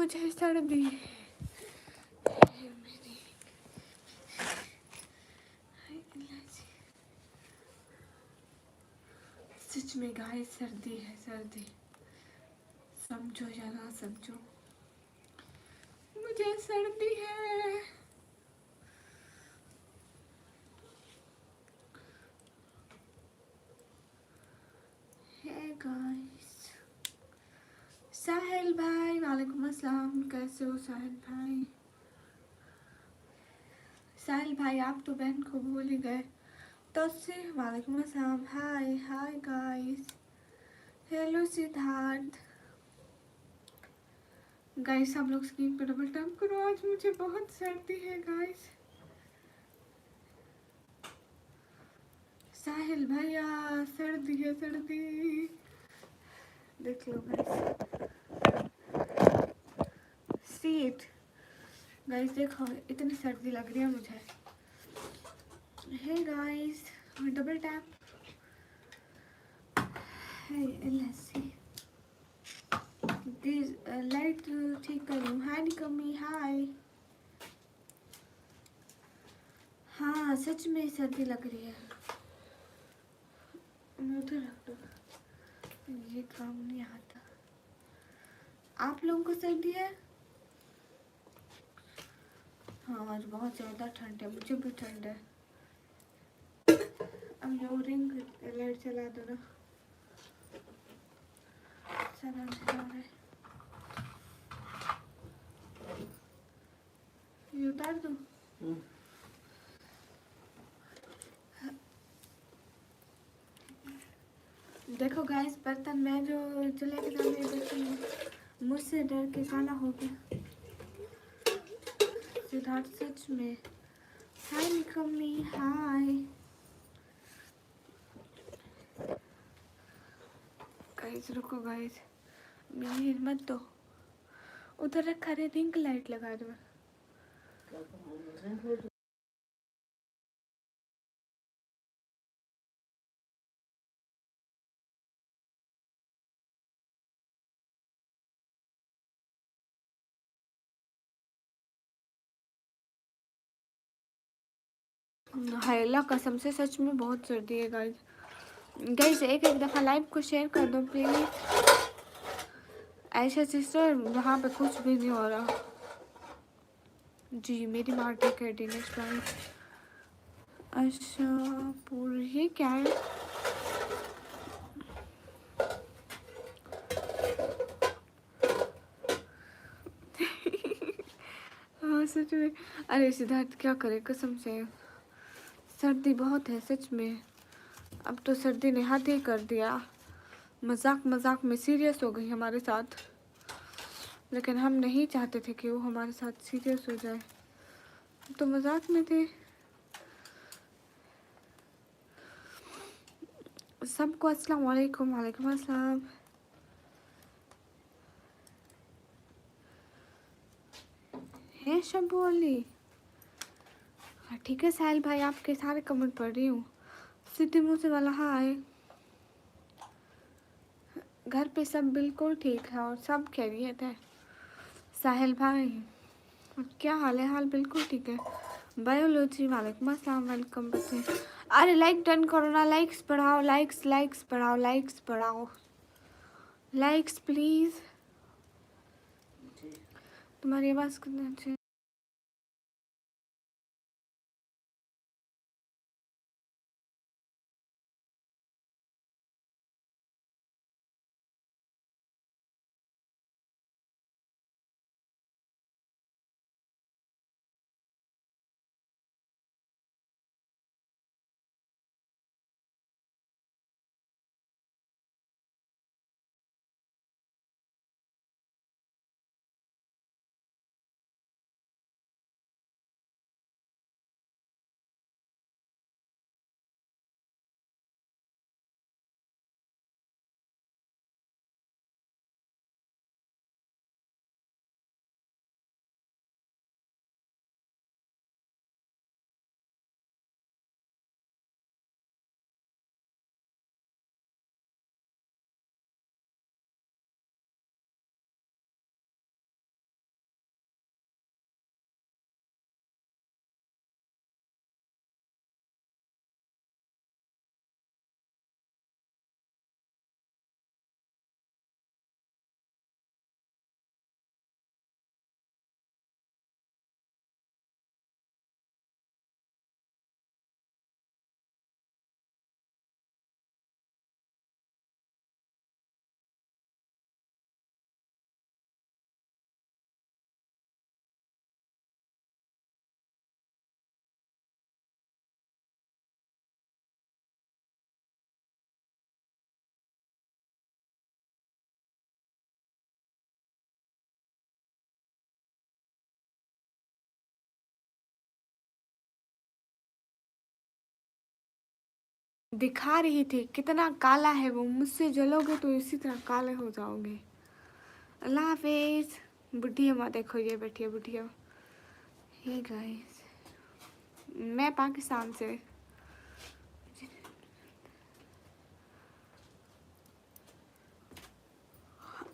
मुझे सर्दी है मेरी। सच में गाइस सर्दी है, सर्दी। समझो या ना समझो, मुझे सर्दी है। हे गाइस, साहिल भाई वालेकुम अस्सलाम, कैसे हो साहिल भाई? साहिल भाई आप तो बहन को भूल ही गए। तो से वालेकुम अस्सलाम, hi hi guys, hello Siddharth. Guys आप लोग स्क्रीन पे डबल टैप करो, आज मुझे बहुत सर्दी है गाइस। साहिल भैया सर्दी है, सर्दी देख लो गाइस। सीट गाइस देखो, इतनी सर्दी लग रही है मुझे। Hey guys double tap, hey LSC please light ठीक करूँ। हाय निकम्मी हाय। हाँ सच में सर्दी लग रही है। उधर रख दो, ये काम नहीं आता। आप लोगों को सर्दी है? हाँ आज बहुत ज़्यादा ठंड है, मुझे भी ठंड है। अब जो रिंग लाइट चला दो ना, चला रहा है, ये उतार दो। देखो गाइस, बर्तन मैं जो चले के सामने बर्तन मुझसे डर के काला हो गया। सिद्धार्थ सच में। हाय निकम्मी हाय। गाइस रुको गाइस, मेरी हिम्मत तो उधर रखा रे, रिंग लाइट लगा दो। हाय अल्लाह कसम से सच में बहुत सर्दी है गाइस। गाइस एक एक दफ़ा लाइव को शेयर कर दो प्लीज। ऐशा सिस्टर वहाँ पे कुछ भी नहीं हो रहा जी। मेरी माँ ठीक है, दिनेश भाई। अच्छा पूरी ये क्या है? हाँ सच में। अरे सिद्धार्थ क्या करे, कसम से सर्दी बहुत है सच में। अब तो सर्दी ने हद ही कर दिया, मजाक मजाक में सीरियस हो गई हमारे साथ। लेकिन हम नहीं चाहते थे कि वो हमारे साथ सीरियस हो जाए, तो मजाक में थे। सबको अस्सलाम वालेकुम। वालेकुम अस्सलाम। है शबोली, हाँ ठीक है साहिल भाई, आपके सारे कमेंट पढ़ रही हूँ। सिद्धि मूसे वाला हाय। घर पे सब बिल्कुल ठीक है और सब खैरियत है। साहिल भाई क्या हाल है? हाल बिल्कुल ठीक है। बायोलॉजी वालेकुम अस्सलाम, वेलकम बच्चे। अरे लाइक डन करो ना, लाइक्स बढ़ाओ, लाइक्स लाइक्स बढ़ाओ, लाइक्स बढ़ाओ, लाइक्स प्लीज। तुम्हारी आवाज़ कितनी अच्छी दिखा रही थी कितना काला है वो, मुझसे जलोगे तो इसी तरह काले हो जाओगे। अल्लाह हाफिज। बुढ़िया माँ देखो, ये बैठी है बुढ़िया। हे गाइस, मैं पाकिस्तान से।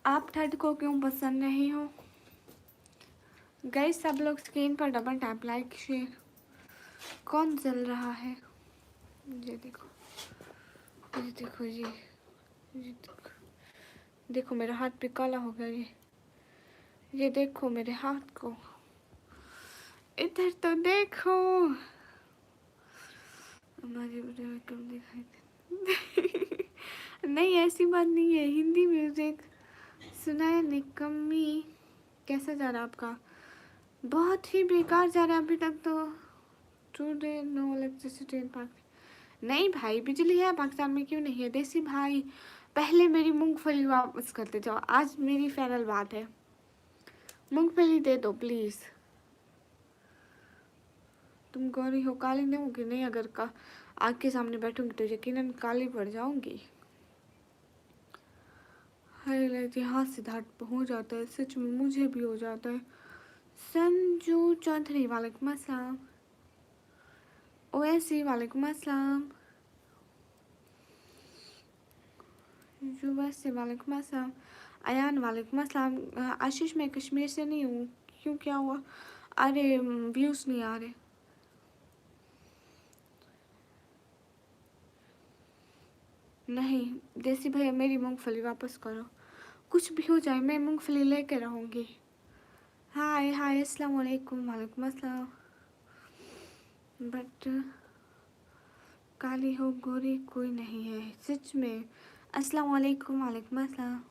आप थर्ड को क्यों पसंद नहीं हो? गाइस सब लोग स्क्रीन पर डबल टैप, लाइक शेयर। कौन जल रहा है? ये देखो, ये देखो, ये देखो, देखो मेरा हाथ पे काला हो गया। ये देखो मेरे हाथ को, इधर तो देखो। हमारे वीडियो में कम दिखाई दे नहीं ऐसी बात नहीं है, हिंदी म्यूजिक सुनाया निकम्मी। कैसा जा रहा है आपका? बहुत ही बेकार जा रहा है अभी तक तो। Today no electricity in Pakistan. नहीं भाई, बिजली है पाकिस्तान में, क्यों नहीं है देसी भाई? पहले मेरी मूंगफली वापस करते जाओ, आज मेरी फाइनल बात है। मूंगफली दे दो प्लीज। तुम गोरी हो, काली नहीं होगी? नहीं, अगर का आग के सामने बैठूंगी तो यकीनन काली पड़ जाऊंगी। हाय हाँ, सिद्धार्थ हो जाता है सच में, मुझे भी हो जाता है। संजू चौधरी वालेकुम अस्सलाम। ओएसी वालेकुम अस्सलाम। युवा से वालेकुम अस्सलाम। अयान वालेकुम अस्सलाम। आशीष मैं कश्मीर से नहीं हूँ। क्यों, क्या हुआ? अरे व्यूज़ नहीं आ रहे। नहीं देसी भैया, मेरी मूंगफली वापस करो। कुछ भी हो जाए मैं मूंगफली लेके रहूँगी। हाय हाय, अस्सलाम वालेकुम। वालेकुम अस्सलाम। बट काली हो गोरी कोई नहीं है सच में। अस्सलाम वालेकुम। वालेकुम अस्सलाम।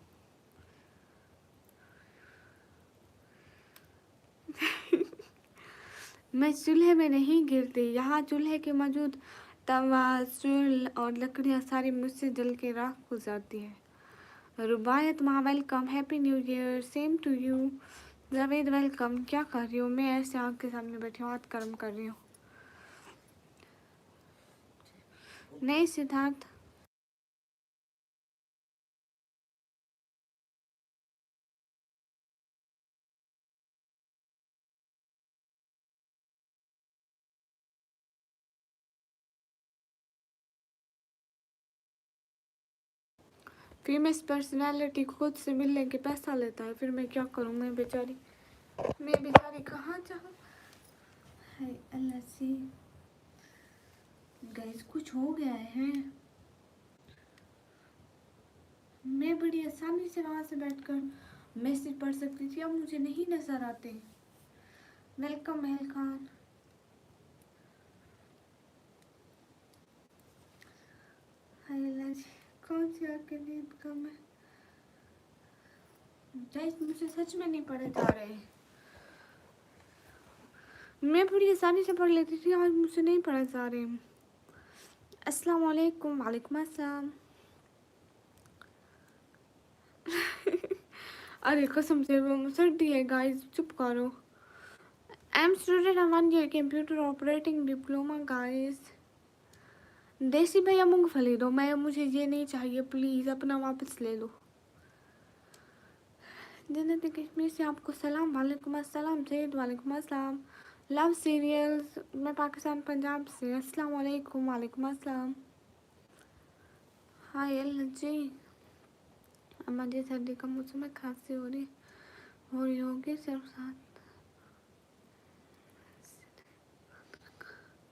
मैं चूल्हे में नहीं गिरती, यहाँ चूल्हे के मौजूद तवा चूल और लकड़ियाँ सारी मुझसे जल के राख हो जाती है। रुबायत माँ welcome, happy new year, same to you. Javed welcome. क्या कर रही हो? मैं ऐसे आग के सामने बैठी हूँ, हाथ गर्म कर रही हूँ। नहीं सिद्धार्थ, फेमस पर्सनालिटी खुद से मिलने के पैसा लेता है, फिर मैं क्या करूँ? मैं बेचारी कहाँ जाऊँ? हाय अल्लाह से। गाइस कुछ हो गया है। मैं बड़ी आसानी से वहाँ से बैठकर मैसेज पढ़ सकती थी, अब मुझे नहीं नजर आते। वेलकम महल खान। हाय अल्लाह जी, कौन सी आग के नींद कम है? गाइस मुझे सच में नहीं पढ़े जा रहे। मैं बड़ी आसानी से पढ़ लेती थी, आज मुझसे नहीं पढ़े जा रहे। अस्सलाम वालेकुम। वालेकुम अस्सलाम। अरे कसम से वो सर्दी है गाइस, चुप करो। I am student one year computer operating diploma guys. देसी भैया मूंगफली दो, मैं मुझे ये नहीं चाहिए प्लीज़, अपना वापस ले लो। जन्नत कश्मीर से आपको सलाम। वालेकुम अस्सलाम सैयद। वालेकुम अस्सलाम। लव सीरियल्स, मैं पाकिस्तान पंजाब से। अस्सलाम वालेकुम। वालेकुम अस्सलाम। हाय अल्लाह जी, मुझे सर्दी का मौसम में खांसी हो रही होगी सिर्फ साथ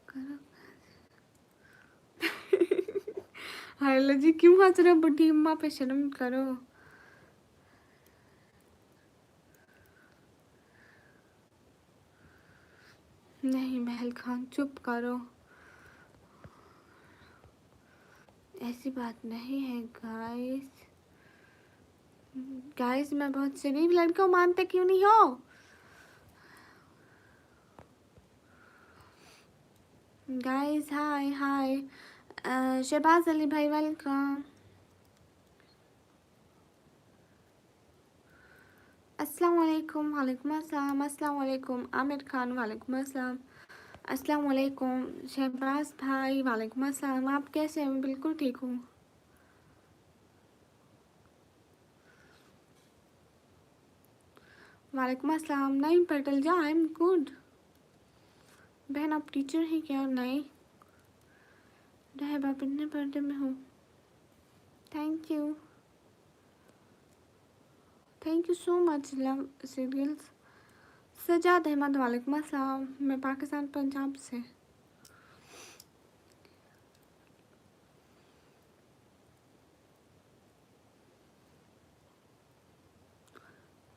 करो। हाय अल्लाह जी, क्यों हंस रहे हो? बुढ़ी अम्मा पे शर्म करो। नहीं महल खान चुप करो, ऐसी बात नहीं है गाइस। गाइस मैं बहुत शरीफ लड़की हूँ, मानते क्यों नहीं हो? गाइस हाय हाय। शहबाज अली भाई वेलकम। अस्सलाम वालेकुम। वालेकुम अस्सलाम। अस्सलाम वालेकुम आमिर खान। वालेकुम अस्सलाम। अस्सलाम वालेकुम शहबाज भाई। वालेकुम अस्सलाम। आप कैसे हैं? मैं बिल्कुल ठीक हूँ। वालेकुम अस्सलाम। नहीं पटेल जा, आई एम गुड। बहन आप टीचर हैं क्या? नहीं, रहबा पिटने बर्थडे में हूँ। Thank you, thank you so much. Love serials. Sajjad Ahmad वालेकुम अस्सलाम। मैं पाकिस्तान पंजाब से।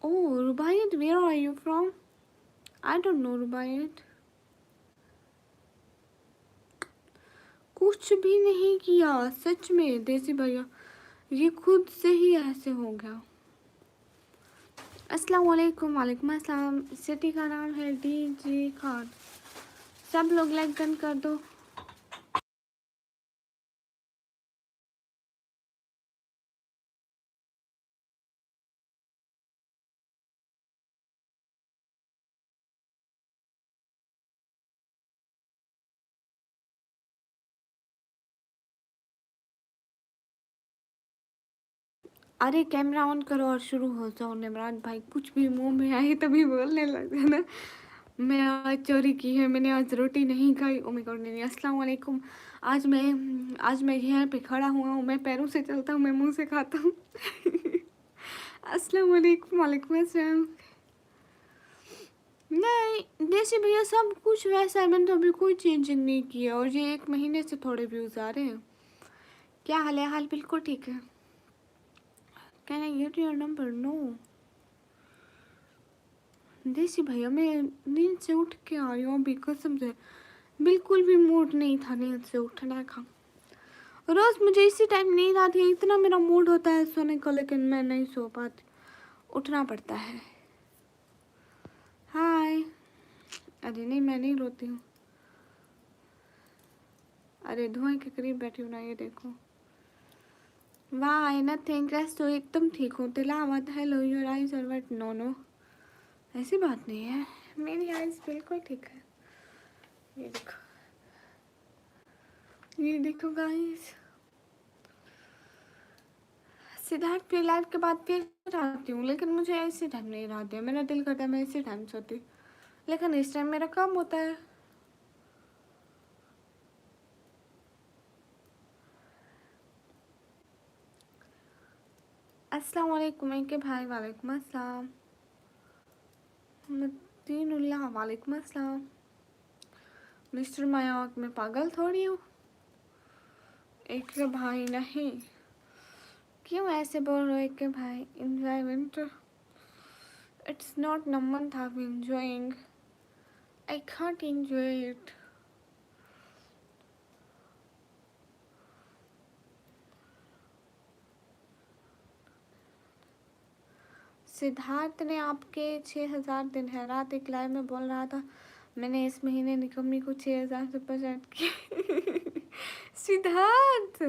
Oh Rubayat, where are you from? I don't know Rubayat. कुछ भी नहीं किया सच में देसी भैया, ये खुद से ही ऐसे हो गया। अस्सलाम वालेकुम। वालेकुम अस्सलाम। सिटी का नाम है डीजी खान। सब लोग लाइक डन कर दो। अरे कैमरा ऑन करो और शुरू हो जाओ। निमरान भाई कुछ भी मुंह में आए तभी बोलने लग जाना। मैं आज चोरी की है, मैंने आज रोटी नहीं खाई। ओ माय गॉड। नहीं, अस्सलाम वालेकुम। आज मैं यहाँ पे खड़ा हुआ हूँ। मैं पैरों से चलता हूँ, मैं मुंह से खाता हूँ। अस्सलाम वालेकुम। वालेकुम अस्सलाम। नहीं देसी भैया सब कुछ वैसा है, मैंने तो अभी कोई चेंजिंग नहीं किया और ये 1 महीने से थोड़े व्यूज आ रहे हैं। क्या हाल है? हाल बिल्कुल ठीक है। Can I get your number? No देसी भैया, मैं नींद से उठ के आ रही हूँ अभी, कसम से बिल्कुल भी मूड नहीं था नींद से उठने का। रोज मुझे इसी टाइम नींद आती है, इतना मेरा मूड होता है सोने का, लेकिन मैं नहीं सो पाती, उठना पड़ता है। हाय। अरे नहीं, मैं नहीं रोती हूँ। अरे धुआं के करीब बैठी हूँ ना, ये देखो। वाह नथिंग, रेस्ट तो एकदम ठीक हूँ। तिलावत, hello your eyes are wet. No no, ऐसी बात नहीं है, मेरी आईज बिल्कुल ठीक है। ये देखो, ये देखो गाइस। सिद्धार्थ पे लाइव के बाद फिर आती हूँ, लेकिन मुझे ऐसे टाइम नहीं आती है। मेरा दिल करता है मैं इसी टाइम सोती हूँ, लेकिन इस टाइम मेरा काम होता है। अस्सलाम वालेकुम के भाई। वालेकुम अस्सलाम। मदीनुल्लाह वालेकुम अस्सलाम। मिस्टर मयाक, मैं पागल थोड़ी हूँ। एक के भाई नहीं, क्यों ऐसे बोल रहे हो? के भाई एंजॉयमेंट, इट्स नॉट नमन था enjoying, I can't enjoy it. Siddharth ने आपके 6,000 दिन है रात एक लाइव में बोल रहा था मैंने इस महीने निकम्मी को 6,000 रुपये सेट किए। सिद्धार्थ,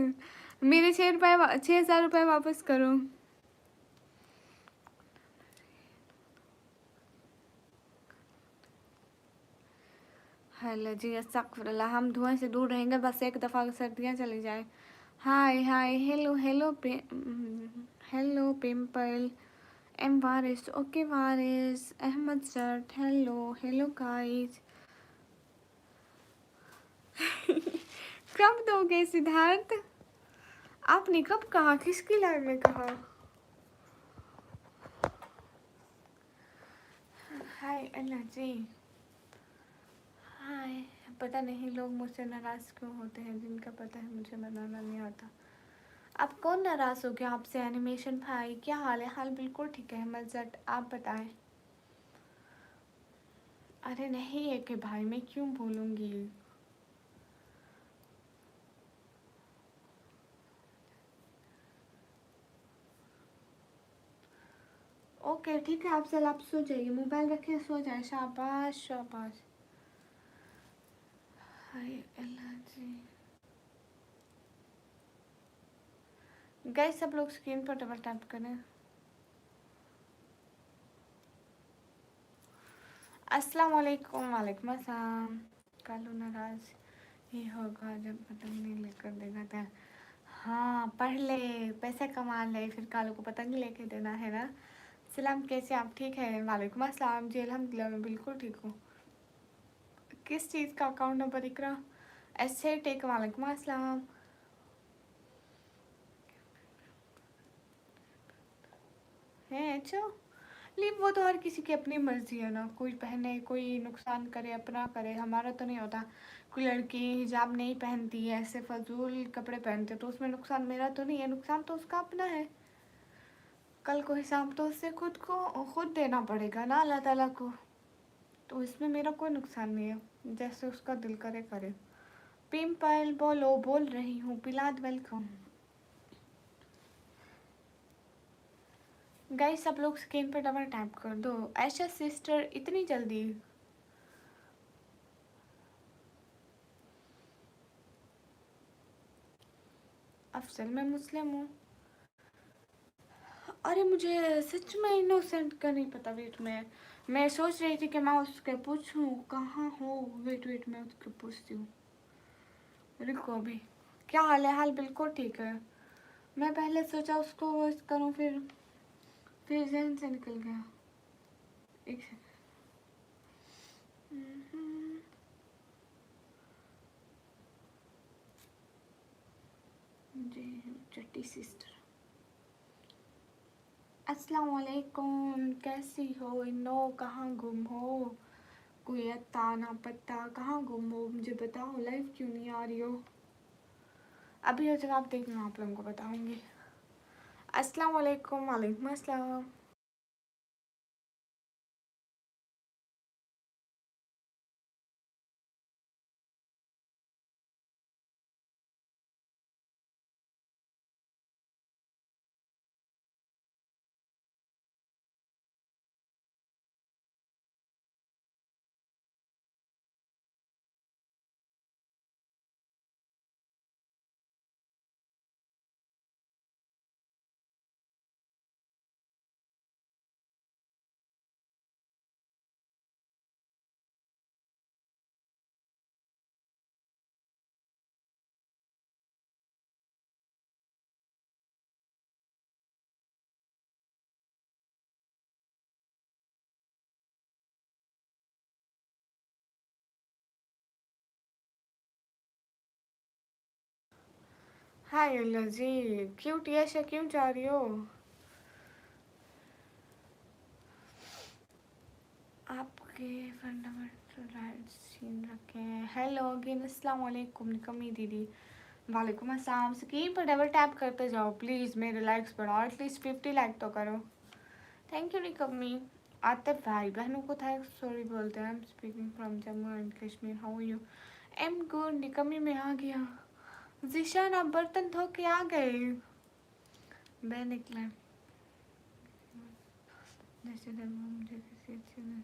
मेरे 6,000 रुपये वापस करो। हेलो जी, अस्तगफुरुल्लाह। हम धुएं से दूर रहेंगे, बस एक दफ़ा सर्दियाँ चली जाए। Hi hi, hello hello hello pimple am Waris. Okay Waris Ahmad sir, hello hello guys. कब दोगे सिद्धार्थ? आपने कब कहा? किसकी लाइव में कहा? हाय अल्लाह जी। हाय। पता नहीं लोग मुझसे नाराज़ क्यों होते हैं, जिनका पता है मुझे बनाना नहीं आता। आप कौन नाराज़ हो गया आपसे? एनिमेशन भाई क्या हाल है? हाल बिल्कुल ठीक है। मज़ट आप बताएं। अरे नहीं है कि भाई, मैं क्यों बोलूँगी। ओके ठीक है, आप सो जाइए, मोबाइल रखें सो जाए। शाबाश शाबाश। हाय अल्लाह जी। गाइस सब लोग स्क्रीन पर डबल टैप करें। अस्सलाम वालेकुम। वालेकुम अस्सलाम। कालू नाराज ही होगा जब पतंग नहीं लेकर देगा तो। हाँ पढ़ ले, पैसे कमा ले, फिर कालू को पतंग लेके देना है ना। सलाम, कैसे आप? ठीक है, वालेकुम अस्सलाम जी, अल्हम्दुलिल्लाह मैं बिल्कुल ठीक हूँ। किस चीज़ का अकाउंट नंबर इकरा? ऐसे टेक, वालेकुम अस्सलाम। है अच्छा, लेकिन वो तो हर किसी की अपनी मर्जी है ना, कोई पहने कोई नुकसान करे अपना करे, हमारा तो नहीं होता। कोई लड़की हिजाब नहीं पहनती है, ऐसे फजूल कपड़े पहनते तो उसमें नुकसान मेरा तो नहीं है, नुकसान तो उसका अपना है। कल को हिसाब तो उससे खुद को खुद देना पड़ेगा ना अल्लाह ताला को, तो इसमें मेरा कोई नुकसान नहीं है, जैसे उसका दिल करे करे। पिम्पल बोलो, बोल रही हूँ। पिलाद वेलकम। गाइस सब लोग स्क्रीन पर डबल टैप कर दो। ऐशा सिस्टर इतनी जल्दी? अफसल मैं मुस्लिम हूँ। अरे मुझे सच में इनोसेंट का नहीं पता। वेट में मैं सोच रही थी कि मैं उसके पूछूं कहाँ हो। वेट वेट मैं उसके पूछती हूँ, रुको अभी। क्या हाल है? हाल बिल्कुल ठीक है। मैं पहले सोचा उसको वो करूँ, फिर जहन से निकल गया। एक सेकंड। जी चट्टी सिस्टर, अस्सलाम वालेकुम, कैसी हो? इन्नो कहाँ गुम हो? कोई अता ना पता, कहाँ गुम हो? मुझे बताओ, लाइव क्यों नहीं आ रही हो? अभी हो जवाब देखना, आप लोगों को बताऊंगी। अस्सलाम वालेकुम। वालेकुम अस्सलाम। हाय अल्लाह जी, क्यूट ऐशा क्यों जा रही हो? आपके फंडामेंटल राइट्स छीन रखे हैं। हेलो अगेन, अस्सलाम वालेकुम निकम्मी दीदी। वालेकुम अस्सलाम। स्क्रीन पर डबल टैप करते जाओ प्लीज़, मेरे लाइक्स बढ़ाओ, एटलीस्ट 50 लाइक तो करो। थैंक यू निकम्मी। आतिफ भाई बहनों को थैंक्स सॉरी बोलते हैं। I am speaking from Jammu and Kashmir, how are you? Am good. निकम्मी में आ गया। जिशान आप बर्तन धो के आ गए? मैं निकला जैसे मुझे किसी अच्छे ने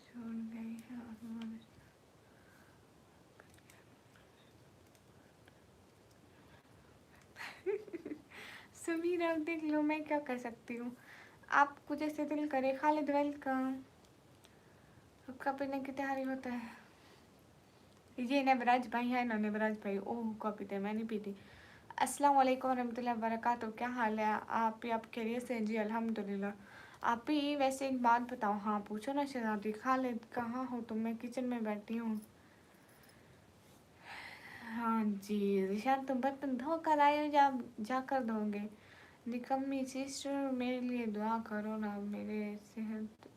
छोड़ गई है और समीर आप देख लो, मैं क्या कर सकती हूँ। आपको जैसे दिल करे। खालिद वेलकम। हुक्का पीने की तैयारी होता है। ये नवराज भाई है ना, नवराज भाई। ओह हुक्का पीते हैं, मैं नहीं पीती। अस्सलाम वालेकुम रहमतुल्लाहि व बरकातहू। क्या हाल है? आप खैरियत से? जी अल्हम्दुलिल्लाह। आप ही वैसे एक बात बताओ। हाँ पूछो ना शहजादी। खालिद कहाँ हो तुम? मैं किचन में बैठी हूँ। हाँ जी ईशान, तुम बर्तन धो कर आए हो या जाकर धोगे? निकम्मी सिस्टर मेरे लिए दुआ करो ना, मेरे सेहत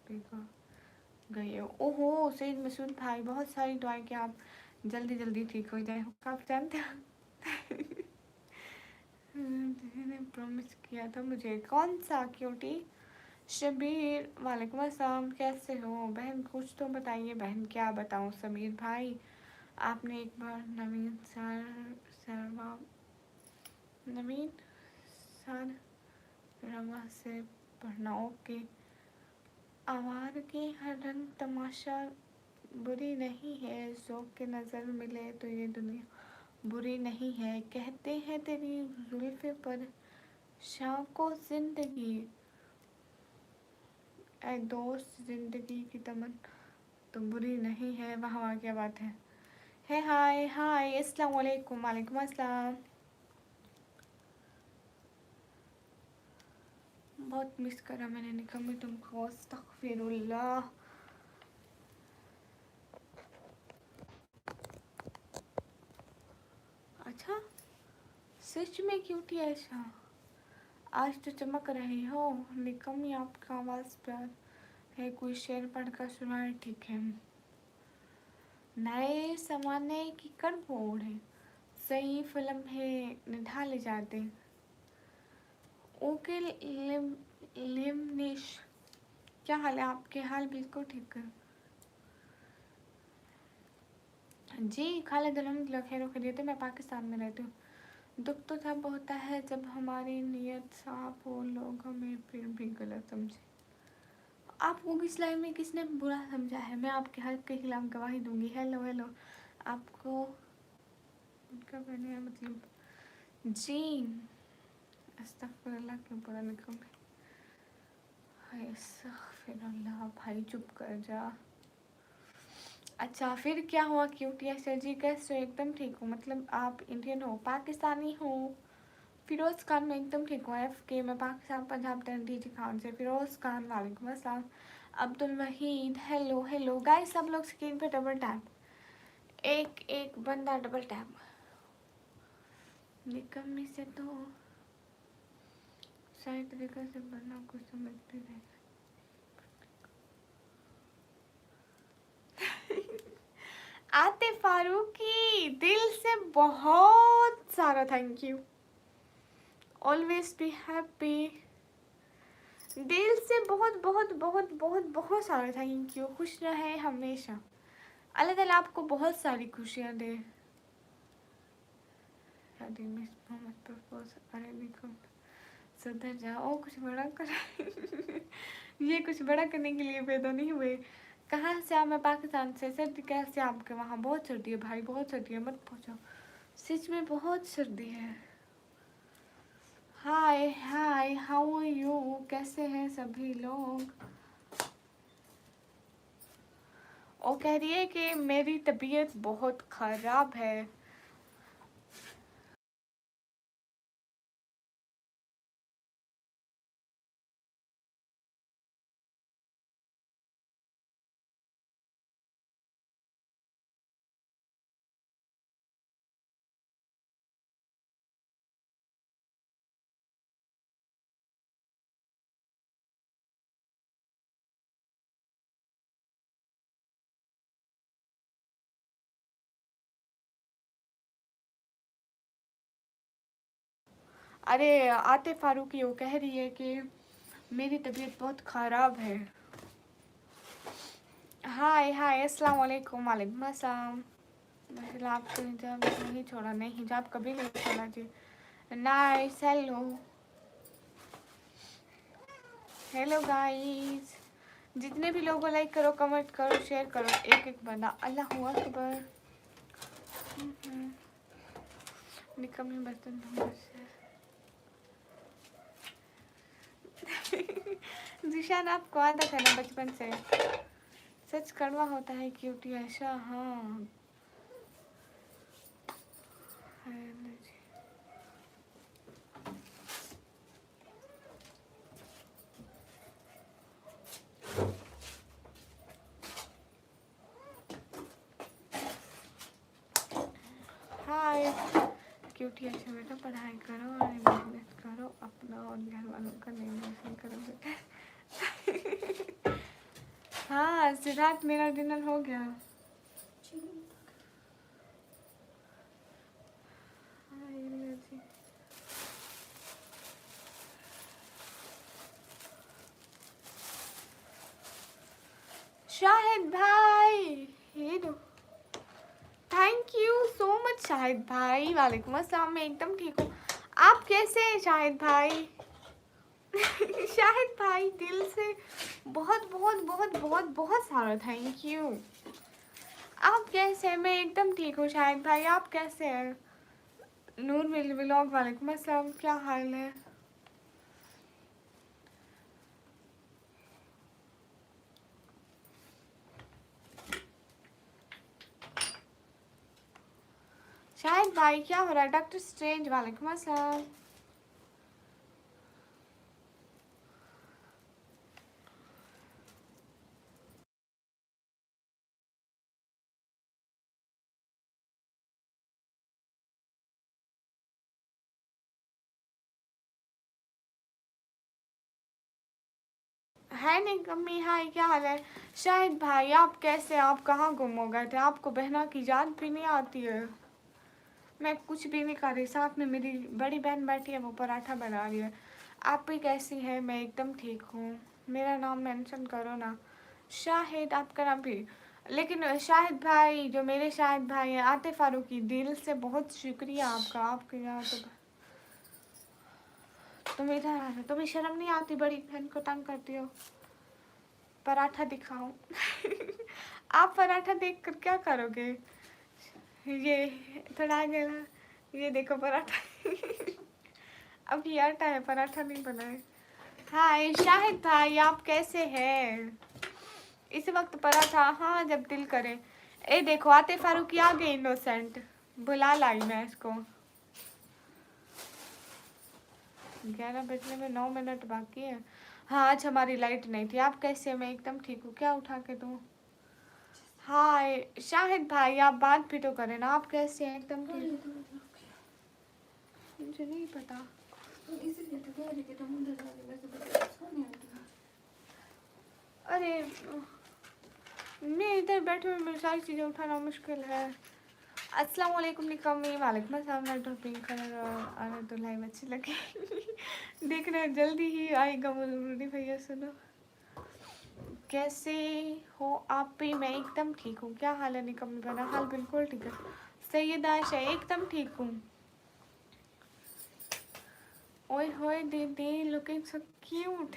बिगड़ गई है। ओहो सईद मसूद भाई, बहुत सारी दुआएं कि आप जल्दी जल्दी ठीक हो जाए। आप जानते हो ने प्रॉमिस किया था मुझे। कौन सा क्यूटी? शबीर वालेकुम अस्सलाम, कैसे हो बहन? कुछ तो बताइए बहन। क्या बताऊँ समीर भाई, आपने एक बार नवीन सरवा नवीन सर रवा से पढ़ना। ओके। आवार की हर रंग तमाशा बुरी नहीं है, शौक के नज़र मिले तो ये दुनिया बुरी नहीं है। कहते हैं तेरी जुल्फ़े पर शाम को जिंदगी, ऐ दोस्त जिंदगी की तमन्ना तो बुरी नहीं है, वहाँ क्या बात है। हाय हाय अस्सलाम वालेकुम। वालेकुम अस्सलाम। बहुत मिस करा मैंने निकम्मी तुमको, अस्तगफिरुल्लाह। अच्छा सच में क्यूटी ऐसा, आज तो चमक रही हो निकम्मी, आपका आवाज़ प्यार है। कोई शेर पढ़कर सुनाए, ठीक है। नए जमाने की कर बोर्ड है, सही फिल्म है निढा ले जाते। ओके लिमनिश, क्या हाल है? आपके हाल बिल्कुल ठीक है जी। खालिद अल्हम्दुलिल्लाह खैर खैरियत है। मैं पाकिस्तान में रहती हूँ। दुख तो तब होता है जब हमारी नीयत साफ हो, लोग हमें फिर भी गलत समझे। आपको किस लाइन में किसने बुरा समझा है? मैं आपके हक के खिलाफ गवाही दूंगी। हेलो हेलो, आपको उनका मैंने मतलब जी अस्तगफिरुल्लाह क्यों बुरा निकल। हाय अस्तगफिरुल्लाह, भाई चुप कर जा। अच्छा फिर क्या हुआ क्यूटी सर जी, कैसे? एकदम ठीक हूँ। मतलब आप इंडियन हो, पाकिस्तानी हो? फिरोज़ खान, मैं एकदम ठीक हूँ। FK में पाकिस्तान पंजाब डी खान से। फिरोज़ खान वालेकुम अस्सलाम। Abdul Waheed hello hello. Guys सब लोग स्क्रीन पे डबल टैप, एक एक बंदा डबल टैप। निकम्मी से तो सही तरीके से बनना कुछ समझते नहीं। आते फारूकी, दिल से बहुत सारा thank you. Always be happy, दिल से बहुत बहुत बहुत बहुत बहुत सारा थैंक यू। खुश रहे हमेशा, अल्लाह ताला आपको बहुत सारी खुशियाँ दे। शादी में मोहम्मद प्रपोज, अरे निको सुधर जाओ, कुछ बड़ा कर ये कुछ बड़ा करने के लिए पैदा नहीं हुए। कहाँ से आप? मैं पाकिस्तान से। सर्दी कैसे आपके वहाँ? बहुत सर्दी है भाई, बहुत सर्दी है, मत पूछो। सच में बहुत सर्दी है। हाय हाय हाउ आर यू, कैसे हैं सभी लोग? वो कह रही है कि मेरी तबीयत बहुत ख़राब है। अरे आते फारूकी वो कह रही है कि मेरी तबीयत बहुत ख़राब है। हाय हाय अस्सलाम वालेकुम। वालेकुम अस्सलाम। मतलब आपको हिजाब नहीं छोड़ा? नहीं, हिजाब कभी नहीं छोड़ा जी। नाइस हेलो हेलो गाइस, जितने भी लोगों लाइक करो, कमेंट करो, शेयर करो। एक एक बंदा। अल्लाह हू अकबर। निकम्मी बर्तन धोने से जिशान आपको आता था ना बचपन से। सच कड़वा होता है क्यूटी ऐसा। हाँ हाय क्यूटी अच्छा बेटा, पढ़ाई करो और मेहनत करो अपना और घर वालों का नाम रोशन करो बेटा। हाँ सिद्धार्थ, मेरा डिनर हो गया। शाहिद भाई, ये दो। Thank you so much Shahid भाई। वालेकुम अस्सलाम। मैं एकदम ठीक हूँ। आप कैसे हैं शाहिद भाई? शाहिद भाई दिल से बहुत बहुत बहुत बहुत बहुत सारा थैंक यू। आप कैसे हैं? मैं एकदम ठीक हूँ शाहिद भाई, आप कैसे हैं? नूर मिल व्लॉग, वालेकुम अस्सलाम, क्या हाल है? शाहिद भाई क्या हो रहा है? डॉक्टर स्ट्रेंज वालेकुम अस्सलाम। है नहीं कम्मी, हाय क्या हाल है? शाहिद भाई आप कैसे, आप कहाँ गुम हो गए थे? आपको बहना की याद भी नहीं आती है? मैं कुछ भी नहीं कर रही, साथ में मेरी बड़ी बहन बैठी है, वो पराठा बना रही है। आप भी कैसी है? मैं एकदम ठीक हूँ। मेरा नाम मेंशन करो ना। शाहिद आपका नाम भी। लेकिन शाहिद भाई, जो मेरे शाहिद भाई हैं आतिफ फारूकी, दिल से बहुत शुक्रिया आपका। आपके यहाँ तो तुम इधर आ रहे, तुम्हें शर्म नहीं आती? बड़ी बहन को तंग करती हो। पराठा दिखाऊं? आप पराठा देख कर क्या करोगे? ये थोड़ा आगे ना, ये देखो पराठा। अब ये आटा है, पराठा नहीं बना है। हाय शाहिद भाई आप कैसे हैं? इस वक्त पराठा, हाँ जब दिल करे। ए देखो आतिफ फारूकी आ गए, इनोसेंट बुला लाई मैं इसको। 11 बजने में 9 मिनट बाकी है। हाँ आज हमारी लाइट नहीं थी। आप कैसे हैं? मैं एकदम ठीक हूँ। क्या उठा के दूँ? हाय शाहिद भाई आप बात भी तो करें ना। आप कैसे हैं? एकदम ठीक। मुझे नहीं पता। अरे मैं इधर बैठे हुए, मेरी सारी चीज़ें उठाना मुश्किल है। अस्सलाम वालेकुम निकम्मी। वालेकुम अस्सलाम। नेटवर्क पिंक कलर और तो लाइव अच्छी लगी। देख रहे हैं जल्दी ही आएगा मुझे भैया। सुनो कैसे हो आप भी? मैं एकदम ठीक हूँ। क्या हाल है निकम्मी बना? हाल बिल्कुल ठीक है। सैयद आशा एकदम ठीक हूँ। ओए होए दीदी looking so cute.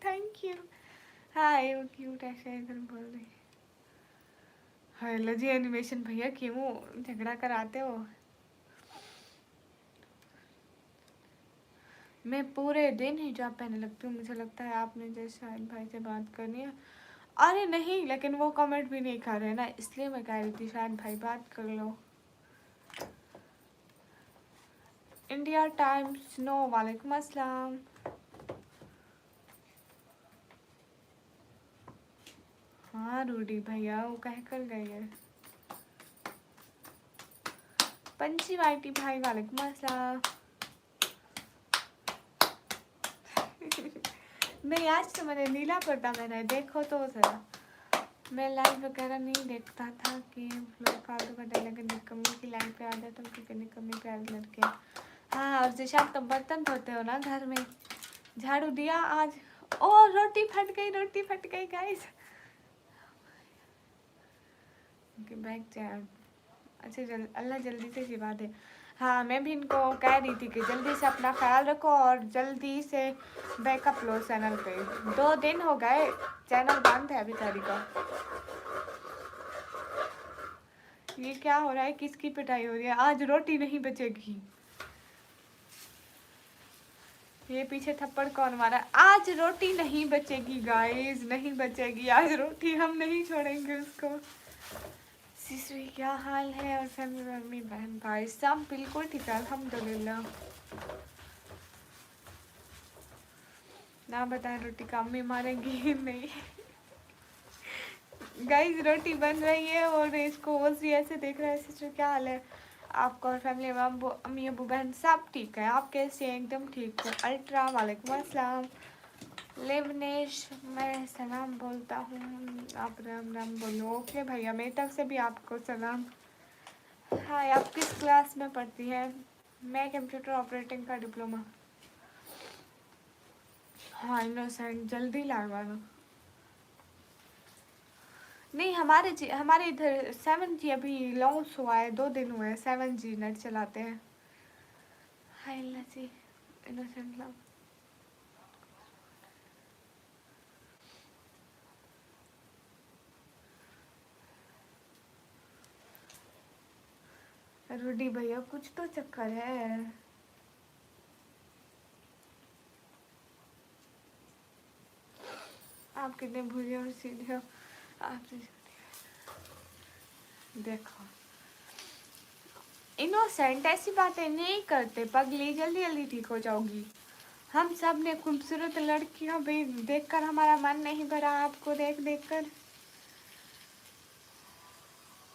Thank you. हाय वो क्यूट ऐसे इधर बोल रही। हेलो जी एनिमेशन भैया क्यों झगड़ा कराते हो? मैं पूरे दिन हिजाब पहने लगती हूँ। मुझे लगता है आपने जैसे शाहिद भाई से बात करनी है। अरे नहीं, लेकिन वो कमेंट भी नहीं कर रहे ना, इसलिए मैं कह रही थी शाहिद भाई बात कर लो। India times no. वालेकुम अस्सलाम। हाँ रूडी भैया वो कह कर गए हैं। पंची वाइटी भाई वालेकुम अस्सलाम। नहीं आज तो मैंने नीला पर्दा पहना है, देखो तो जरा। मैं लाइव वगैरह नहीं देखता था कि लोग फालतू का, लेकिन निकम्मी की लाइव पे आ जाता हूँ क्योंकि निकम्मी प्यारी लड़की है। हाँ और जिशान तुम बर्तन धोते हो ना घर में, झाड़ू दिया आज? ओ रोटी फट गई, रोटी फट गई गाइस। बैग जाए। अच्छा अल्लाह जल्दी से सिवा दे। हाँ मैं भी इनको कह रही थी कि जल्दी से अपना ख्याल रखो और जल्दी से बैकअप लो चैनल पे। 2 दिन हो गए चैनल बंद है अभी तारीख का। ये क्या हो रहा है? किसकी पिटाई हो रही है? आज रोटी नहीं बचेगी। ये पीछे थप्पड़ कौन मारा? आज रोटी नहीं बचेगी गाइस, नहीं बचेगी आज रोटी। हम नहीं छोड़ेंगे उसको। सिसरी क्या हाल है? और फैमिली मम्मी बहन भाई सब बिल्कुल ठीक है अल्हम्दुलिल्लाह। ना बताएं रोटी का अम्मी मारेंगी? नहीं गाइस रोटी बन रही है और इसको ओजी ऐसे देख रहा है। सिस्टर क्या हाल है आपका? और फैमिली में अम्मी अबू बहन सब ठीक है? आप कैसे हैं? एकदम ठीक हूँ। अल्ट्रा वालेकुम अस्सलाम। लेवनेश मैं सलाम बोलता हूँ, आप राम राम बोलो। ओके भैया मेरी तरफ से भी आपको सलाम। हाय आप किस क्लास में पढ़ती हैं? मैं कंप्यूटर ऑपरेटिंग का डिप्लोमा। हाँ इनोसेंट जल्दी लगवाना। नहीं हमारे इधर 7G अभी लॉन्च हुआ है, 2 दिन हुए हैं। 7G नेट चलाते हैं। हाय अल्लाह जी इनोसेंट लव। रूडी भैया कुछ तो चक्कर है। आप कितने भूले और सीधे हो। आप देखो इनोसेंट ऐसी बातें नहीं करते पगली, जल्दी जल्दी ठीक हो जाओगी। हम सब ने खूबसूरत लड़कियां भी देखकर हमारा मन नहीं भरा, आपको देख देख कर।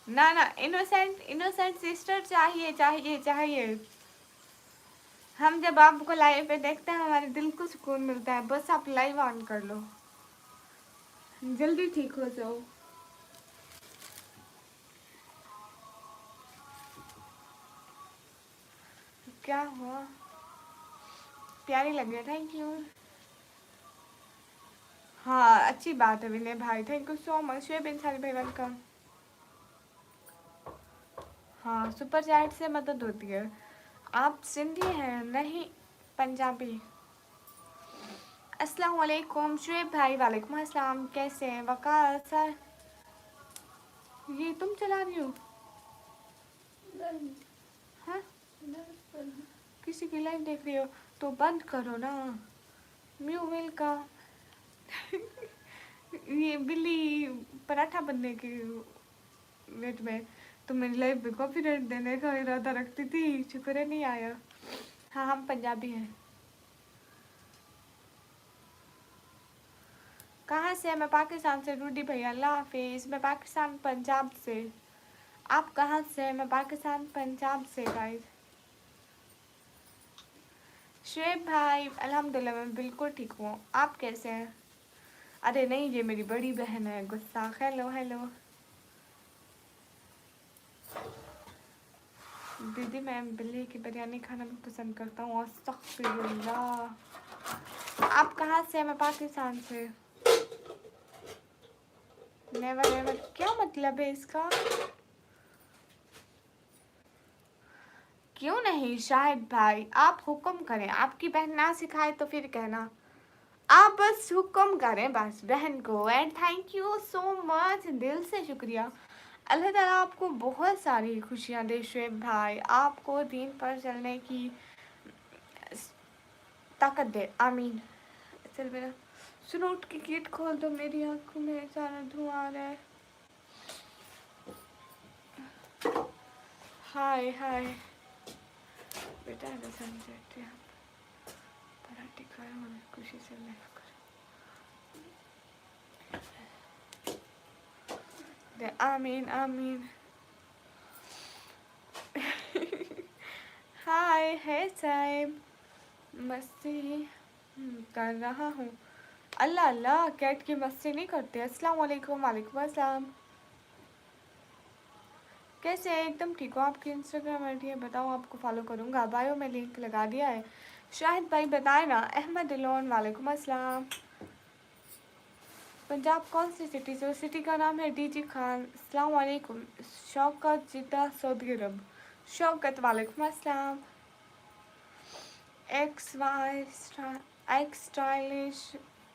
ना ना, इनोसेंट इनोसेंट सिस्टर चाहिए चाहिए चाहिए। हम जब आपको लाइव पे देखते हैं हमारे दिल को सुकून मिलता है। बस आप लाइव ऑन कर लो, जल्दी ठीक हो जाओ। क्या हुआ? प्यारी लग रही, थैंक यू। हाँ अच्छी बात है विनय भाई, thank you so much. Shoaib Insari भाई वेलकम। हाँ सुपर चैट से मदद होती है। आप सिंधी हैं? नहीं, पंजाबी। अस्सलाम वालेकुम शुएब भाई। वालेकुम अस्सलाम, कैसे हैं? वकार सर, ये तुम चला रही हो? हाँ किसी की लाइव देख रही हो तो बंद करो ना, म्यू मिल का। ये बिल्ली पराठा बनने की वेट में तो मेरी लाइफ में कॉपीराइट देने का इरादा रखती थी, शुक्र है नहीं आया। हाँ हम पंजाबी हैं। कहाँ से? मैं पाकिस्तान से। रूडी भैया अल्लाह हाफिज। मैं पाकिस्तान पंजाब से। आप कहाँ से? मैं पाकिस्तान पंजाब से गाइस। शुएब भाई अल्हम्दुलिल्लाह मैं बिल्कुल ठीक हूँ, आप कैसे हैं? अरे नहीं, ये मेरी बड़ी बहन है गुस्सा। हेलो हेलो दीदी, मैं बिल्ली की बिरयानी खाना भी पसंद करता हूँ। अस्तगफिरुल्लाह। आप कहाँ से? मैं पाकिस्तान से। नेवर नेवर क्या मतलब है इसका? क्यों नहीं शाहिद भाई, आप हुक्म करें। आपकी बहन ना सिखाए तो फिर कहना, आप बस हुक्म करें बस बहन को। And thank you so much, दिल से शुक्रिया। अल्लाह ताला आपको बहुत सारी खुशियाँ दे शुएब भाई, आपको दीन पर चलने की ताकत दे, आमीन। चल मेरा सुनो, उठ के गेट खोल दो, मेरी आंखों में सारा धुआं आ रहा है। हाय हाय बेटा, सनसेट यहाँ पराठे खाए और खुशी से लाइफ कर। आमीन आमीन। हाय है साहिब, मस्ती कर रहा हूँ। अल्लाह अल्लाह, कैट की मस्ती नहीं करते। अस्सलाम वालेकुम। वालेकुम अस्सलाम, कैसे है? एकदम ठीक हो? आपकी इंस्टाग्राम आईडी है बताओ, आपको फॉलो करूँगा। बायो में लिंक लगा दिया है। शाहिद भाई बताए ना। अहमद इलोन वालेकुम अस्सलाम। पंजाब कौन सी सिटी से? सिटी का नाम है डीजी खान। अस्सलाम वालेकुम। शौकत जिद्दा सऊदी अरब। शौकत वालेकुम अस्सलाम। X stylish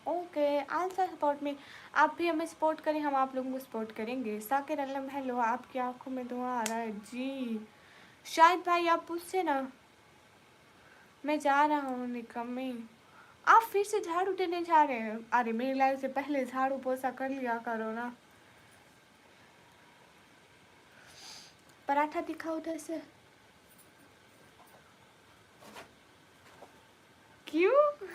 okay, answer support में। आप भी हमें सपोर्ट करें, हम आप लोगों को सपोर्ट करेंगे। साकिर अलम हेलो, आपकी आंखों में धुआं आ रहा है जी। शायद भाई आप पूछसे ना, मैं जा रहा हूँ निकम्मी। आप फिर से झाड़ू देने जा रहे हैं? अरे मेरी लाइफ से पहले झाड़ू पोछा कर लिया करो ना। पराठा दिखाओ उधर से। क्यों?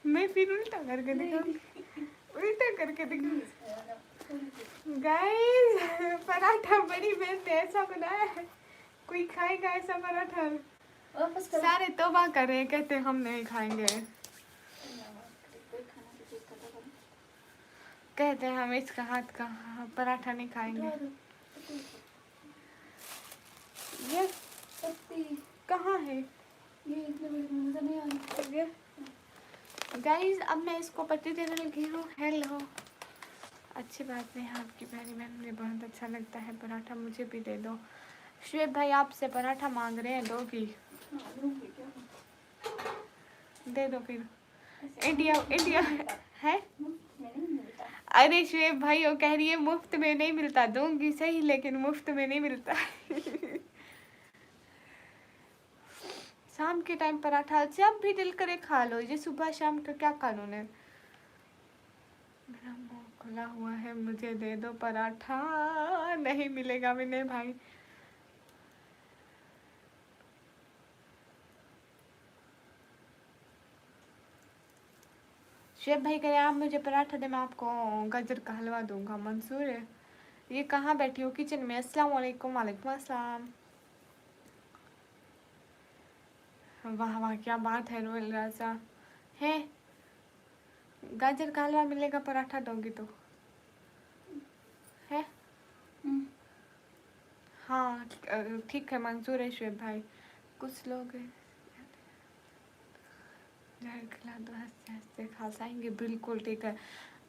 मैं फिर उल्टा करके दिखाऊंगी, उल्टा करके दिखाऊंगी। गाइस पराठा बड़ी बहन ने ऐसा बनाया है, कोई खाएगा ऐसा पराठा? सारे तौबा कर रहे हैं, कहते हम नहीं खाएंगे, कहते हैं हम इसका हाथ का पराठा नहीं खाएंगे। ये कहाँ है? ये गाइस अब मैं इसको पत्ती देने लगी हूँ। हेलो, अच्छी बात नहीं है, आपकी प्यारी बहन, मुझे बहुत अच्छा लगता है पराठा, मुझे भी दे दो। शुएब भाई आपसे पराठा मांग रहे हैं, दोगी? दे दो फिर। इंडिया इंडिया है। अरे शुएब भाई वो कह रही है मुफ्त में नहीं मिलता, दूंगी सही लेकिन मुफ्त में नहीं मिलता। शाम के टाइम पराठा जब भी दिल करे खा लो, ये सुबह शाम का क्या कानून है? मेरा मुंह खुला हुआ है, मुझे दे दो पराठा। नहीं मिलेगा विनय भाई। शेफ भाई कह रहे आप मुझे पराठा दे, मैं आपको गाजर का हलवा दूंगा। मंसूर है, ये कहाँ बैठी हो? किचन में। अस्सलाम वालेकुम। वालेकुम अस्सलाम। वाह वाह क्या बात है रोयल राजा है। गाजर का हलवा मिलेगा, पराठा दोगी तो है। हाँ ठीक है, मंजूर है शुएब भाई। कुछ लोग खिला दो, हंसते हंसते खा जाएंगे। बिल्कुल ठीक है,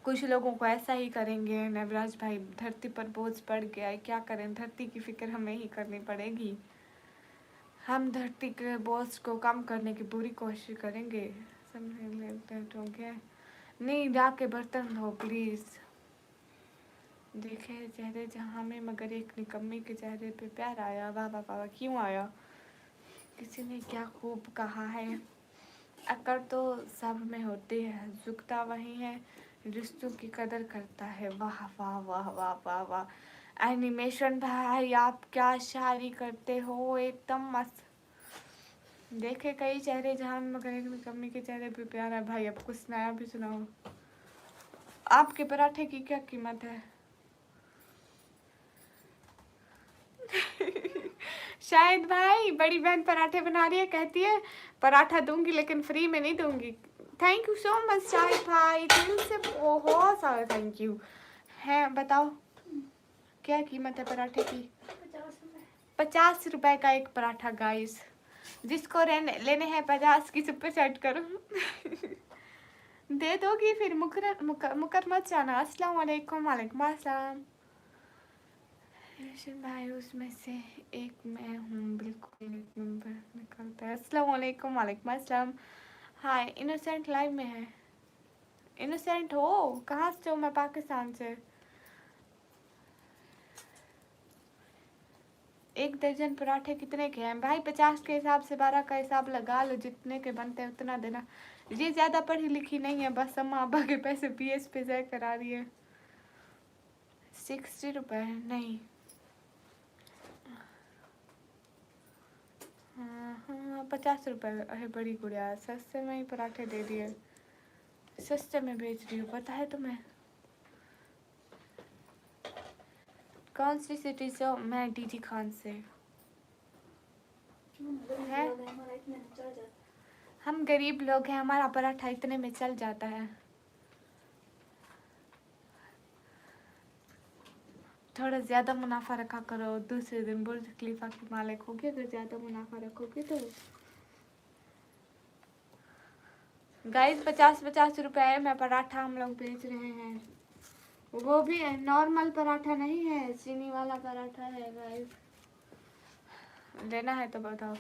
कुछ लोगों को ऐसा ही करेंगे। नवराज भाई धरती पर बोझ पड़ गया है, क्या करें, धरती की फिक्र हमें ही करनी पड़ेगी। हम धरती के बोझ को कम करने की पूरी कोशिश करेंगे। समझ लेते हो गया नहीं, जाके बर्तन धो प्लीज़। देखे चेहरे जहाँ में, मगर एक निकम्मी के चेहरे पे प्यार आया। वाह वाह वाह, क्यों आया? किसी ने क्या खूब कहा है, अकड़ तो सब में होती है, झुकता वही है रिश्तों की कदर करता है। वाह वाह वाह वाह वाह वाह। एनिमेशन भाई आप क्या शायरी करते हो, एकदम मस्त। देखे कई चेहरे जहाँ में, मगर एक निकम्मी के चेहरे पे प्यार है। भाई अब कुछ नया भी सुनाओ। आपके पराठे की क्या कीमत है? शायद भाई बड़ी बहन पराठे बना रही है, कहती है पराठा दूंगी लेकिन फ्री में नहीं दूंगी। Thank you so much Shahid भाई, दिल से बहुत सारा थैंक यू है। बताओ क्या कीमत है पराठे की? 50 रुपए का एक पराठा गाइस। जिसको लेने हैं 50 की सुपर चैट करो। दे दोगी फिर, मुकर मत जाना। अस्सलाम वालेकुम। वालेकुम अस्सलाम। भाई उसमें से एक मैं हूँ, बिल्कुल एक नंबर निकलता है। अस्सलाम वालेकुम। वालेकुम अस्सलाम। हाय इनोसेंट लाइव में है। इनोसेंट हो? कहाँ से हो? मैं पाकिस्तान से। 1 दर्जन पराठे कितने के हैं भाई? 50 के हिसाब से 12 का हिसाब लगा लो, जितने के बनते हैं उतना देना। ये ज़्यादा पढ़ी लिखी नहीं है, बस अम्मा अब्बा के पैसे PS पे जय करा रही है। 60 रुपये नहीं। हाँ 50 रुपये है बड़ी गुड़िया, सस्ते में ही पराठे दे दिए, सस्ते में बेच रही हूँ, पता है तुम्हें? कौन सी सिटी से हो? मैं डीडी खान से। है हम गरीब लोग हैं, हमारा पराठा इतने में चल जाता है। थोड़ा ज़्यादा मुनाफा रखा करो, दूसरे दिन बुर्ज खलीफा की मालिक होगी अगर ज़्यादा मुनाफा रखोगे तो। गाइस 50-50 रुपए में पराठा हम लोग बेच रहे हैं। वो भी है, नॉर्मल पराठा नहीं है, चीनी वाला पराठा है गाइस। लेना है तो बताओ।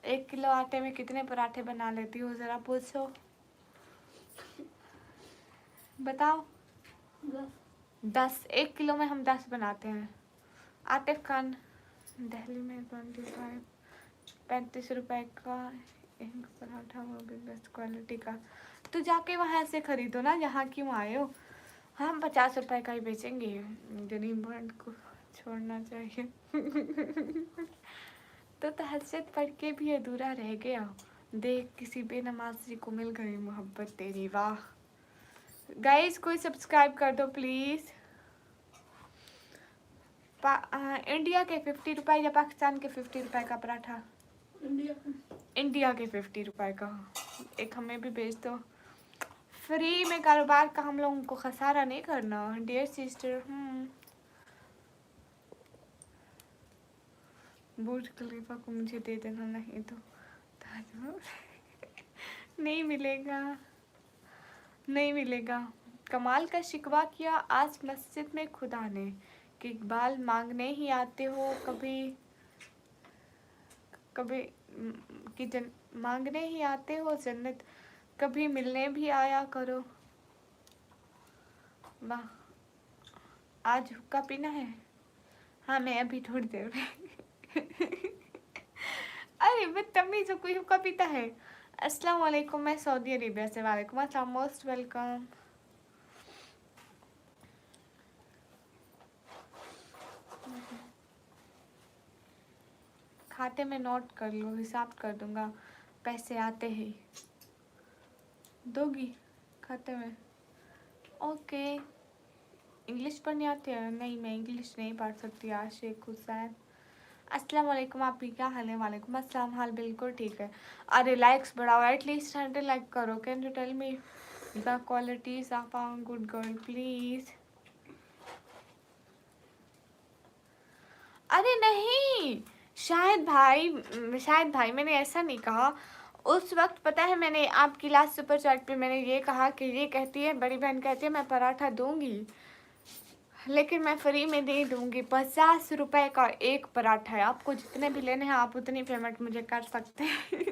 1 किलो आटे में कितने पराठे बना लेती हो, ज़रा पूछो, बताओ। 10। 1 किलो में हम 10 बनाते हैं। आतिफ खान दिल्ली में 35 रुपए का एक पराठा, वो भी बेस्ट क्वालिटी का। तो जाके वहाँ से खरीदो ना, जहाँ क्यों आए हो। हम 50 रुपए का ही बेचेंगे, गरीब ब्रांड को छोड़ना चाहिए। तो तहज्जुद पढ़ के भी अधूरा रह गया, देख किसी बेनमाजी को मिल गई मोहब्बत तेरी। वाह गाइस कोई सब्सक्राइब कर दो प्लीज़। इंडिया के 50 रुपये या पाकिस्तान के 50 रुपये का पराठा? इंडिया के 50 रुपये का एक हमें भी भेज दो। फ्री में कारोबार का हम लोगों को खसारा नहीं करना डियर सिस्टर। बुर्ज खलीफा को मुझे दे देना, नहीं तो नहीं मिलेगा, नहीं मिलेगा। कमाल का शिकवा किया आज मस्जिद में खुदा ने कि इकबाल मांगने ही आते हो कभी कभी कि मांगने ही आते हो जन्नत, कभी मिलने भी आया करो। वाह आज हुक्का पीना है? हाँ मैं अभी थोड़ी देर में। अरे बदतमीज हो, कोई हुक्का पीता है? अस्सलाम वालेकुम, मैं सऊदी अरेबिया से। वालेकुम अस्सलाम, मोस्ट वेलकम। खाते में नोट कर लो, हिसाब कर दूंगा पैसे आते ही। दोगी खाते में। ओके, इंग्लिश पढ़नी आती है? नहीं, मैं इंग्लिश नहीं पढ़ सकती। आशिक हुसैन, अस्सलाम वालेकुम, आपकी क्या हाल है? वालेकुम अस्सलाम, हाल बिल्कुल ठीक है। अरे लाइक्स बढ़ाओ, एटलीस्ट 100 लाइक करो। Can you tell me the qualities of a good girl please? अरे नहीं, शायद भाई मैंने ऐसा नहीं कहा। उस वक्त पता है मैंने आपकी लास्ट सुपर चैट पे मैंने ये कहा कि ये कहती है, बड़ी बहन कहती है मैं पराठा दूंगी, लेकिन मैं फ्री में दे दूंगी। 50 रुपए का एक पराठा है, आपको जितने भी लेने हैं आप उतनी पेमेंट मुझे कर सकते हैं।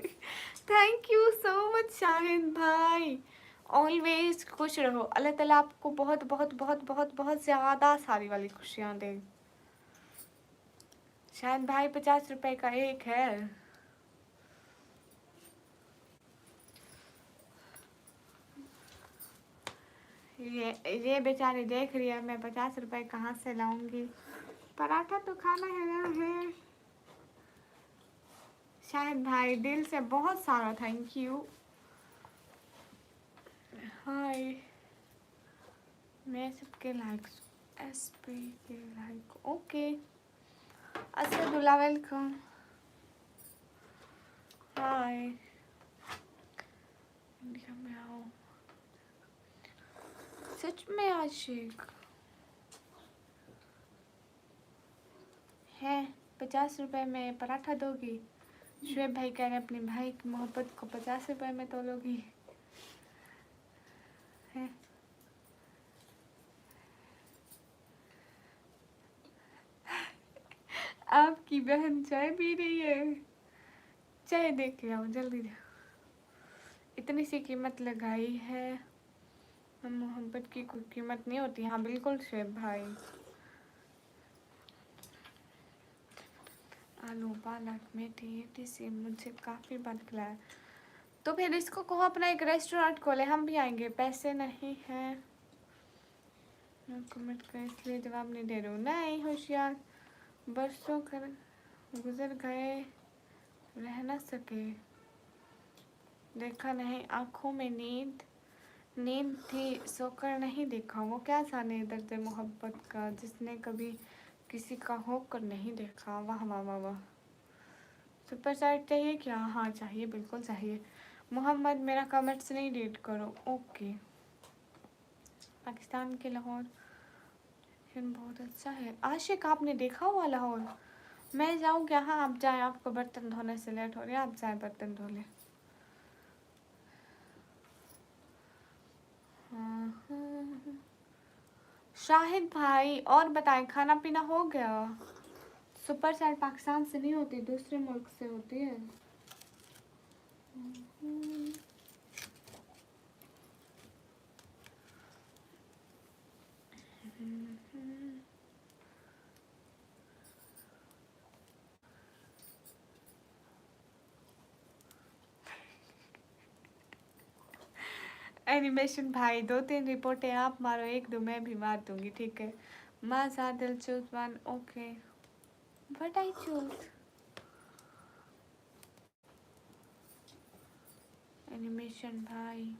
Thank you so much Shahid भाई, ऑलवेज खुश रहो। अल्लाह ताला आपको बहुत बहुत बहुत बहुत बहुत ज़्यादा सारी वाली खुशियाँ दे। शाहिद भाई 50 रुपए का एक है। ये बेचारी देख रही है मैं 50 रुपए कहाँ से लाऊंगी, पराठा तो खाना है। शाहिद भाई दिल से बहुत सारा थैंक यू। हाय, मैं सबके लाइक्स एसपी के लाइक ओके। असदुल्ला वेलकम। हाय, इंडिया में आओ। सच में आशिक है? 50 रुपए में पराठा दोगी? शुएब भाई कह रहे अपने भाई की मोहब्बत को 50 रुपए में तोलोगी है? आपकी बहन चाय पी रही है, चाय दे के आओ जल्दी दे। इतनी सी कीमत लगाई है, मोहब्बत की कोई कीमत नहीं होती। हाँ बिल्कुल शुएब भाई। आलू पालक मेथी से मुझे काफ़ी बन खिलाया, तो फिर इसको कहो अपना एक रेस्टोरेंट खोले, हम भी आएंगे। पैसे नहीं हैं, कमेंट का इसलिए जवाब नहीं दे रहा हूँ। नहीं होशियार, बरसों कर गुजर गए, रह न सके, देखा नहीं आँखों में नींद थी, सोकर नहीं देखा। वो क्या जाने दर्द मोहब्बत का, जिसने कभी किसी का होकर नहीं देखा। वाह वाह वाह वाह। सुपर चैट चाहिए क्या? हाँ चाहिए, बिल्कुल चाहिए। मोहम्मद मेरा कमेंट्स नहीं रीड करो। ओके, पाकिस्तान के लाहौर बहुत अच्छा है। आशिक आपने देखा हुआ लाहौर? मैं जाऊँ क्या? हाँ आप जाएँ, आपको बर्तन धोने से लेट हो रही है, आप जाएँ बर्तन धो लें। शाहिद भाई और बताएं, खाना पीना हो गया? सुपर चैट पाकिस्तान से नहीं होती, दूसरे मुल्क से होती है। एनिमेशन भाई 2-3 रिपोर्टें आप मारो, 1-2 मैं भी मार दूंगी, ठीक है? माजा दिल choose one. Okay, what I choose? Animation भाई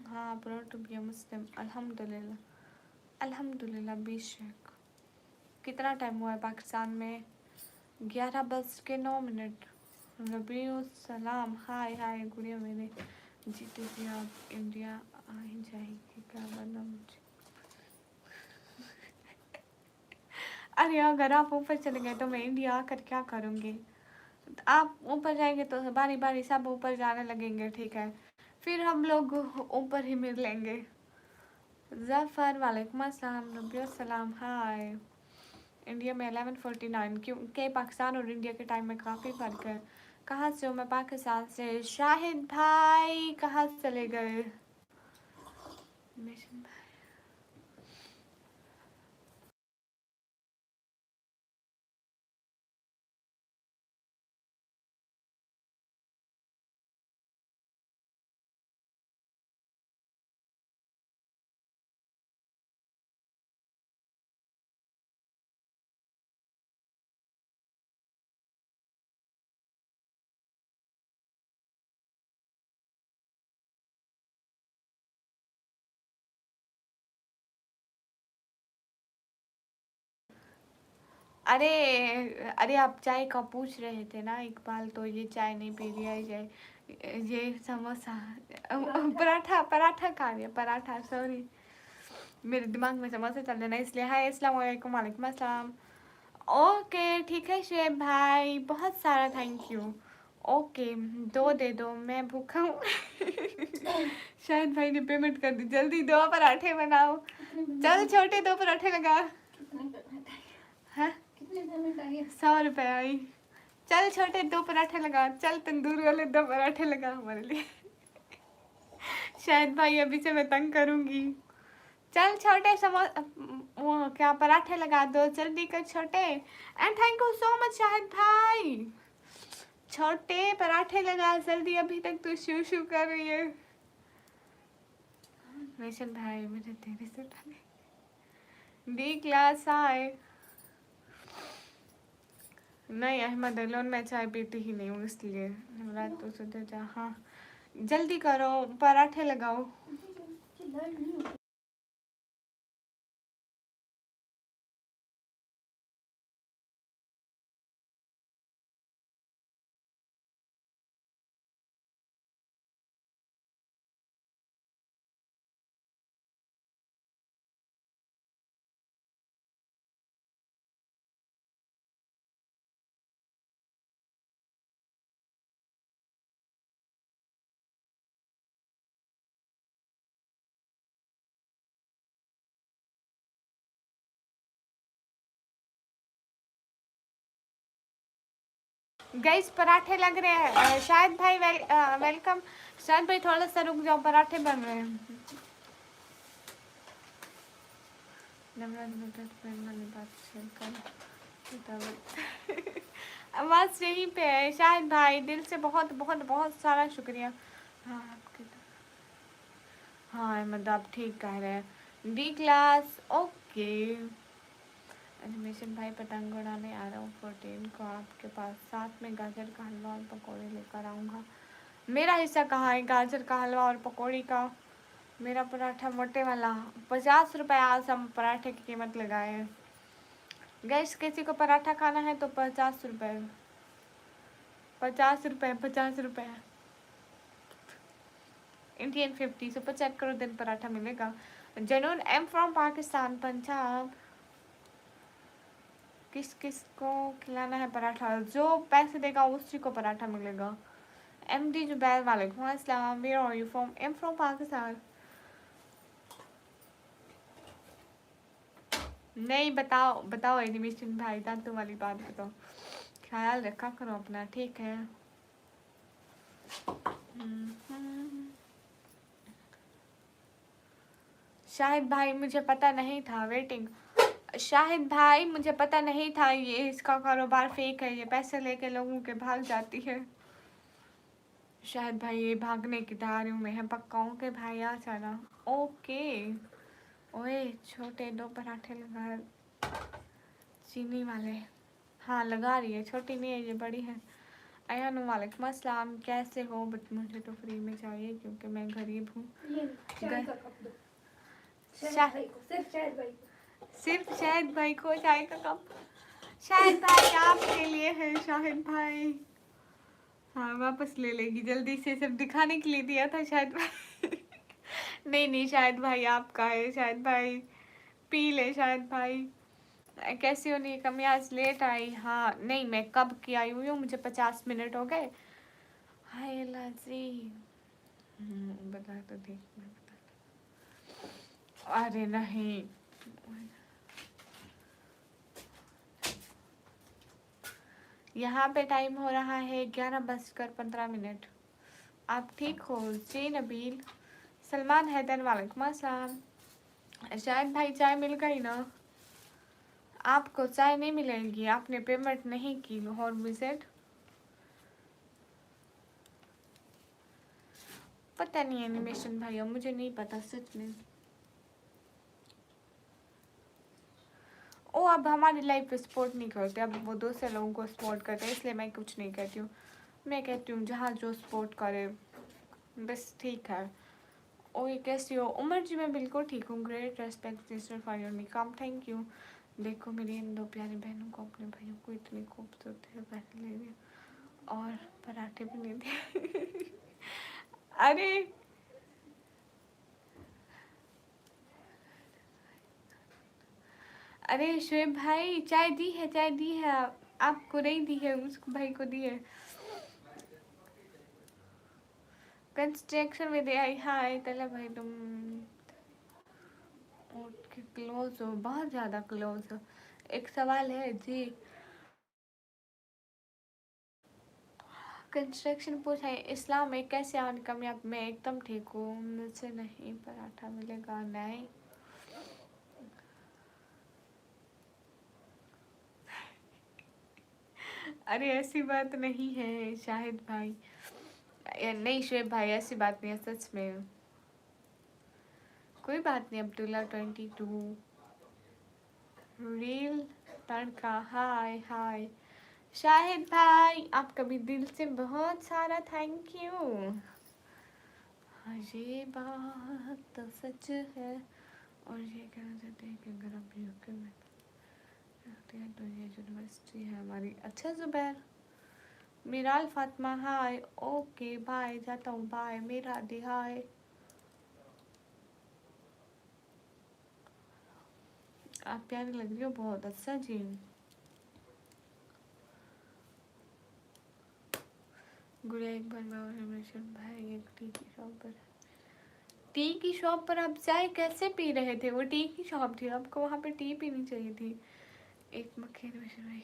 हाँ, प्राउड टू बी अ मुस्लिम। अल्हम्दुलिल्लाह अल्हम्दुलिल्लाह बेशक। कितना टाइम हुआ है पाकिस्तान में? 11:09। रबी सलाम, हाय हाय गुड़िया मेरे, जीते जी आप इंडिया आ ही जाएगी क्या? वरना मुझे अरे अगर आप ऊपर चले गए तो मैं इंडिया आकर क्या करूँगी? आप ऊपर जाएंगे तो बारी बारी सब ऊपर जाने लगेंगे, ठीक है? फिर हम लोग ऊपर ही मिल लेंगे। जफ़र वालेकुम अस्सलाम, नबी सलाम, हाय। इंडिया में 11:49, क्योंकि पाकिस्तान और इंडिया के टाइम में काफ़ी फ़र्क है। कहाँ से हो? मैं पाकिस्तान से। शाहिद भाई कहाँ चले गए? अरे अरे आप चाय का पूछ रहे थे ना इकबाल, तो ये चाय नहीं पी रही है, ये समोसा पराठा पराठा खा रही है, पराठा, सॉरी मेरे दिमाग में समोसा चल रहा है इसलिए। हाय अस्सलाम वालेकुम, वालेकुम अस्सलाम। ओके ठीक है शुएब भाई, बहुत सारा थैंक यू। ओके 2 दे दो, मैं भूखा हूँ। शायद भाई ने पेमेंट कर दी, जल्दी 2 पराठे बनाओ। चल छोटे 2 पराठे लगा। हाँ 100 रुपये आई। चल छोटे 2 पराठे लगा, चल तंदूर वाले 2 पराठे लगा हमारे लिए। शायद भाई अभी से मैं तंग करूंगी। चल छोटे वो क्या पराठे लगा दो, जल्दी कर छोटे। And thank you so much Shahid भाई, छोटे पराठे लगा जल्दी, अभी तक तो शू शू कर रही है। मेशन भाई मुझे तेरे से डी क्लास आए। नहीं अहमद अलोन मैं चाय पीती ही नहीं हूँ इसलिए रात तो सुधर जा। हाँ जल्दी करो पराठे लगाओ। गाइस पराठे लग रहे हैं। शायद भाई वेलकम। शायद भाई थोड़ा सा रुक जाओ, पराठे बन रहे हैं। बस यहीं पे है शायद भाई, दिल से बहुत बहुत बहुत सारा शुक्रिया। हाँ आपके हाँ अहमद आप ठीक कह रहे हैं। D class okay. एनिमेशन भाई पतंग उड़ाने आ रहा हूँ 14 को आपके पास, साथ में गाजर का हलवा और पकौड़े लेकर आऊँगा। मेरा हिस्सा कहाँ है गाजर का हलवा और पकौड़ी का? मेरा पराठा मोटे वाला 50 रुपये आज हम पराठे की कीमत लगाए हैं। गैस किसी को पराठा खाना है तो 50 रुपये, 50 रुपये, 50 रुपये इंडियन 50। सुपर चेक करो दिन पराठा मिलेगा। जनून एम फ्रॉम पाकिस्तान पंजाब। किस किस को खिलाना है पराठा? जो पैसे देगा उसी को पराठा मिलेगा। MD जुबैर वालेकुम अस्सलाम, where are you from? Am from Pakistan. नहीं बताओ बताओ एनिमेशन भाई, दांतों वाली बात बताओ, ख्याल रखा करो अपना ठीक है। शाहिद भाई मुझे पता नहीं था, वेटिंग। शाहिद भाई मुझे पता नहीं था ये इसका कारोबार फेक है, ये पैसे लेके लोगों के भाग जाती है। शाहिद भाई ये भागने की तैयारियों में है पक्का। ओके भाई आ जाना। ओके ओए छोटे 2 पराठे लगा, चीनी वाले। हाँ लगा रही है, छोटी नहीं है ये बड़ी है। अयान वालेकुम अस्सलाम, कैसे हो? बट मुझे तो फ्री में चाहिए क्योंकि मैं गरीब हूँ। सिर्फ शाहिद भाई को चाय का कप। शाहिद भाई आपके लिए है शाहिद भाई। हाँ वापस ले लेगी जल्दी से, सिर्फ दिखाने के लिए दिया था शाहिद भाई। नहीं नहीं शाहिद भाई आपका है, शाहिद भाई पी ले शाहिद भाई। कैसी होनी कमी, आज लेट आई? हाँ नहीं मैं कब की आई हुई हूँ, मुझे 50 मिनट हो गए। हाय लाजी बता तो देख मैं बता। अरे नहीं यहाँ पे टाइम हो रहा है 11:15। आप ठीक हो जी नबील? सलमान हैदर वालेकुम अस्सलाम। शायद भाई चाय मिल गई ना? आपको चाय नहीं मिलेगी, आपने पेमेंट नहीं की और विजिट। पता नहीं एनिमेशन भाई, मुझे नहीं पता सच में। ओ अब हमारी लाइफ पे सपोर्ट नहीं करते, अब वो दूसरे लोगों को सपोर्ट करते हैं, इसलिए मैं कुछ नहीं कहती हूँ। मैं कहती हूँ जहाँ जो सपोर्ट करे बस ठीक है। ओए कैसी हो? उमर जी मैं बिल्कुल ठीक हूँ, great respect sister for your makeup, thank you. देखो मेरी इन दो प्यारी बहनों को अपने भाइयों को इतनी खूबसूरत है पैसे ले दिए और पराठे भी नहीं दिए। अरे अरे शुएब भाई चाय दी है, चाय दी है, आपको नहीं दी है, उसको भाई को दी है। कंस्ट्रक्शन में दे आई। हाय तला भाई, तुम के क्लोज हो, बहुत ज़्यादा क्लोज हो। एक सवाल है जी, कंस्ट्रक्शन पूछा है इस्लाम में कैसे आने कामयाब। मैं एकदम ठीक हूँ, मुझसे नहीं पराठा मिलेगा नहीं। अरे ऐसी बात नहीं है शाहिद भाई, नहीं शुएब भाई ऐसी बात नहीं है सच में, कोई बात नहीं। अब्दुल्ला 22 रील तड़का, हाय हाय शाहिद भाई, आपका भी दिल से बहुत सारा थैंक यू। हाँ ये बात तो सच है, और ये कहना चाहते हैं कि अगर आप यूके में रखते हैं तो ये यूनिवर्सिटी है हमारी। अच्छा जुबैर, मिराल फातिमा हाय, ओके बाय, जाता हूँ बाय। मेरा दी हाय, आप प्यारी लग रही हो बहुत। अच्छा जी, गुड़िया एक बार मैं और रमेशन भाई एक टी की शॉप पर, टी की शॉप पर आप चाय कैसे पी रहे थे? वो टी की शॉप थी, आपको वहाँ पे टी पीनी चाहिए थी। एक मक्खी रमेशन भाई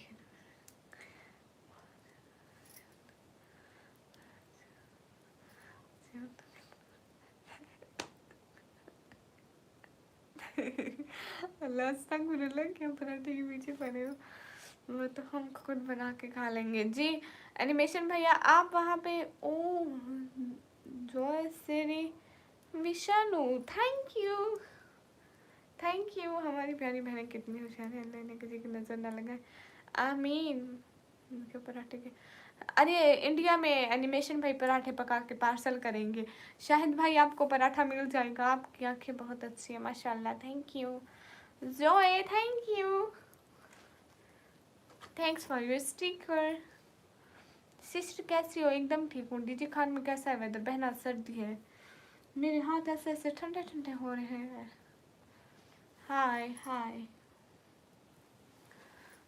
अल्लाह अस्तगफिरुल्लाह, क्या पराठे के पीछे पड़े हो, वो तो हम खुद बना के खा लेंगे जी। एनिमेशन भैया आप वहाँ पे, ओ जॉय सेरी विशानु, थैंक यू थैंक यू। हमारी प्यारी बहनें कितनी होशियार है, अल्लाह ने किसी की नज़र ना लगाए, आमीन। उनके पराठे के, अरे इंडिया में एनिमेशन भाई पराठे पका के पार्सल करेंगे। शाहिद भाई आपको पराठा मिल जाएगा, आपकी आंखें बहुत अच्छी है माशाल्लाह, thank you. Joe thank you, thanks for your sticker. Sister कैसी हो? एकदम ठीक हूँ। डीजे खान में कैसा है वेदर? बहना सर्दी है, मेरे हाथ ऐसे ऐसे ठंडे ठंडे हो रहे हैं। हाय हाय,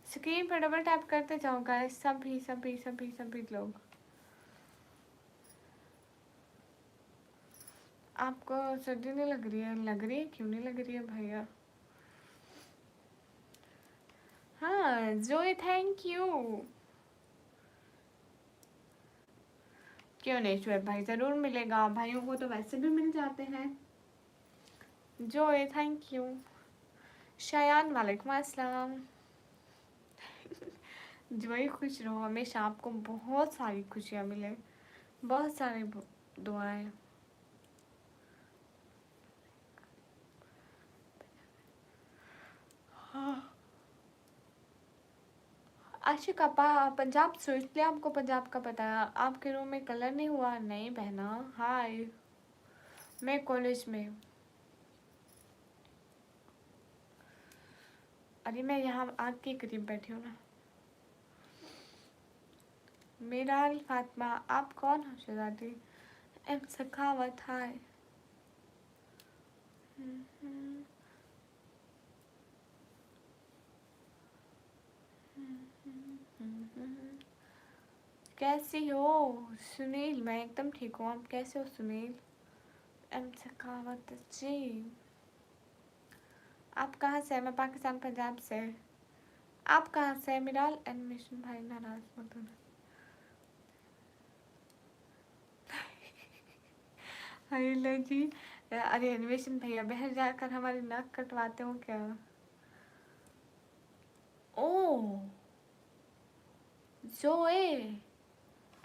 स्क्रीन पर डबल टैप करते जाओ गाइस, सभी सभी सभी सभी लोग। आपको सर्दी नहीं लग रही है? लग रही है, क्यों नहीं लग रही है भैया? हाँ जोए थैंक यू। क्यों नहीं शुएब भाई, ज़रूर मिलेगा, भाइयों को तो वैसे भी मिल जाते हैं। जोए थैंक यू। शयान वालेकुम अस्सलाम। जोए खुश रहो हमेशा, आपको बहुत सारी खुशियाँ मिले, बहुत सारी दुआएं। हाँ आशिक आपा, पंजाब से, इसलिए आपको पंजाब का पता है। आपके रूम में कलर नहीं हुआ? नहीं बहना, हाय मैं कॉलेज में हूँ। अरे मैं यहाँ आपके करीब बैठी हूँ ना। मेरा फातिमा, आप कौन हो शहजादी? एम सखावत हाय। कैसी हो सुनील? मैं एकदम ठीक हूँ, आप कैसे हो सुनील? एम सखावत जी, आप कहाँ से? मैं पाकिस्तान पंजाब से। आप कहाँ से? मिराल एनिमेशन भाई नाराज मत होना। हेलो जी, अरे एनिमेशन भैया बहर जाकर हमारी नाक कटवाते हो क्या? ओ जोए,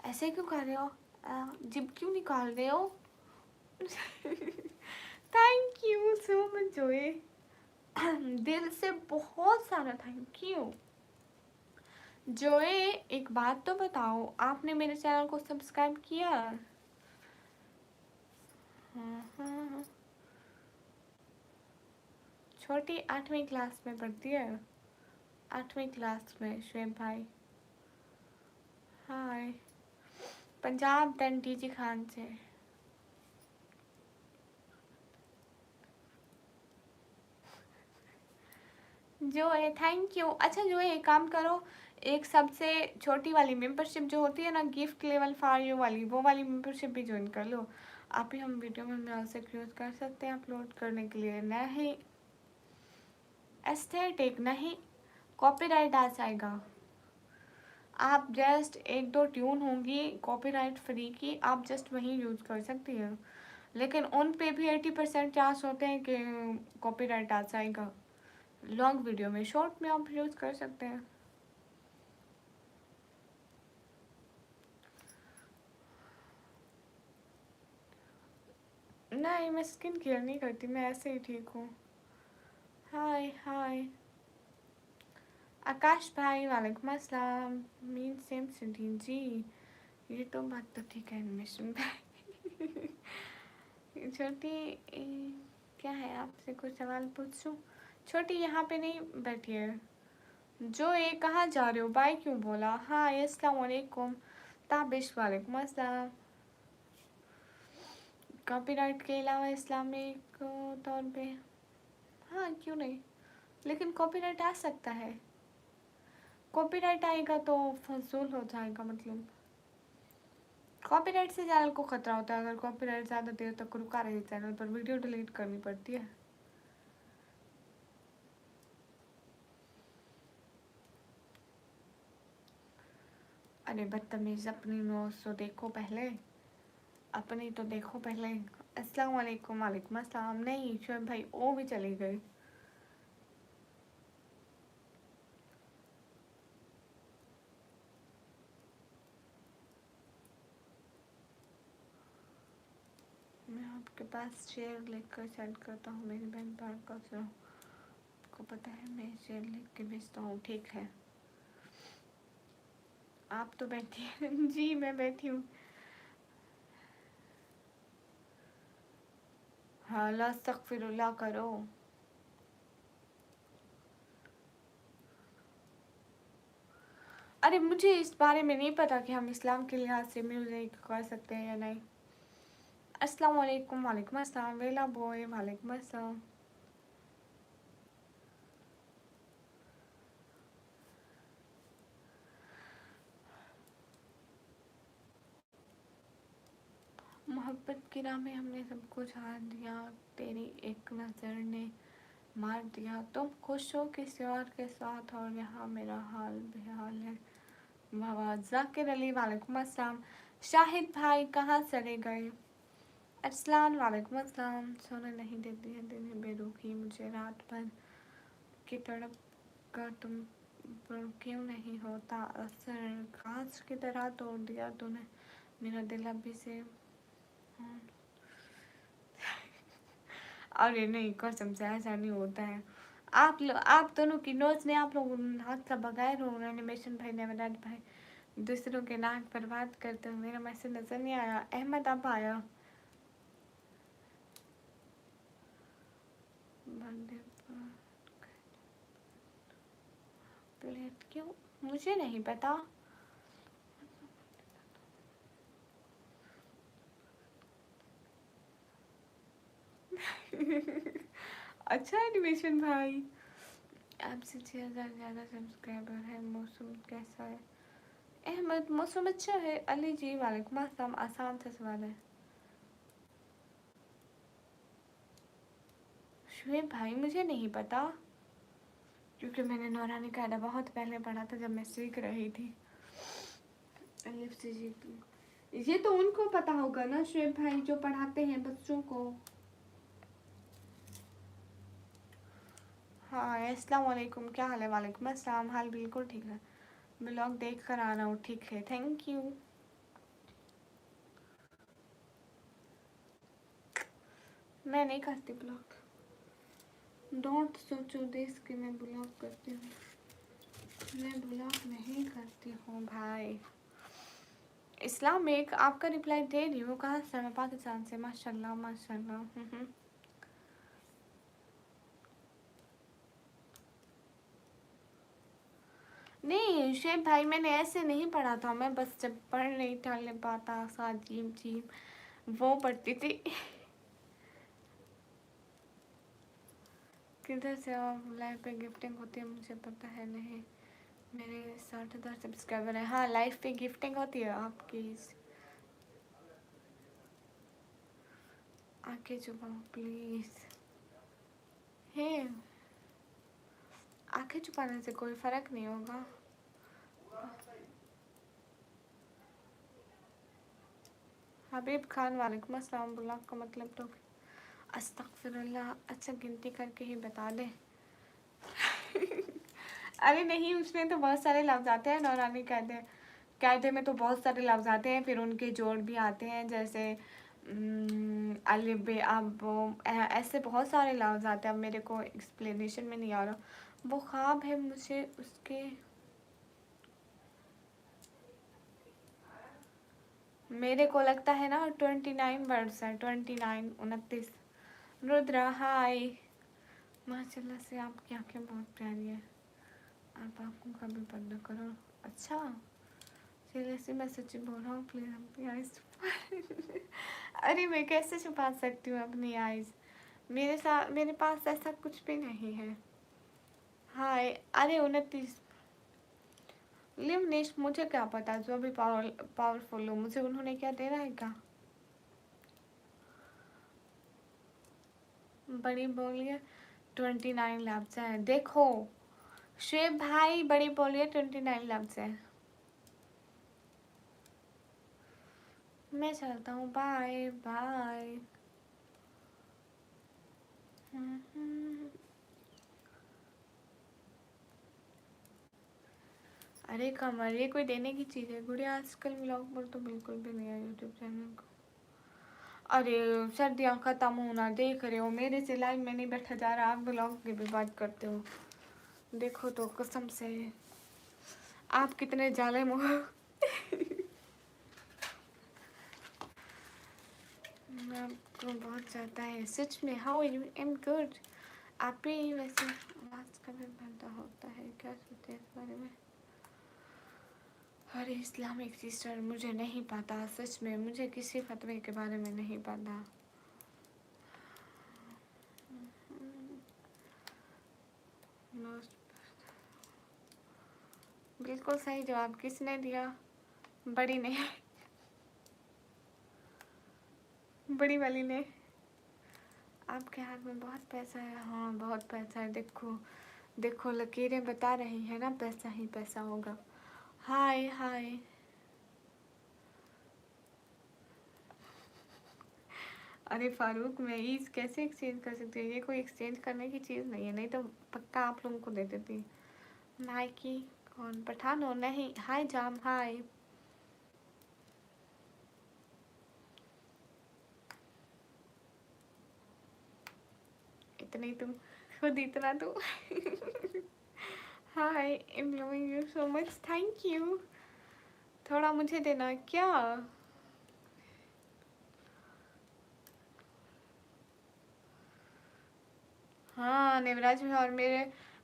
ऐसे क्यों कर रहे हो? जिप क्यों निकाल रहे हो? थैंक यू सो मच जोए, दिल से बहुत सारा थैंक यू। जोए एक बात तो बताओ, आपने मेरे चैनल को सब्सक्राइब किया? छोटी 8वीं क्लास में पढ़ती है। 8वीं क्लास में शुएब भाई। हाय, पंजाब टीजी खान से। जो है थैंक यू। अच्छा जो है एक काम करो, एक सबसे छोटी वाली मेंबरशिप जो होती है ना, गिफ्ट लेवल फॉर यू वाली, वो वाली मेंबरशिप भी ज्वाइन कर लो। आप ही हम वीडियो में म्यूजिक यूज़ कर सकते हैं अपलोड करने के लिए। नहीं एस्थेटिक नहीं, कॉपीराइट आ जाएगा। आप जस्ट एक दो ट्यून होंगी कॉपीराइट फ्री की, आप जस्ट वहीं यूज़ कर सकती हैं, लेकिन उन पे भी 80% चांस होते हैं कि कॉपीराइट आ जाएगा। लॉन्ग वीडियो में, शॉर्ट में आप यूज़ कर सकते हैं। नहीं मैं स्किन केयर नहीं करती, मैं ऐसे ही ठीक हूँ। हाय हाय आकाश भाई, वालेकुम अस्सलाम। मीन सेम सिटी जी, ये तो बात तो ठीक है एनिमेशन भाई। छोटी क्या है, आपसे कुछ सवाल पूछूं? छोटी यहाँ पे नहीं बैठी है। जो ये कहाँ जा रहे हो, बाय क्यों बोला? हाँ अस्सलाम वालेकुम। ताबिश वालेकुम अस्सलाम। कॉपीराइट के अलावा इस्लामिक तौर पे हाँ क्यों नहीं, लेकिन कॉपीराइट आ सकता है। कॉपीराइट आएगा तो फजूल हो जाएगा, मतलब कॉपीराइट से चैनल को खतरा होता है। अगर कॉपीराइट ज़्यादा देर तक रुका रहे चैनल पर, वीडियो डिलीट करनी पड़ती है। अरे बदतमीज़, अपनी नोट्स तो देखो पहले, अपनी तो देखो पहले। अस्सलाम वालेकुम। वालेकुम अस्सलाम। नहीं शुएब भाई वो भी चले गए। मैं आपके पास शेयर लिखकर सेंड करता हूँ, मेरी बहन पार का सुनो। आपको पता है मैं शेयर लिख के भेजता हूँ, ठीक है? आप तो बैठी हैं। जी मैं बैठी हूँ। हाँ ला अस्तगफिरुल्लाह करो। अरे मुझे इस बारे में नहीं पता कि हम इस्लाम के लिहाज से म्यूजिक कर सकते हैं या नहीं। अस्सलाम वालेकुम। वालेकुम अस्सलाम। वेला बॉय वालेकुम अस्सलाम। मोहब्बत की राह में हमने सब कुछ हार दिया, तेरी एक नज़र ने मार दिया। तुम खुश हो किसी और के साथ और यहाँ मेरा हाल बेहाल है। वाह। जाकिर अली वालेकुम अस्सलाम। शाहिद भाई कहाँ चले गए? अरसलान वालेकुम अस्सलाम। सोने नहीं देती है दिन बेरुखी मुझे, रात भर की तड़प का तुम पर क्यों नहीं होता असर? कांच की तरह तोड़ दिया तूने मेरा दिल अभी से। अरे नहीं कसम से ऐसा नहीं होता है। आप दोनों की नोच ने आप लोग हाथ का बगाए हो। एनिमेशन भाई, नेवराज भाई दूसरों के नाक पर बात करते हो। मेरा मैसेज नजर नहीं आया। अहमद अब आया। बर्थडे प्लेट क्यों, मुझे नहीं पता। अच्छा एनिमेशन भाई, आपसे 6000 ज़्यादा सब्सक्राइबर है। मौसम कैसा है? अहमद मौसम अच्छा है। अली जी वालेकुम अस्सलाम। आसान सा सवाल है। शुएब भाई मुझे नहीं पता, क्योंकि मैंने नौरानी कायदा बहुत पहले पढ़ा था जब मैं सीख रही थी। अलिफ से जी ये तो उनको पता होगा ना शुएब भाई, जो पढ़ाते हैं बच्चों को। हाँ अस्सलाम वालेकुम, क्या हाल है? वालेकुम अस्सलाम। हाल बिल्कुल ठीक है। ब्लॉग देख कर आ रहा हूँ, ठीक है थैंक यू। मैं नहीं करती ब्लॉग, डोंट सोचो दिस कि मैं ब्लॉग करती हूँ। मैं ब्लॉग नहीं करती हूँ भाई। इस्लाम एक आपका रिप्लाई दे रही हूँ। कहाँ से? मैं पाकिस्तान से। माशाल्लाह माशाल्लाह। नहीं शेब भाई, मैंने ऐसे नहीं पढ़ा था, मैं बस जब पढ़ नहीं टालने पाता सा जीम जीम वो पढ़ती थी। किधर से और लाइव पे गिफ्टिंग होती है मुझे पता है नहीं। मेरे 60,000 सब्सक्राइबर है। हाँ लाइव पे गिफ्टिंग होती है आपकी। आके छुपाओ प्लीज। हे, आंखें छुपाने से कोई फर्क नहीं होगा। हबीब खान वालेकुम अस्सलाम। ब्लॉग का मतलब तो अस्तगफिरुल्लाह, अच्छा गिनती करके ही बता दे। अरे नहीं, उसमें तो बहुत सारे लफ्ज आते हैं। नौरानी कायदे में तो बहुत सारे लफ्ज आते हैं, फिर उनके जोड़ भी आते हैं, जैसे अलिफ बे अब ऐसे बहुत सारे लफ्ज आते हैं। अब मेरे को एक्सप्लेनेशन में नहीं आ रहा। वो ख्वाब है मुझे उसके, मेरे को लगता है ना 29 वर्ड्स है, 29 29। रुद्रा हाय, माशाल्लाह से आपकी आंखें बहुत प्यारी है। आप आंखों का भी पर्दा करो। अच्छा सीरियसली मैं सच्ची बोल रहा हूँ, प्लीज अपनी आइज। अरे मैं कैसे छुपा सकती हूँ अपनी आइज, मेरे पास ऐसा कुछ भी नहीं है। हाय, अरे 29 लिवनेश, मुझे क्या पता जो भी पावरफुल हो, मुझे उन्होंने क्या देना है क्या। बड़ी बोलिए 29 लफ्ज है। देखो शेब भाई, बड़ी बोलिए 29 लफ्ज है। मैं चलता हूँ, बाय बाय। अरे कमर, ये कोई देने की चीज़ है। गुड़िया आजकल व्लॉग पर तो बिल्कुल भी नहीं है यूट्यूब चैनल को। अरे सर्दियाँ ख़त्म होना देख रहे हो, मेरे से लाइव में नहीं बैठा जा रहा, आप व्लॉग की भी बात करते हो। देखो तो कसम से आप कितने जालिम हो। आपको बहुत ज़्यादा है सच में। How are you? I am good. आप भी वैसे नमाज का भी बनता होता है, क्या सोचते हैं इस बारे में। अरे इस्लामिक सिस्टर, मुझे नहीं पता सच में, मुझे किसी फतवे के बारे में नहीं पता। बिल्कुल सही जवाब किसने दिया? बड़ी ने। बड़ी वाली ने। आपके हाथ में बहुत पैसा है। हाँ बहुत पैसा है, देखो देखो लकीरें बता रही है ना, पैसा ही पैसा होगा। हाय हाय, अरे फारूक, मैं ईज कैसे एक्सचेंज कर सकती हूँ? ये कोई एक्सचेंज करने की चीज़ नहीं है, नहीं तो पक्का आप लोगों को दे देती। नाइकी कौन? पठान हो? नहीं। हाय जाम, हाय। इतनी तुम, खुद इतना तुम। Hi, I am loving you so much, thank you. थोड़ा मुझे देना क्या? हाँ नेवराज में, और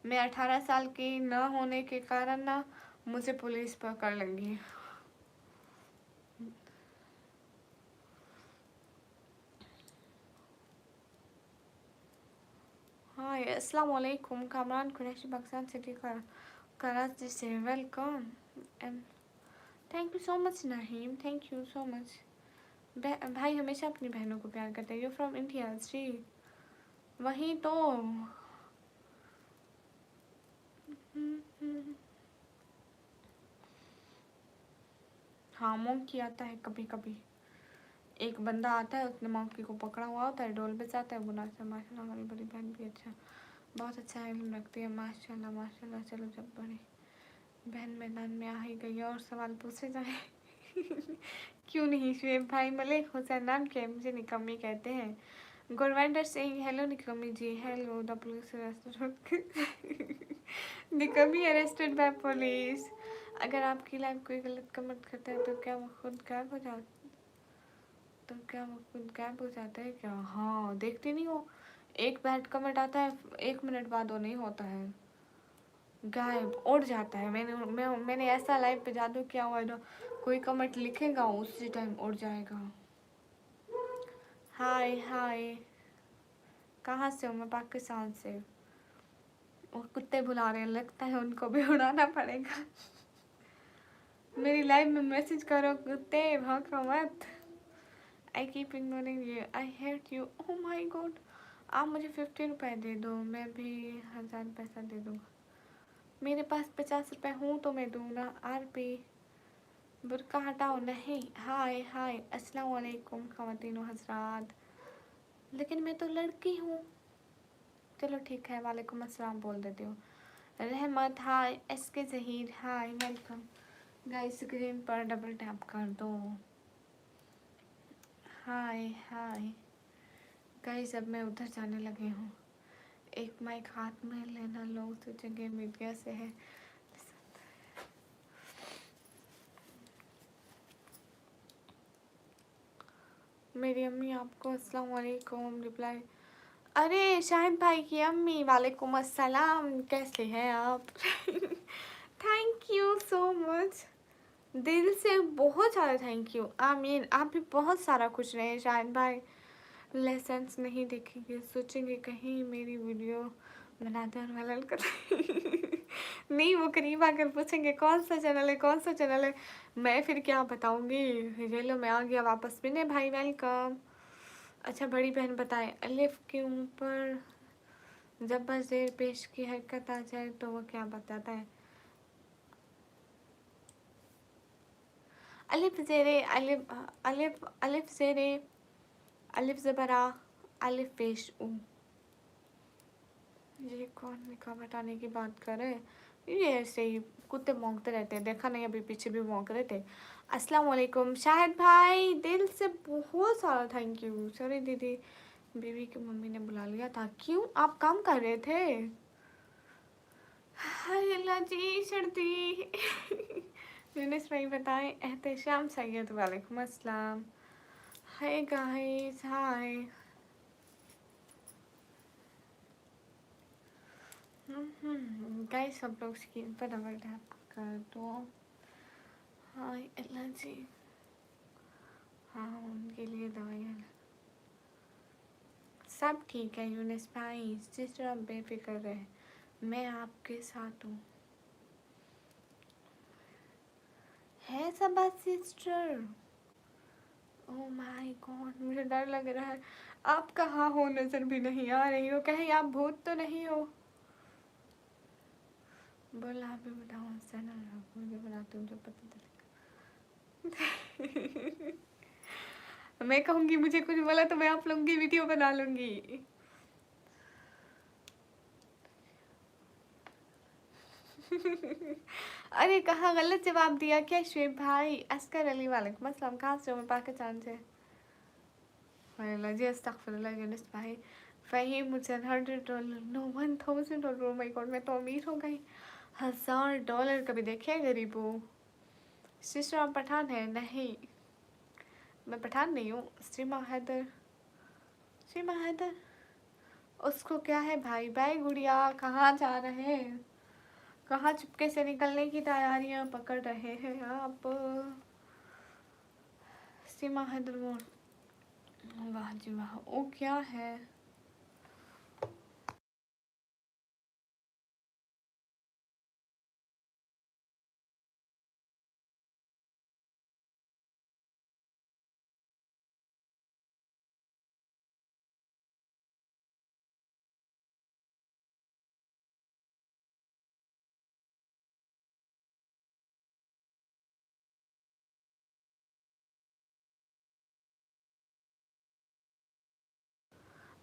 मैं 18 साल की न होने के कारण ना मुझे पुलिस पकड़ लेंगी। हाँ अस्सलाम वालेकुम। कामरान कुरैशी पाकिस्तान सिटी का कराची से welcome and thank you so much Naheem, thank you so much. भाई हमेशा अपनी बहनों को प्यार करते हैं। यू फ्रॉम इंडिया जी? वही तो। हाँ मोंकी आता है कभी कभी। एक बंदा आता है, उसने मोंकी को पकड़ा हुआ होता है, डोल बजाता है, बुना से माशाल्लाह हमारी बड़ी बहन भी अच्छा, बहुत अच्छा इल्म रखती है माशाल्लाह माशाल्लाह। चलो जब बड़ी बहन मैदान में आ ही गई और सवाल पूछे जाए। क्यों नहीं शुएब भाई। मलिक हुसैन नाम क्या है? मुझे निकम्मी कहते हैं। गुरविंदर सिंह, हेलो निकम्मी जी। Hello, the police arrested. निकम्मी अरेस्टेड बाय पुलिस। अगर आपकी लाइफ कोई गलत कमेंट करता है तो क्या वो खुद गायब हो जाता, तो क्या वो खुद गायब हो जाता है क्या? हाँ देखती नहीं हो, एक बैड कमेंट आता है 1 मिनट बाद वो नहीं होता है। गायब, उड़ जाता है। मैंने ऐसा लाइव पे जादू किया हुआ है ना, कोई कमेंट लिखेगा उसी टाइम उड़ जाएगा। हाय हाय, कहाँ से हो? मैं पाकिस्तान से। और कुत्ते बुला रहे हैं, लगता है उनको भी उड़ाना पड़ेगा। मेरी लाइव में मैसेज करो कुत्ते, भागो मत। I keep ignoring you, I hate you. Oh my God, आप मुझे 50 रुपए दे दो, मैं भी 1000 पैसा दे दूँगा। मेरे पास 50 रुपए हूँ तो मैं दूँ ना। RP बुर्का हटाओ। नहीं, हाय हाय, अस्सलाम वालेकुम ख़वातीनो हज़रात। लेकिन मैं तो लड़की हूँ। चलो ठीक है, वालेकुम अस्सलाम बोल देती हूँ। रहमत हाय, SK ज़हीर हाय, वेलकम। गाइस स्क्रीन पर डबल टैप कर दो। हाय हाय गाइस, अब मैं उधर जाने लगी हूँ। एक माइक हाथ में लेना, लोग सोचेंगे मीडिया से है। मेरी अम्मी आपको अस्सलाम वालेकुम रिप्लाई। अरे शाहिद भाई की अम्मी, वालेकुम अस्सलाम, कैसे हैं आप? थैंक यू सो मच, दिल से बहुत सारा थैंक यू। आमीन, आप भी बहुत सारा खुश रहे शाहिद भाई। लेसन्स नहीं देखेंगे, सोचेंगे कहीं मेरी वीडियो बनाते और वायरल कर। नहीं, वो करीब आकर पूछेंगे कौन सा चैनल है, कौन सा चैनल है। मैं फिर क्या बताऊंगी। ये लो, मैं आ गया वापस। विनय भाई वेलकम। अच्छा, बड़ी बहन बताए, अलिफ के ऊपर जब बस जेर पेश की हरकत आ जाए तो वो क्या बताता है? अलिफ जेरे अलिफ, अलिफ अलिफ जेरे अलिफ ज़बरा अलिफ पेश ऊ। ये कौन निकाह हटाने की बात कर रहे हैं? ये ऐसे ही कुत्ते भौंकते रहते हैं, देखा नहीं? अभी पीछे भी भौंक रहे थे। अस्सलाम वालेकुम शाहिद भाई, दिल से बहुत सारा थैंक यू। सॉरी दीदी, बीवी की मम्मी ने बुला लिया था। क्यों, आप काम कर रहे थे? हाय अल्लाह जी, सर्दी। यूनिस भाई बताएं। एहतशाम सैयद वालेकुम अस्सलाम। हाय गाइस, हाय। गाइस, सब लोग स्क्रीन पर डबल टैप कर दो। हाय अल्लाह जी। हाँ, उनके लिए दवाइयाँ सब ठीक है। यूनिस भाई, सिस्टर आप बेफिक्र रहे, मैं आपके साथ हूँ। है सब बात सिस्टर। ओह माय गॉड, मुझे डर लग रहा है। आप कहाँ हो? नजर भी नहीं आ रही हो, कहीं आप भूत तो नहीं हो? बोला आप भी बताओ, मुझे बनाते हूँ, जब पता चलेगा। मैं कहूँगी मुझे कुछ बोला तो मैं आप लोगों की वीडियो बना लूँगी। अरे कहाँ गलत जवाब दिया क्या शुएब भाई? अस्कर अली वालेकुम अस्सलाम, कहाँ से हो? मैं पाकिस्तान से। जी अस्तगफिरुल्लाह। यूनिस भाई, Faheem Hussain $100, no $1000। Oh my god, मैं तो अमीर हो गई। $1000 कभी देखे गरीबों? सिस्टर आप पठान है? नहीं, मैं पठान नहीं हूँ। सीमा हैदर, सीमा हैदर, उसको क्या है भाई? बाय गुड़िया, कहाँ जा रहे हैं? कहाँ चुपके से निकलने की तैयारियां पकड़ रहे हैं आप? सीमा हैदर वो, वाह जी वाह, वो क्या है?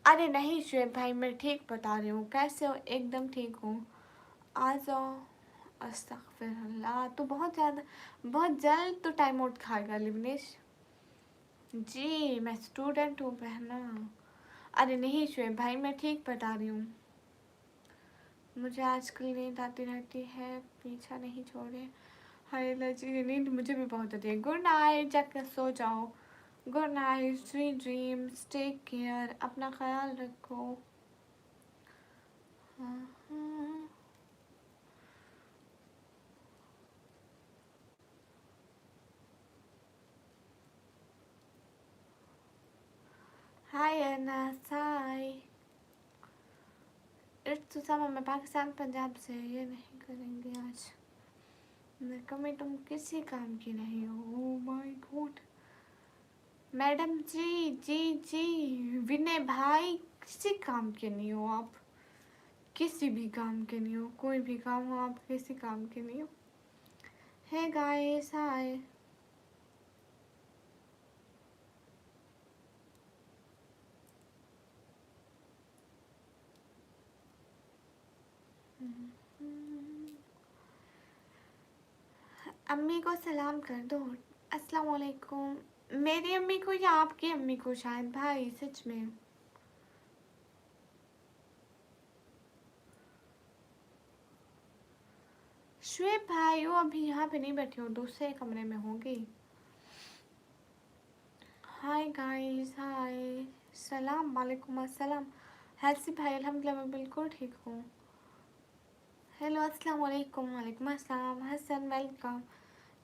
अरे नहीं शुएब भाई, मैं ठीक बता रही हूँ। कैसे हो? एकदम ठीक हूँ, आ जाओ। अस्तगफिरुल्लाह, तो बहुत ज़्यादा, बहुत जल्द तो टाइम आउट खाएगा लिवनेश जी। मैं स्टूडेंट हूँ बहना। अरे नहीं शुएब भाई, मैं ठीक बता रही हूँ। मुझे आजकल नींद आती रहती है, पीछा नहीं छोड़े। हाय जी, नींद मुझे भी बहुत आती है। गुड नाइट, जाकर सो जाओ। Good night, sweet dreams, take care, अपना ख्याल रखो। हाँ, हाँ। हाय अनस, हाय। इर्तुसामा, मैं पाकिस्तान पंजाब से। ये नहीं करेंगे आज। मैं कमी तुम किसी काम की नहीं हो। Oh my God. मैडम जी जी जी, विनय भाई, किसी काम के नहीं हो आप। किसी भी काम के नहीं हो, कोई भी काम हो आप किसी काम के नहीं हो। है गाइस, हाय। अम्मी को सलाम कर दो। अस्सलाम वालेकुम। मेरी अम्मी को या आपकी अम्मी को शायद भाई, सच में। शुएब भाई वो अभी यहाँ पे नहीं बैठी हो, दूसरे कमरे में होंगी। हाय गाइस, हाय। सलाम वालेकुम अस्सलाम। हसी भाई, अल्हम्दुलिल्लाह मैं बिल्कुल ठीक हूँ। हेलो, अस्सलाम वालेकुम। वालेकुम अस्सलाम। हसन, वेलकम।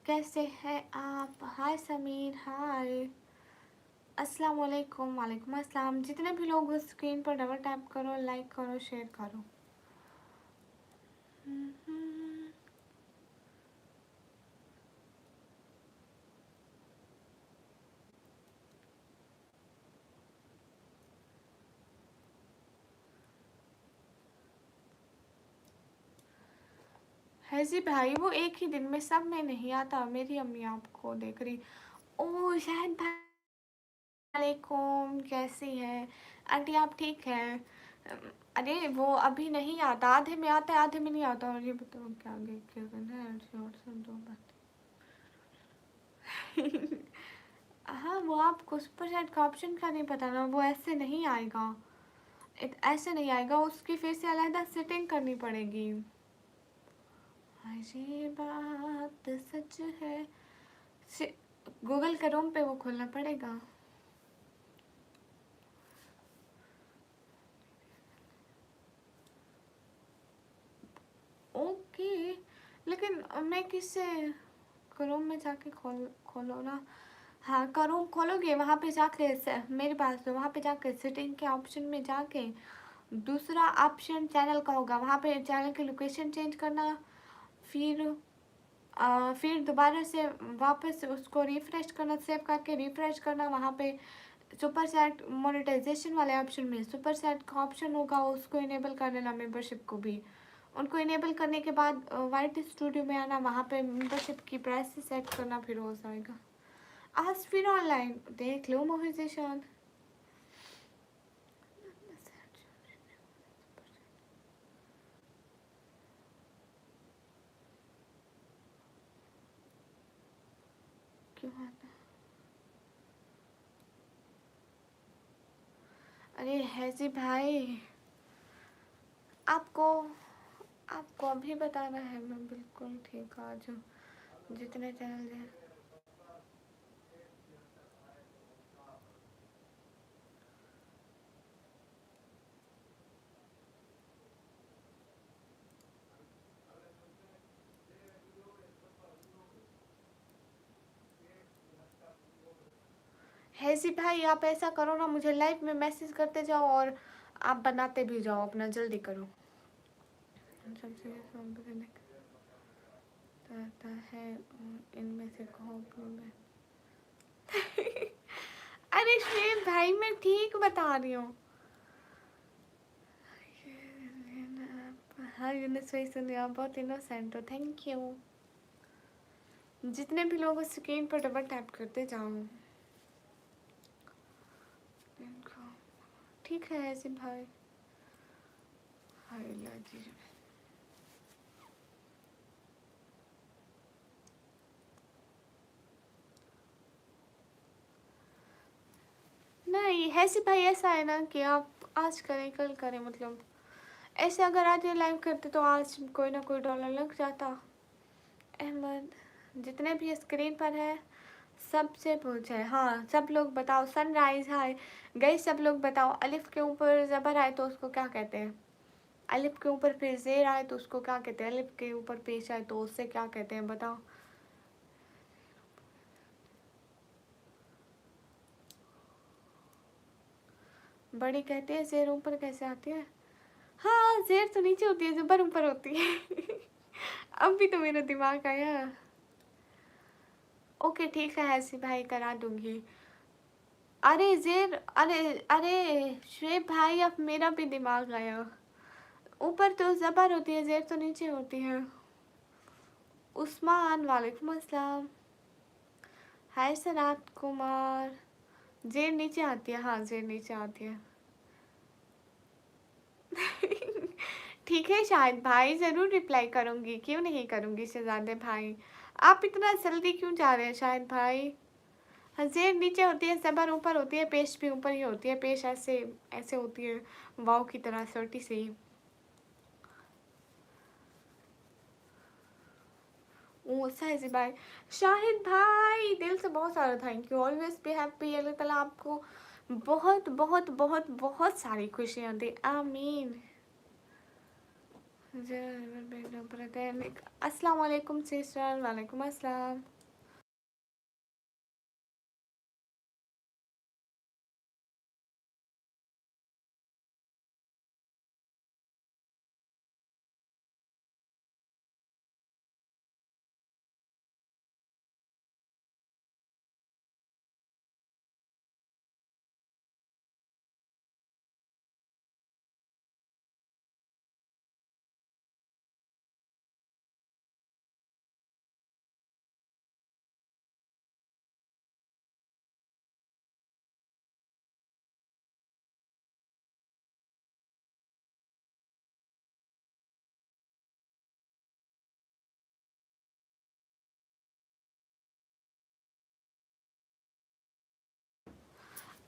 कैसे हैं आप? हाय समीर, हाय। अस्सलाम वालेकुम। वालेकुम अस्सलाम। जितने भी लोग उस स्क्रीन पर डबल टैप करो, लाइक करो, शेयर करो। है जी भाई, वो एक ही दिन में सब में नहीं आता। मेरी अम्मी आपको देख रही। ओ शायद भाई, वालेकुम, कैसी है आंटी? आप ठीक है? अरे वो अभी नहीं आता, आधे में आता है आधे में नहीं आता। और ये बताओ क्या आगे क्या करना है? ऐसे और सब दो बात। हाँ, वो आपको सुपर चैट का ऑप्शन का नहीं पता ना, वो ऐसे नहीं आएगा। ऐसे नहीं आएगा, उसकी फिर से अलग सेटिंग करनी पड़ेगी। ये बात सच है। गूगल क्रोम पे वो खोलना पड़ेगा। ओके, लेकिन मैं किससे? क्रोम में जाके खोलो ना। हाँ, क्रोम खोलोगे, वहाँ पे जाके मेरे पास तो वहाँ पे जाके सेटिंग के ऑप्शन में जाके दूसरा ऑप्शन चैनल का होगा, वहाँ पे चैनल की लोकेशन चेंज करना। फिर फिर दोबारा से वापस उसको रिफ़्रेश करना, सेव करके रिफ़्रेश करना। वहाँ पे सुपर चैट मोनेटाइजेशन वाले ऑप्शन में सुपर चैट का ऑप्शन होगा, उसको इनेबल कर लेना। मेंबरशिप को भी उनको इनेबल करने के बाद वाइट स्टूडियो में आना, वहाँ पे मेंबरशिप की प्राइस सेट करना, फिर हो जाएगा। आज फिर ऑनलाइन देख लो मोहिजेशन। क्यों आता? अरे है जी भाई, आपको आपको अभी बताना है। मैं बिल्कुल ठीक आ जाऊँ। जितने चैनल हैं। है जी भाई, आप ऐसा करो ना, मुझे लाइव में मैसेज करते जाओ और आप बनाते भी जाओ, अपना जल्दी करो। सबसे आता है इनमें से कहो मैं। अरे शेर भाई, मैं ठीक बता रही हूँ। हाँ यूनिस भाई, सुनिए आप बहुत इनोसेंट हो, थैंक यू। जितने भी लोग उस स्क्रीन पर डबल टैप करते जाओ। ठीक है ऐसे भाई। हाय लाजी, नहीं ऐसे भाई, ऐसा है ना कि आप आज करें कल करें, मतलब ऐसे अगर आज ये लाइव करते तो आज कोई ना कोई डॉलर लग जाता। अहमद, जितने भी स्क्रीन पर है सबसे पूछे। हाँ सब लोग बताओ। सनराइज, हाय। गई सब लोग बताओ, अलिफ के ऊपर ज़बर आए तो उसको क्या कहते हैं? अलिफ के ऊपर फिर ज़ेर आए तो उसको क्या कहते हैं? अलिफ के ऊपर पेश आए तो उससे क्या कहते हैं, बताओ। बड़ी कहती है ज़ेर ऊपर कैसे आती है? हाँ, ज़ेर तो नीचे होती है, ज़बर ऊपर होती है। अब भी तो मेरा दिमाग आया। ओके ठीक है ऐसी भाई करा दूंगी। अरे ज़ेर, अरे अरे शुएब भाई अब मेरा भी दिमाग आया। ऊपर तो ज़बर होती है, ज़ेर तो नीचे होती है। उस्मान वालेकुम अस्सलाम। हाय सनात कुमार। ज़ेर नीचे आती है, हाँ ज़ेर नीचे आती है। ठीक है शायद भाई, ज़रूर रिप्लाई करूँगी, क्यों नहीं करूँगी शहज़ादे भाई। आप इतना जल्दी क्यों जा रहे हैं शायद भाई? हाँ ज़ेर नीचे होती है, ज़बर ऊपर होती है, पेश भी ऊपर ही होती है। पेश ऐसे ऐसे होती है वाव की तरह छोटी सी। ओ साइज़ भाई, शाहिद भाई दिल से बहुत सारा thank you. Always be happy. Allah ताला आपको बहुत बहुत बहुत बहुत सारी खुशियाँ दे, आमीन। अस्सलाम वालेकुम सिस्टर। वालेकुम अस्सलाम।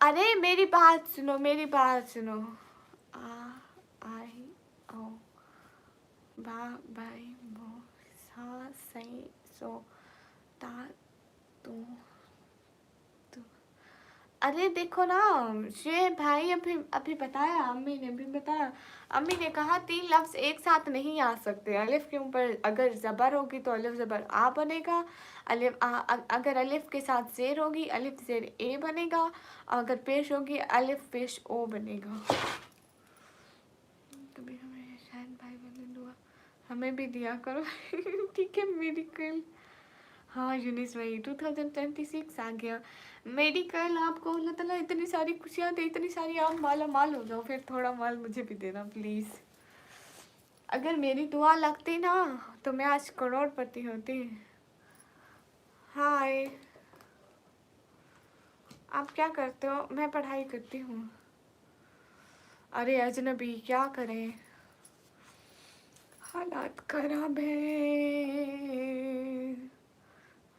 अरे मेरी बात सुनो, मेरी बात सुनो। आ आई ओ बा बाई बो सा सही सो ता तू तू। अरे देखो ना शेर भाई, अभी अभी बताया, अम्मी ने भी बताया। अम्मी ने कहा 3 लफ्ज एक साथ नहीं आ सकते। अलिफ के ऊपर अगर ज़बर होगी तो अलिफ ज़बर आ बनेगा। अगर अलिफ के साथ ज़ेर होगी, अलिफ ज़ेर ए बनेगा। अगर पेश होगी, अलिफ पेश ओ बनेगा। कभी हमें शायद भाई बहन दुआ हमें भी दिया करो। ठीक है मेडिकल। हाँ यूनिस भाई 2026 आ गया मेडिकल। आपको अल्लाह ताला इतनी सारी खुशियाँ दे, इतनी सारी, आप माला माल हो जाओ। फिर थोड़ा माल मुझे भी देना प्लीज़। अगर मेरी दुआ लगती ना तो मैं आज करोड़पति होती। हाय, आप क्या करते हो? मैं पढ़ाई करती हूँ। अरे अजनबी क्या करें, हालात खराब है।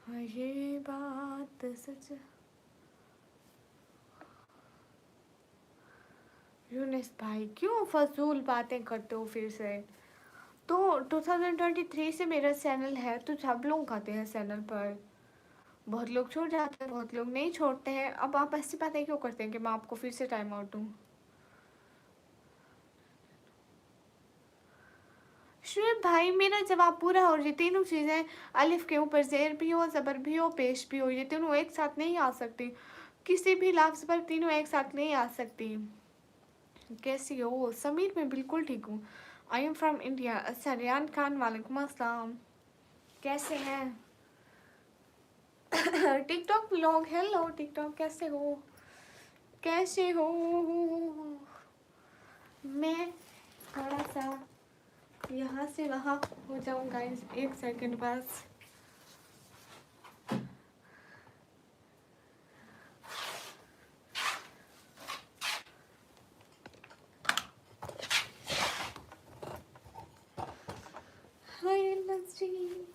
हाँ ये बात सच। यूनिस भाई क्यों फजूल बातें करते हो फिर से? तो 2023 से मेरा चैनल है, तो सब लोग आते हैं चैनल पर। बहुत लोग छोड़ जाते हैं, बहुत लोग नहीं छोड़ते हैं। अब आप ऐसी बातें क्यों करते हैं कि मैं आपको फिर से टाइम आउट दूँ? शुएब भाई मेरा जवाब पूरा हो, ये तीनों चीज़ें अलिफ के ऊपर ज़ेर भी हो, ज़बर भी हो, पेश भी हो, ये तीनों एक साथ नहीं आ सकती। किसी भी लफ्ज़ पर तीनों एक साथ नहीं आ सकती। कैसी हो समीर? मैं बिल्कुल ठीक हूँ। आई एम फ्रॉम इंडिया। अच्छा रियान खान वालेकुम अस्सलाम। कैसे हैं? टिकटॉक व्लॉग, हेलो टिकटॉक, कैसे हो? कैसे हो? मैं थोड़ा सा यहाँ से वहाँ हो जाऊँ गाइस, 1 सेकंड बस। हाय नजरी।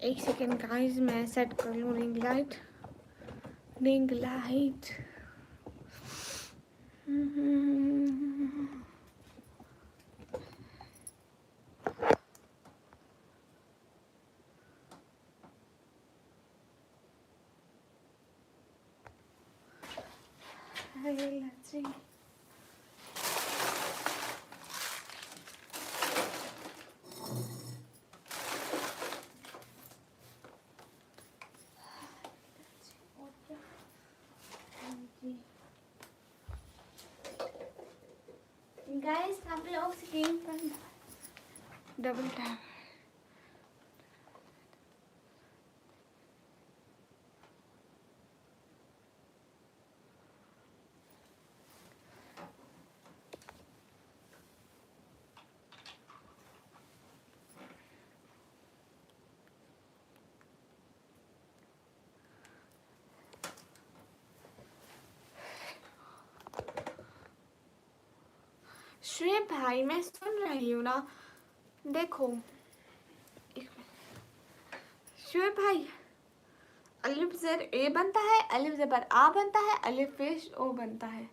एक सेकेंड गाइस, मैं सेट कर लूँ ring light. Ring light. let's see. Guys आप लोग स्क्रीन पर डबल टैप श्वेब भाई मैं सुन रही हूँ ना, देखो एक मिनट। श्वेब भाई अलिफ ज़र ए बनता है, अलिफ ज़बर आ बनता है, अलिफ पेश ओ बनता है।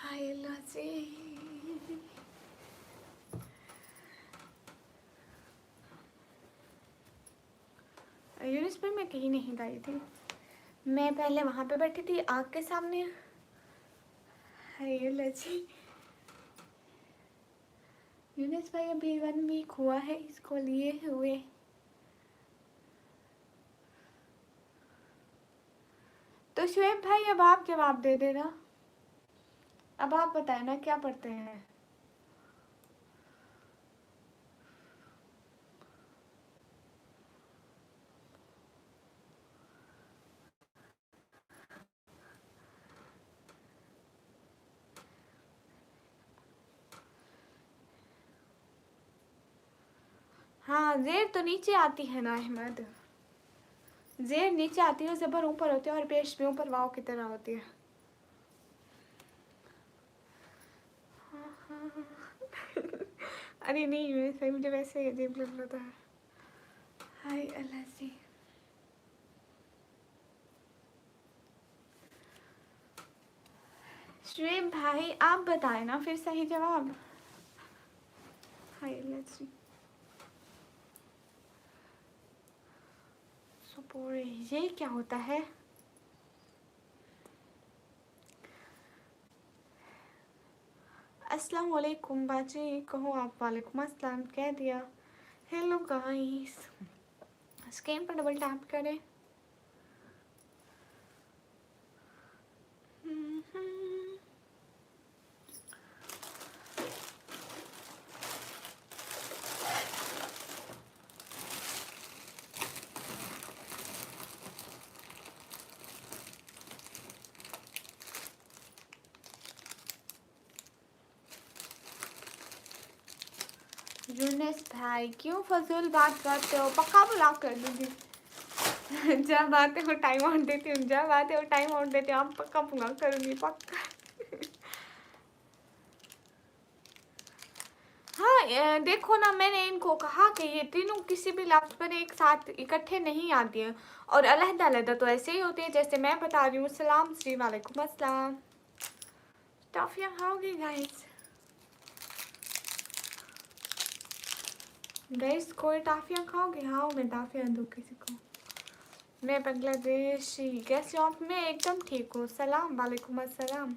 हाय लजी यूनिस पर मैं कहीं नहीं गई थी, मैं पहले वहाँ पे बैठी थी आग के सामने। हाय लजी यूनिस भाई अभी 1 वीक हुआ है इसको लिए हुए। तो शुएब भाई अब आप जवाब दे देना, अब आप बताए ना क्या पढ़ते हैं। हाँ जेर तो नीचे आती है ना अहमद, जेर नीचे आती है, ज़बर ऊपर होती है और पेश भी ऊपर वाव की तरह होती है। अरे नहीं वैसे मुझे वैसे ही अजीब लग रहा था। हाय अल्लाह सी श्वेब भाई आप बताए ना फिर सही जवाब। हाय अल्लाह सी सुपोरे ये क्या होता है। अस्सलाम वालेकुम बाजी कहो आप, वालेकुम अस्सलाम कह दिया। हेलो गाइस स्क्रीन पर डबल टैप करें। यूनिस भाई क्यों फजूल बात करते हो, पक्का ब्लॉक कर दूंगी। जब आते हो टाइम आउट देती हूँ, जब आते हो टाइम आउट देती हूँ, आप पक्का ब्लॉक करूँगी पक्का। हाँ देखो ना मैंने इनको कहा कि ये तीनों किसी भी लफ्ज़ पर एक साथ इकट्ठे नहीं आती हैं और अलग-अलग तो ऐसे ही होते हैं जैसे मैं बता रही हूँ। सलाम श्री वालेकुम अस्सलाम। टॉफियाँ खाओगे गाइस? गाइस कोई टॉफियाँ खाओगे? हाँ मैं टॉफियाँ दूँ किसी को। मैं बांग्लादेशी, कैसे हो आप? मैं एकदम ठीक हूँ। सलाम वालेकुम अस्सलाम।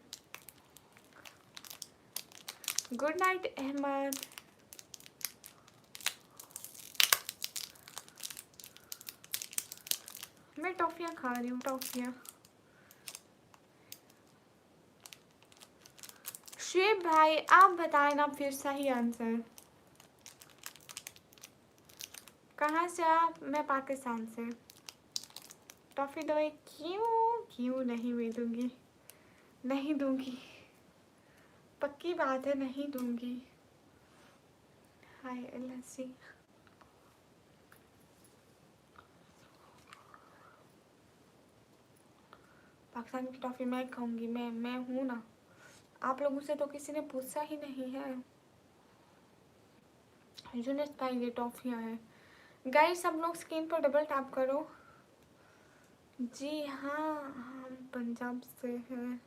Good night Ahmed. मैं टॉफियाँ खा रही हूँ टॉफियाँ। शुएब भाई आप बताएं ना फिर सही आंसर। कहाँ से आप? मैं पाकिस्तान से। टॉफी दो एक। क्यों क्यों नहीं मैं दूंगी, नहीं दूंगी, पक्की बात है नहीं दूंगी। हाय अल्लाह सी पाकिस्तान की टॉफी मैं खाऊंगी, मैं हूँ ना। आप लोगों से तो किसी ने पूछा ही नहीं है। यूनिस भाई ये टॉफियाँ हैं। गाइस सब लोग स्क्रीन पर डबल टैप करो। जी हाँ हम पंजाब से हैं।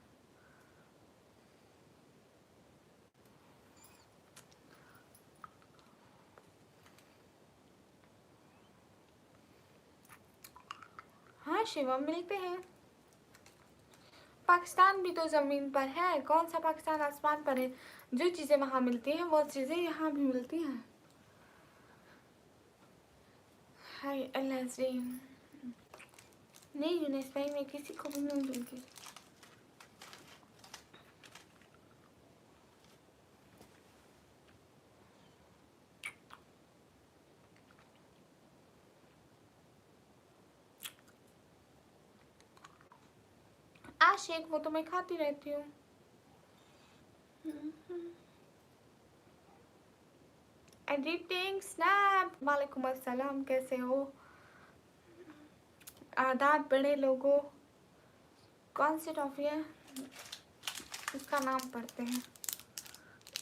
हाँ शिवम, मिलते हैं। पाकिस्तान भी तो ज़मीन पर है, कौन सा पाकिस्तान आसमान पर है। जो चीज़ें वहाँ मिलती हैं वो चीज़ें यहाँ भी मिलती हैं। हाय एलएसडी। नहीं यूनिस भाई, मैं किसी को भी नहीं दूँगी। आशिक, वो तो मैं खाती रहती हूँ। एडिटिंग स्नैप, वालेकुम अस्सलाम, कैसे हो? आदाब बड़े लोगों। कौन सी टॉफ़ी है? इसका नाम पढ़ते हैं।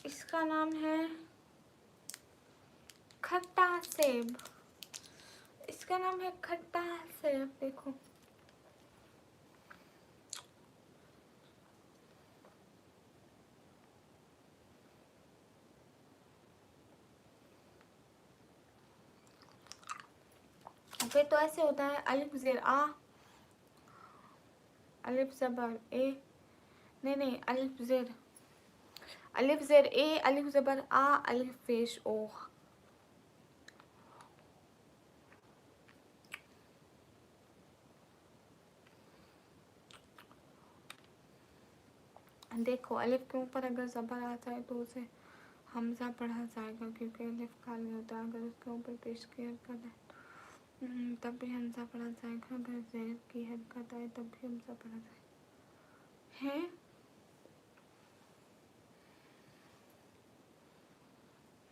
इसका नाम है खट्टा सेब। इसका नाम है खट्टा सेब। देखो फिर तो ऐसे होता है, अलिफ ज़ेर आ, अलिफ ज़बर ए, नहीं अलिफ ज़ेर ए, अलिफ ज़बर आ, अलिफ पेश ओ। देखो अलिफ के ऊपर अगर ज़बर आता है तो उसे हमज़ा पढ़ा जाएगा, क्योंकि अलिफ खाली होता है। अगर उसके ऊपर पेश की हरकत है तब भी हमज़ा पढ़ा जाएगा। अगर ज़ेर की हरकत आए तब भी हमज़ा पढ़ा जाएगा। है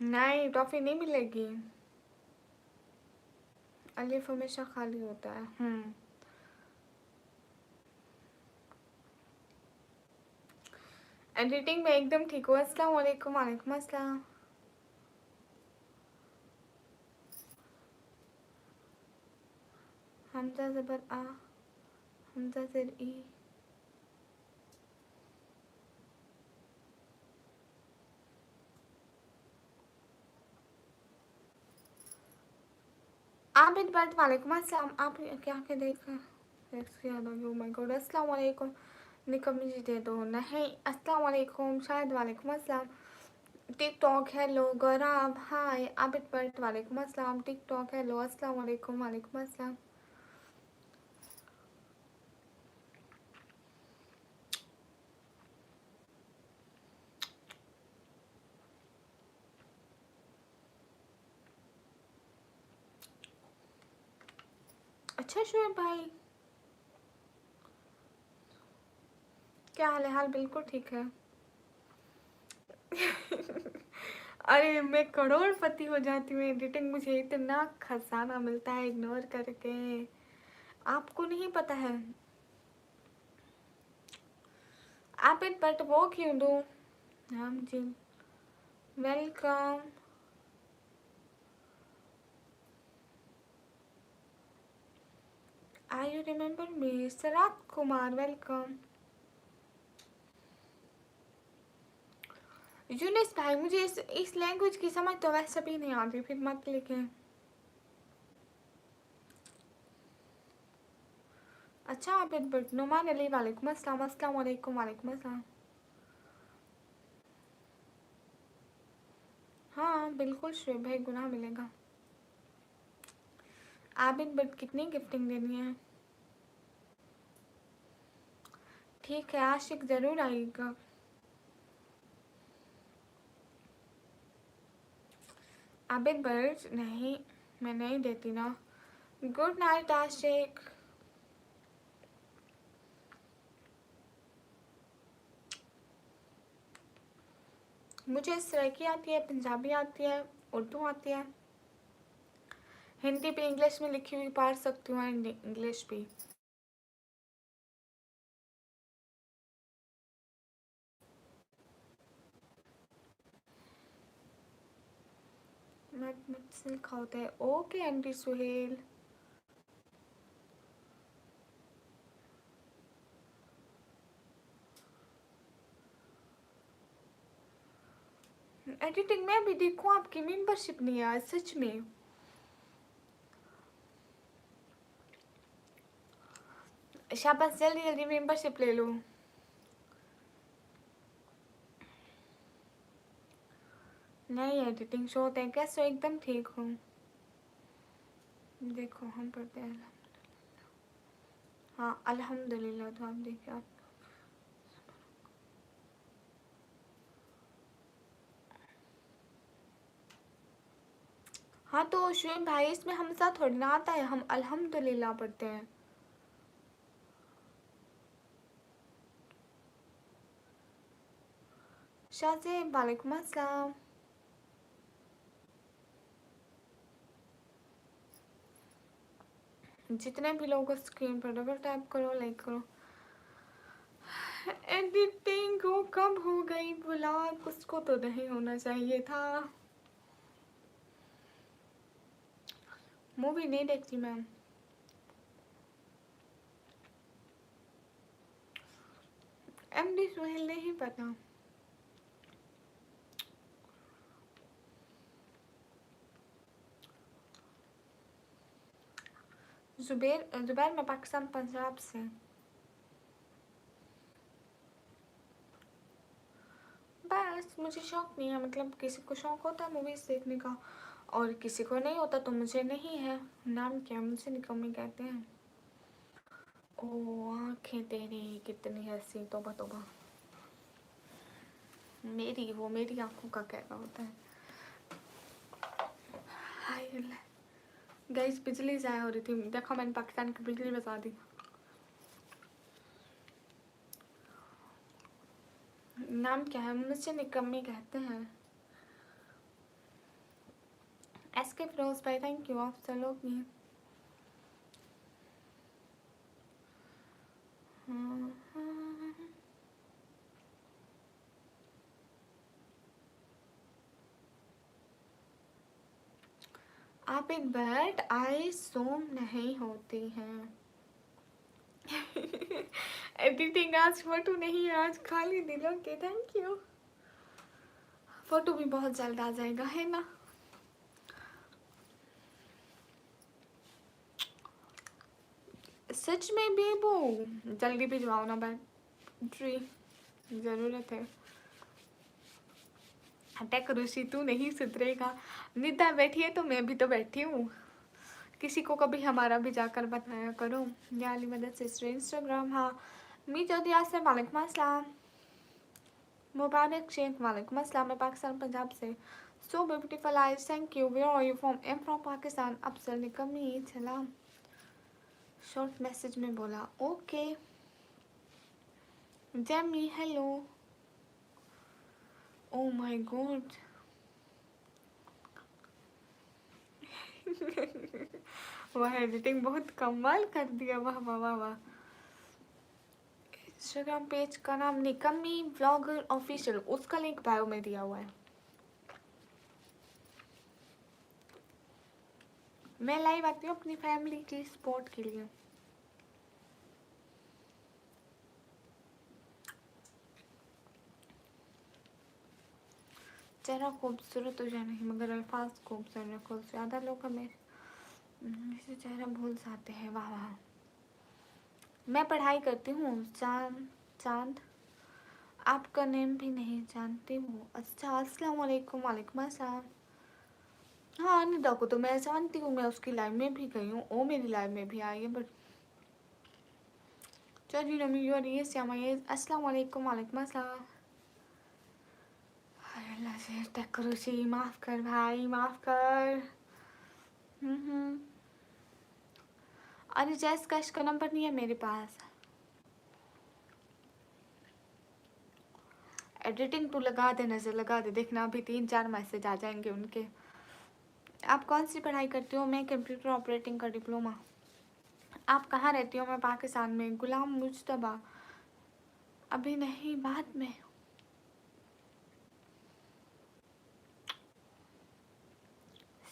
नहीं, टॉफ़ी नहीं मिलेगी। अलिफ हमेशा खाली होता है। एडिटिंग में एकदम ठीक हो। अस्सलाम वालेकुम। वालेकुम अस्सलाम। हमज़ा ज़बर आ, हमज़ा ज़ेर ई। आबिद भट्ट, वालेकुम अस्सलाम। आप क्या के देखा याद हो गया। माय गॉड, अस्सलाम वालेकुम। निकम जी दे दो। नहीं, अस्सलाम वालेकुम। शायद वालेकुम अस्सलाम। TikTok hello. Gaurav hi. Abid Bhatt, वालेकुम अस्सलाम। TikTok hello. अस्सलाम वालेकुम। वालेकुम अस्सलाम। अच्छा शोएब भाई, क्या हाल है? हाल बिल्कुल ठीक है। अरे मैं करोड़पति हो जाती हूँ एडिटिंग, मुझे इतना खजाना मिलता है इग्नोर करके, आपको नहीं पता है। आप इट बट वो क्यों दूँ? हम जी welcome. I you remember me? Sarat Kumar, welcome. Younis भाई, मुझे इस लैंग्वेज की समझ तो वैसे भी नहीं आती, फिर मत लिखें। अच्छा आप इट बट नुमान अली, वालेकुम अस्सलाम। अस्सलाम वालेकुम। वालेकुम अस्सलाम। हाँ बिल्कुल शुएब भाई, गुनाह मिलेगा। आबिद बट कितनी गिफ्टिंग देनी है? ठीक है, आशिक ज़रूर आएगा। आबिद बट नहीं, मैं नहीं देती ना। गुड नाइट आशिक। मुझे सराइकी आती है, पंजाबी आती है, उर्दू आती है, हिंदी भी इंग्लिश में लिखी हुई पढ़ सकती हूँ, एंड इंग्लिश भी। मुझसे लिखा होता है। Okay aunty Suhail. एडिटिंग में भी देखो, आपकी मेंबरशिप नहीं है सच में। शाबाश, जल्दी जल्दी मेंबरशिप ले लो। नहीं एडिटिंग शो होते हैं, कैसे एकदम ठीक हूँ। देखो हम पढ़ते हैं हाँ अल्हम्दुलिल्लाह, तो आप देखिए आप। हाँ तो शुएब भाई, इसमें हम साथ थोड़ी ना आता है, हम अल्हम्दुलिल्लाह पढ़ते हैं। शाहजेब वालेकुम अस्सलाम। जितने भी लोग स्क्रीन पर डबल टैप करो, लाइक करो। एडिटिंग को कब हो गई ब्लॉक, उसको तो नहीं होना चाहिए था। मूवी नहीं देखती मैम। एमडी सुहेल नहीं पता। जुबैर मैं पाकिस्तान पंजाब से। बस मुझे शौक नहीं है, मतलब किसी को शौक होता है मूवीज देखने का और किसी को नहीं होता, तो मुझे नहीं है। नाम क्या, मुझसे निकम्मी कहते हैं। ओ आंखें तेरी कितनी हंसी, तौबा तौबा। वो मेरी आंखों का कहना होता है। हाय अल्लाह। गाइस बिजली ज़ाया हो रही थी, देखो मैंने पाकिस्तान की बिजली बचा दी। नाम क्या है, मुझसे निकम्मी कहते हैं। एसके फिरोज भाई थैंक यू, आप चलो नहीं। आप एक बैट आई सोम नहीं होती हैं। एडिटिंग आज फोटो नहीं है, आज खाली दिलों के, थैंक यू। फोटो भी बहुत जल्द आ जाएगा, है ना। सच में भी वो जल्दी भिजवाओ ना बैटरी, जरूरत है। टेक ऋषि तू नहीं सुधरेगा। निदा बैठी है तो मैं भी तो बैठी हूँ, किसी को कभी हमारा भी जाकर बताया करो। याली मदद सिस्टर इंस्टाग्राम। हाँ मी चौधरी से वालेकुम अस्सलाम। मुबारक शेख वालेकुम अस्सलाम, मैं पाकिस्तान पंजाब से। So beautiful eyes thank you. Where are you from? Am from Pakistan. अफसर निकम्मी सलाम। शॉर्ट मैसेज में बोला okay. Jamie hello. Oh my god. वह एडिटिंग बहुत कमाल कर दिया, वाह वाह वाह वाह। इंस्टाग्राम पेज का नाम निकम्मी व्लॉगर ऑफिशियल, उसका लिंक बायो में दिया हुआ है। मैं लाइव आती हूँ अपनी फैमिली की सपोर्ट के लिए। चेहरा खूबसूरत हो जाए नहीं, मगर अल्फाज खूबसूरत रखो। ज़्यादा लोग हमें इसे चेहरा भूल जाते हैं। वाह वाह। मैं पढ़ाई करती हूँ चांद। चांद आपका नेम भी नहीं जानती हूँ। अच्छा अस्सलाम वालेकुम। वालेकुम अस्सलाम। हाँ निदा को तो मैं जानती हूँ, मैं उसकी लाइव में भी गई हूँ, वो मेरी लाइव में भी आई है। बट चलिए रमी यू ये श्यामा ये अस्सलाम वालेकुम। वालेकुम अस्सलाम। अल्लाह से टकरुसी, माफ़ कर भाई, माफ़ कर। अरे जैस का इसका नंबर नहीं है मेरे पास। एडिटिंग टू लगा दे, नज़र लगा दे, देखना अभी 3-4 मैसेज आ जाएंगे उनके। आप कौन सी पढ़ाई करती हो? मैं कंप्यूटर ऑपरेटिंग का डिप्लोमा। आप कहाँ रहती हो? मैं पाकिस्तान में। गुलाम मुज्तबा अभी नहीं, बाद में।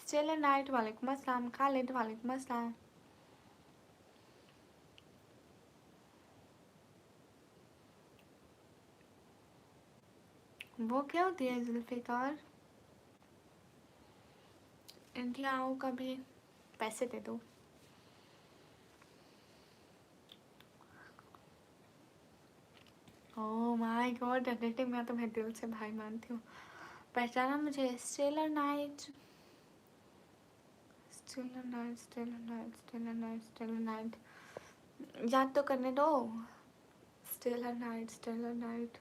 स्टिल नाइट वालेकुम अस्सलाम। खालिद वालेकुम अस्सलाम। वो क्या होती है जुल्फ़िकार? इंडिया आओ कभी, पैसे दे दो। ओह माय गॉड, एडिटिंग में तो मैं दिल से भाई मानती हूँ। पहचाना मुझे? Stellar night, stellar night, stellar night, stellar night, stellar night, याद तो करने दो। स्टेलर नाइट, स्टेलर नाइट,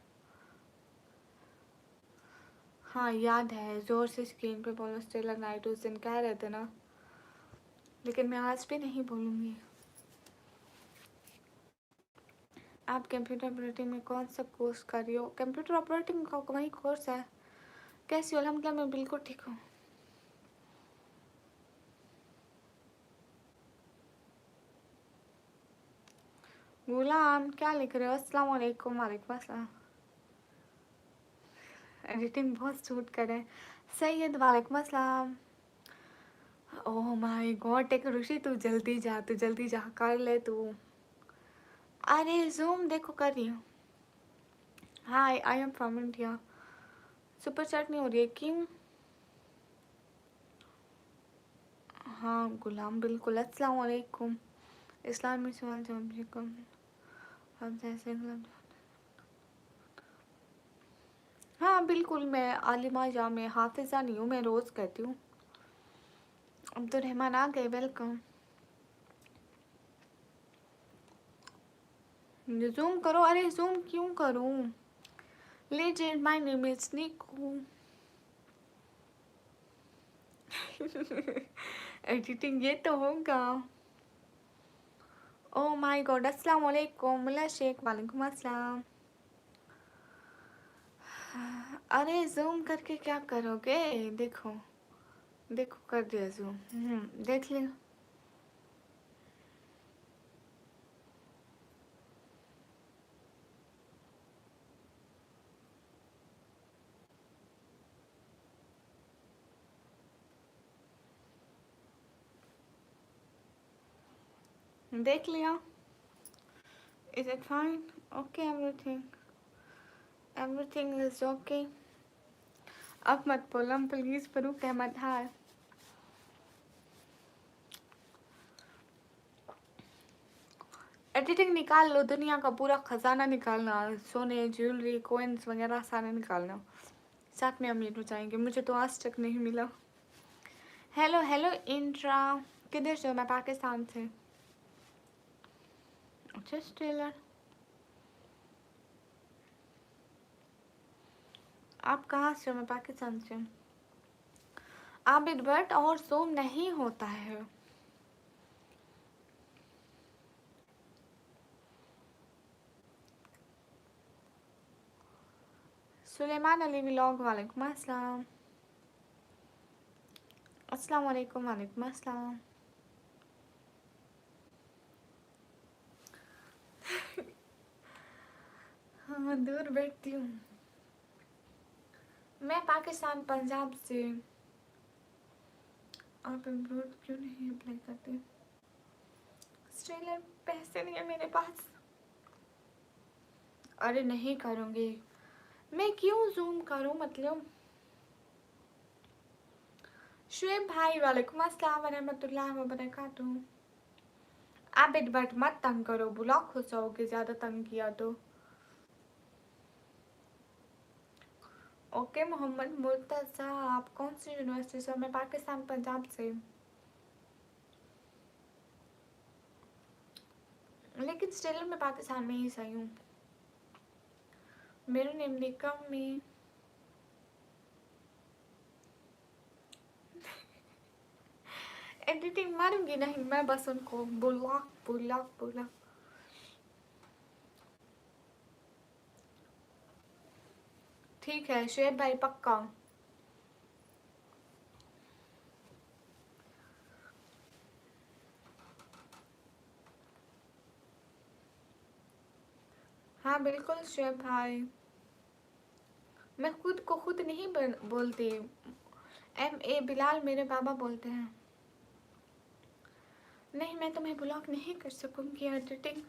हाँ याद है, जोर से स्क्रीन पे बोलो स्टेलर नाइट। उस दिन कह रहे थे ना, लेकिन मैं आज भी नहीं बोलूँगी। आप कंप्यूटर ऑपरेटिंग में कौन सा कोर्स कर रही हो? कंप्यूटर ऑपरेटिंग का वही कोर्स है। कैसी हो? अल्हम्दुलिल्लाह मैं बिल्कुल ठीक हूँ। गुलाम क्या लिख रहे हो? अस्सलाम वालेकुम। वालेकुम अस्सलाम। एडिटिंग बहुत सूट करे। सैयद वालेकुम अस्सलाम। ओह माय गॉड, टेक ऋषि तू जल्दी जा, तू जल्दी जा, कर ले तू। अरे जूम देखो कर रही हूँ। Hi I am from India. Super chat नहीं हो रही है क्यों? हाँ गुलाम बिल्कुल। अस्सलाम वालेकुम। इस्लामी सवाल जवाब हम जैसे हाँ बिल्कुल, मैं आलिमा या मैं हाफिज़ा नहीं हूँ, मैं रोज़ कहती हूँ। अब्दुल रहमान आ गए, वेलकम। जूम करो। अरे जूम क्यों करूँ? Legend my name is Niku. Editing ये तो होगा। ओह माय गॉड, अस्सलाम वालेकुम। मुला शेख वालेकुम अस्सलाम। अरे जूम करके क्या करोगे? देखो देखो कर दिया जूम। देख लिया। देख लिया। Is it fine? Okay everything, everything is okay. अब मत बोलना please, Farooq Ahmed. Hi. Editing निकाल लो, दुनिया का पूरा खजाना निकालना, सोने ज्वेलरी कोइंस वगैरह सारे निकालना, साथ में अमीर हो जाएंगे। मुझे तो आज तक नहीं मिला। हेलो हेलो इंट्रा, किधर से हो? मैं पाकिस्तान से। अच्छा टेलर, आप कहाँ से हो? मैं पाकिस्तान से। आबिद बट और सोम नहीं होता है। सुलेमान अली व्लॉग वालेकुम अस्सलाम। अस्सलाम वालेकुम। वालेकुम अस्सलाम। हाँ दूर बैठती हूँ। मैं पाकिस्तान पंजाब से। आप एम्ब्रॉयड क्यों नहीं अप्लाई करते? स्टेलर पैसे नहीं है मेरे पास। अरे नहीं करूँगी मैं, क्यों जूम करूँ मतलब। शुएब भाई वालेकुम अस्सलाम वरहमतुल्लाहि वबरकातुहू। आप बट मत तंग करो, ब्लॉक हो जाओगे ज़्यादा तंग किया तो। ओके मोहम्मद मुर्तज़ा, आप कौन सी यूनिवर्सिटी से? मैं पाकिस्तान पंजाब से। लेकिन स्टिल मैं पाकिस्तान में ही सही हूँ। मेरा नेम निकम में। एडिटिंग मारूंगी नहीं मैं, बस उनको ब्लॉक ब्लॉक ब्लॉक। ठीक है शुएब भाई पक्का। हाँ बिल्कुल शुएब भाई, मैं खुद को खुद नहीं बोलती। MA बिलाल मेरे बाबा बोलते हैं। नहीं मैं तुम्हें ब्लॉक नहीं कर सकूंगी एडिटिंग,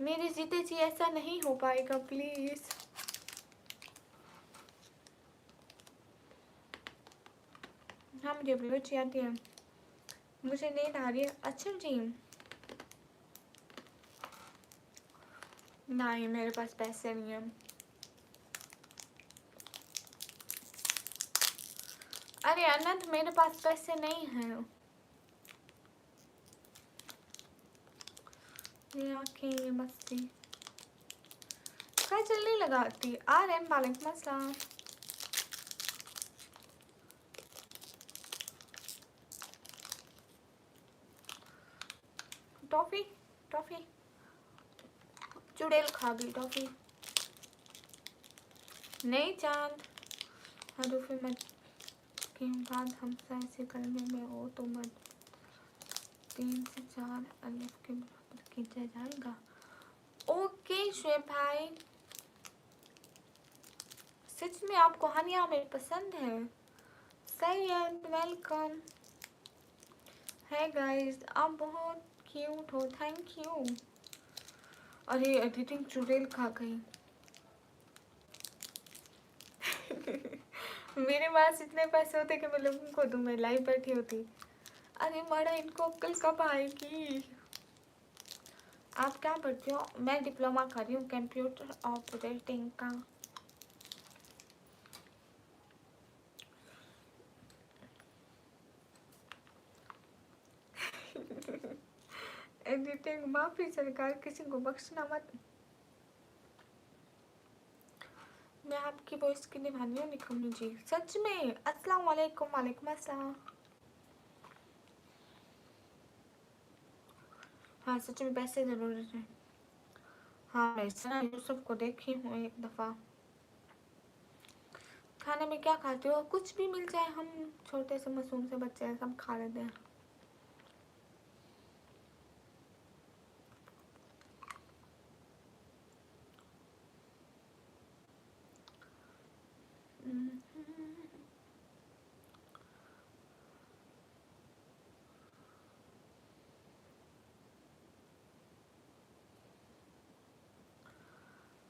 मेरे जीते जी ऐसा नहीं हो पाएगा प्लीज। हाँ मुझे ब्लूच आती है, मुझे नींद आ रही है। अच्छा जी, नहीं मेरे पास पैसे नहीं है। अरे अनंत, मेरे पास पैसे नहीं हैं। ये आंखें, ये मस्ती क्या जल्दी लगाती। वालेकुम अस्सलाम। टॉफी टॉफी, चुड़ैल खा गई टॉफी। नहीं चांद, हरूफ मत के बाद हमसा ऐसे करने में हो तो मत 3 से 4 अलिफ के बराबर खींचा जाएगा। ओके शुएब भाई, सच में आपको हानिया मेरी पसंद है। सैयद वेलकम है गाइस, आप बहुत क्यूट हो, थैंक यू। अरे एडिटिंग चुड़ैल खा गई। मेरे पास इतने पैसे होते कि मैं लोगों को दूं, मैं लाइव बैठी होती। अरे मड़ा, इनको अक्ल कब आएगी। आप क्या पढ़ते हो? मैं डिप्लोमा कर रही हूँ कंप्यूटर ऑपरेटिंग का। एडिटिंग माफी सरकार, किसी को बख्शना मत। मैं आपकी वॉइस की निभानी हूँ निकम्मी जी, सच में। अस्सलाम वालेकुम। वालेकुम अस्सलाम। हाँ सच में पैसे जरूरत है। हाँ मैं सना यूसुफ को देखी हूँ एक दफ़ा। खाने में क्या खाते हो? कुछ भी मिल जाए, हम छोटे से मासूम से बच्चे हैं, सब खा लेते हैं।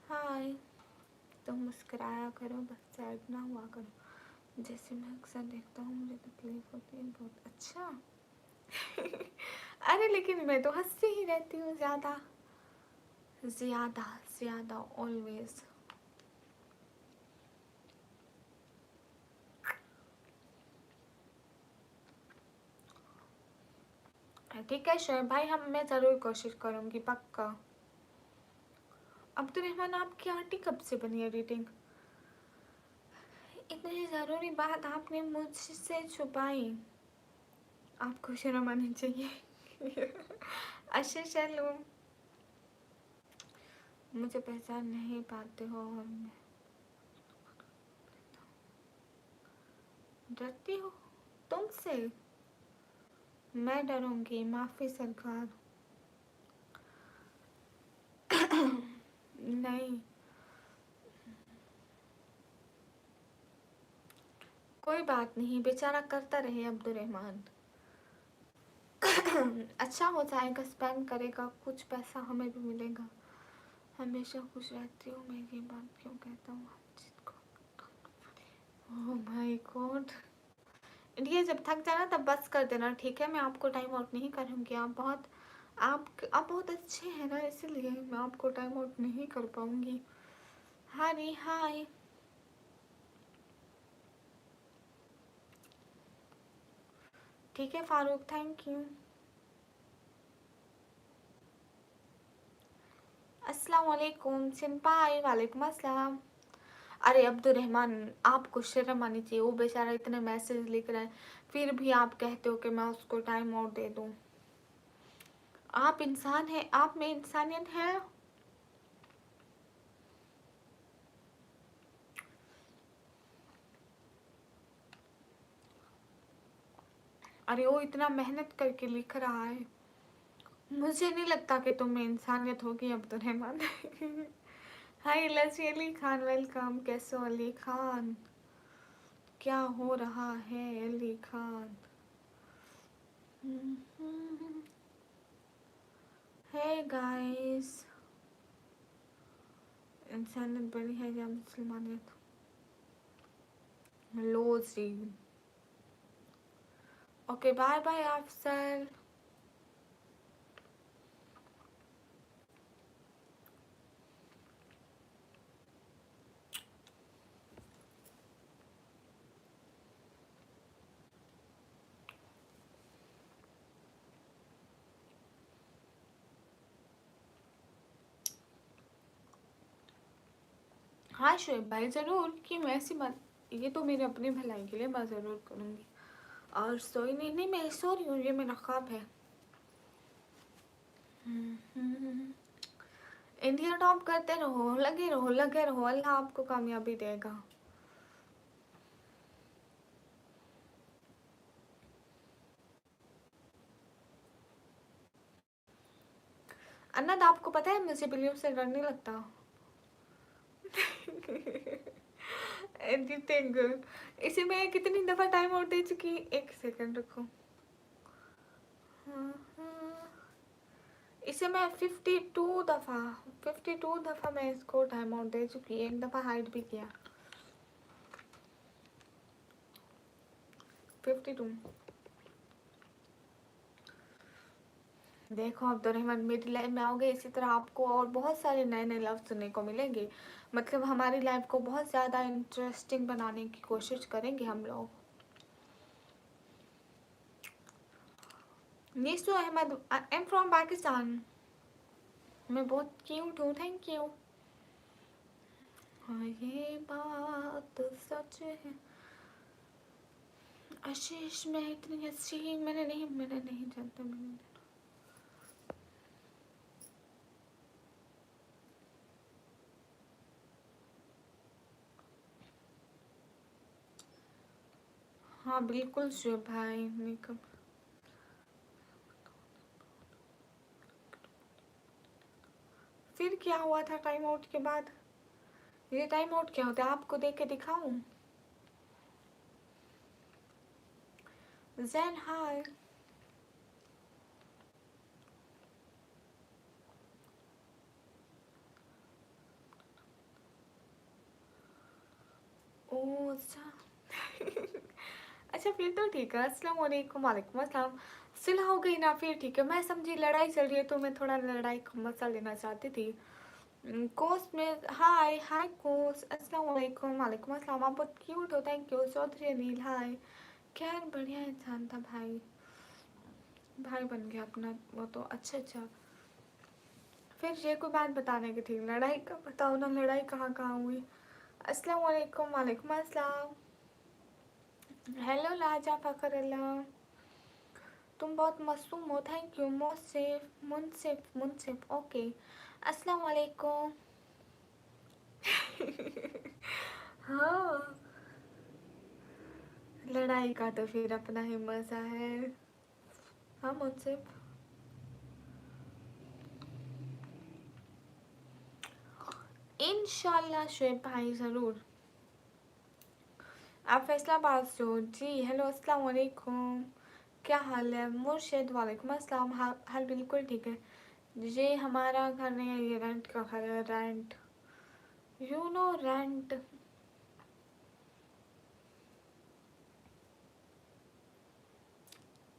हाय, तो मुस्कुराया करो, बस सैड ना हुआ करो। जैसे मैं अक्सर देखता हूँ मुझे तकलीफ होती है बहुत। अच्छा। अरे लेकिन मैं तो हंसती ही रहती हूँ ज़्यादा ज़्यादा ज़्यादा, ऑलवेज। ठीक है शोएब भाई, मैं ज़रूर कोशिश करूँगी, पक्का। अब्दुल रहमान, आपकी आंटी कब से बनी एडिटिंग? इतनी ज़रूरी बात आपने मुझसे छुपाई, आपको शर्म आनी चाहिए। अच्छा चलो, मुझे पहचान नहीं पाते हो और मैं डरती हो तुमसे? मैं डरूंगी? माफ़ी सरकार। नहीं, कोई बात नहीं, बेचारा करता रहे अब्दुल रहमान। अच्छा हो जाएगा, स्पेंड करेगा, कुछ पैसा हमें भी मिलेगा। हमेशा खुश रहती हूँ, मैं ये बात क्यों कहता हूँ जिसको। ओह माय गॉड, ये जब थक जाना तब बस कर देना, ठीक है? मैं आपको टाइम आउट नहीं करूँगी। आप बहुत अच्छे हैं ना, इसलिए मैं आपको टाइम आउट नहीं कर पाऊँगी। हाय हाय, ठीक है फारूक, थैंक यू। अस्सलाम वालेकुम सिंपाई। वालेकुम अस्सलाम। अरे अब्दुल रहमान, आपको शर्म आनी चाहिए, वो बेचारा इतने मैसेज लिख रहा है, फिर भी आप कहते हो कि मैं उसको टाइम आउट दे दूँ। आप इंसान हैं, आप में इंसानियत है। अरे वो इतना मेहनत करके लिख रहा है, मुझे नहीं लगता कि तुम में इंसानियत होगी अब्दुल रहमान। हाय लजी अली खान, वेलकम। कैसे हो अली खान? क्या हो रहा है अली खान? हे गाइस, इंसानियत बड़ी है या मुसलमानियत? लो जी। ओके बाय बाय अफसर। हाँ शोएब भाई ज़रूर, कि मैं ऐसी बात, ये तो मेरे अपने भलाई के लिए मैं ज़रूर करूँगी। और सोई नहीं, नहीं मैं सो रही हूँ, ये मेरा ख्वाब है। इंडिया टॉप करते रहो, लगे रहो लगे रहो, अल्लाह आपको कामयाबी देगा। अन्नद आपको पता है मुझे बिल्लियों से डर नहीं लगता। एडिटिंग, इसे मैं कितनी दफ़ा टाइम आउट दे चुकी, एक सेकंड रखो। इसे मैं 52 दफ़ा मैं इसको टाइम आउट दे चुकी, एक दफ़ा हाइड भी किया। 52। देखो अब्दुलरहमान, मेरी लाइफ में आओगे इसी तरह आपको और बहुत सारे नए नए लफ्ज़ सुनने को मिलेंगे। मतलब हमारी लाइफ को बहुत ज़्यादा इंटरेस्टिंग बनाने की कोशिश करेंगे हम लोग। Nisu Ahmed, I am from Pakistan. मैं बहुत क्यूट हूँ, थैंक यू। हाँ ये बात सच है। आशीष मैं इतनी अच्छी मैंने नहीं जानता। हाँ बिल्कुल शुभ भाई निकम। फिर क्या हुआ था टाइम आउट के बाद? ये टाइम आउट क्या होता है, आपको देख के दिखाऊं? जैन हाय। ओ अच्छा। अच्छा फिर तो ठीक है, अस्सलाम वालेकुम। वालेकुम अस्सलाम। सुलह हो गई ना, फिर ठीक है। मैं समझी लड़ाई चल रही है तो मैं थोड़ा लड़ाई का मजा लेना चाहती थी। कोस में हाय हाय कोस, अस्सलाम वालेकुम। वालेकुम अस्सलाम। आप बहुत क्यूट हो, थैंक यू। चौधरी अनिल हाय। खैर बढ़िया इंसान था भाई, भाई बन गया अपना, वो तो अच्छा अच्छा। फिर ये कोई बात बताने की थी, लड़ाई का बताओ ना, लड़ाई कहाँ कहाँ हुई? अस्सलाम वालेकुम। वालेकुम अस्सलाम। हेलो लाजा फखरुल्ला, तुम बहुत मासूम हो, thank you. Mosif Munsif Munsif, okay. अस्सलाम वालेकुम। हाँ लड़ाई का तो फिर अपना ही मजा है। हाँ मुनसिफ, इंशाल्लाह शुएब भाई ज़रूर। आप फैसलाबाद से हो जी? हेलो अस्सलाम वालेकुम, क्या हाल है? मुर्शिद वालेकुम अस्सलाम। हाल बिल्कुल ठीक है। ये हमारा घर नहीं है, ये रेंट का घर है। Rent, you know rent.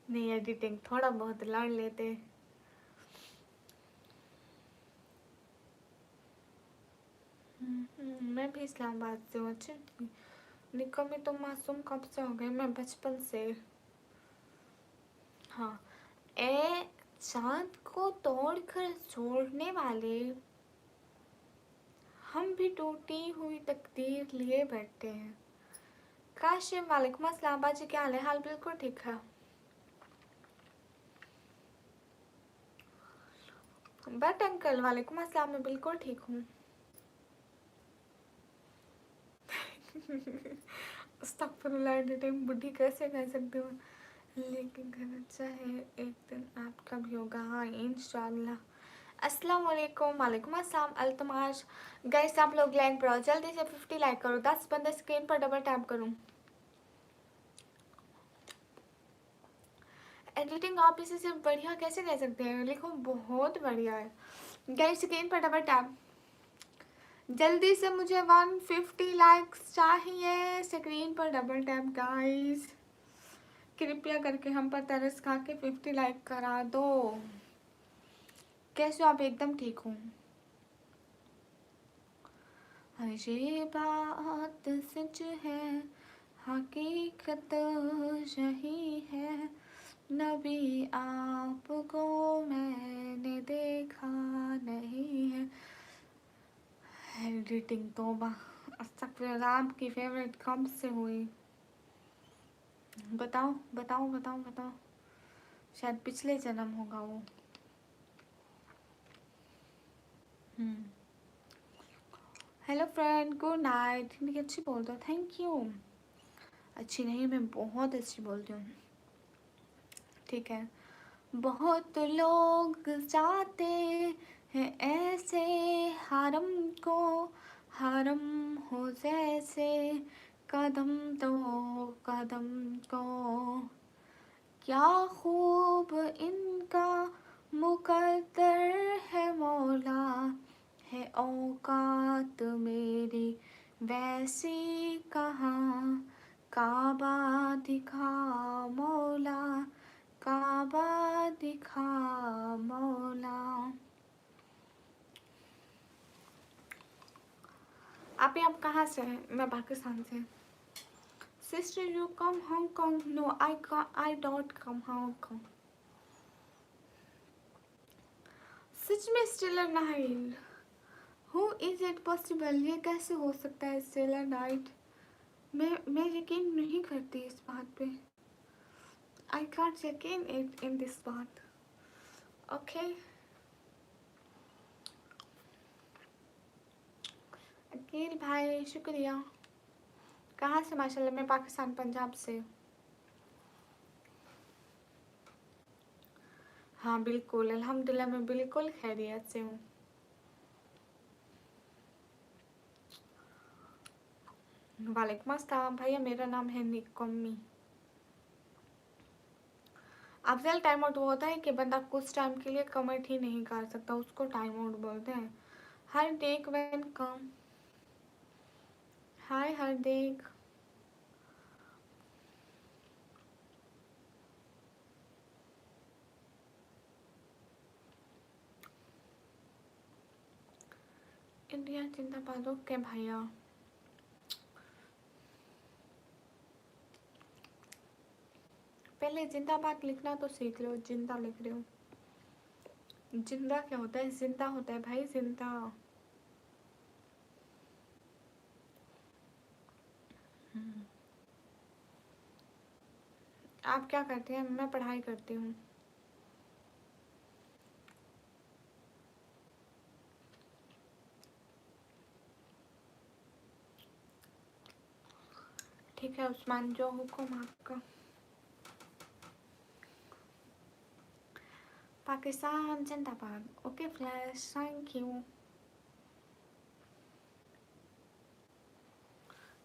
नहीं एडिटिंग थोड़ा बहुत लड़ लेते। मैं भी इस्लामाबाद से हूँ। अच्छा निको में तुम मासूम कब से हो गए? मैं बचपन से। हाँ ए, चांद को तोड़कर छोड़ने वाले हम भी टूटी हुई तकदीर लिए बैठे हैं। काशिम वालेकुम अस्सलाम। बाजी क्या हाल है? हाल बिल्कुल ठीक है। बट अंकल वालेकुम अस्सलाम, मैं बिल्कुल ठीक हूँ। अस्तगफुरुल्लाह, एडिटिंग बुढ़ी कैसे कह सकते हो? लेकिन घर अच्छा है, एक दिन आपका भी होगा। हाँ इंशाल्लाह। अस्सलाम वालेकुम। वालेकुम अस्सलाम। अल्तमाश गाइस, आप लोग लाइक बढ़ाओ जल्दी से, 50 लाइक करो। 10 बंदे स्क्रीन पर डबल टैप करूँ। एडिटिंग आप इसे सिर्फ बढ़िया कैसे कह सकते हैं? लिखो बहुत बढ़िया है। गाइस स्क्रीन पर डबल टैप जल्दी से, मुझे 150 लाइक्स चाहिए। स्क्रीन पर डबल टैप गाइस, कृपया करके हम पर तरस खा के 50 लाइक करा दो। कैसे हो आप? एकदम ठीक हूँ। ये बात सच है, हकीकत यही है, नबी आपको मैंने देखा नहीं है। एडिटिंग तौबा, अस्तगफिरुल्लाह। आपकी फेवरेट कब से हुई? बताओ बताओ बताओ बताओ। शायद पिछले जन्म होगा वो। Hello friend, good night. Hindi अच्छी बोलते हो, थैंक यू। अच्छी नहीं, मैं बहुत अच्छी बोलती हूँ। ठीक है। बहुत लोग जाते हैं ऐसे हरम को, हरम हो जैसे कदम तो कदम को। क्या खूब इनका मुकद्दर है मौला, है औकात मेरी वैसी कहाँ। काबा दिखा मौला, काबा दिखा मौला। आप कहाँ से हैं? मैं पाकिस्तान से। Sister you come Hong Kong? No, I don't come Hong Kong. सच में stellar night? Who is it possible? ये कैसे हो सकता है स्टेलर नाइट? मैं यकीन नहीं करती इस बात पे। आई कांट यकीन इट इन दिस बात। ओके। अकील भाई शुक्रिया। कहाँ से? माशाल्लाह मैं पाकिस्तान पंजाब से। हाँ बिल्कुल, अल्हम्दुलिल्लाह मैं बिल्कुल खैरियत से हूँ। वालेकुम अस्सलाम भैया, मेरा नाम है निकम्मी। अफजल, टाइम आउट वो होता है कि बंदा कुछ टाइम के लिए कमेंट ही नहीं कर सकता, उसको टाइम आउट बोलते हैं। हर देख वेन कम। हाय हर देख। इंडिया जिंदाबाद। ओके भैया। पहले जिंदाबाद लिखना तो सीख लो। जिंदा लिख रहे हो। जिंदा क्या होता है? जिंदा होता है भाई, जिंदा। आप क्या करते हैं? मैं पढ़ाई करती हूँ। ठीक है उस्मान, जो हुक्म आपका। पाकिस्तान जिंदाबाद। Okay flash, thank you.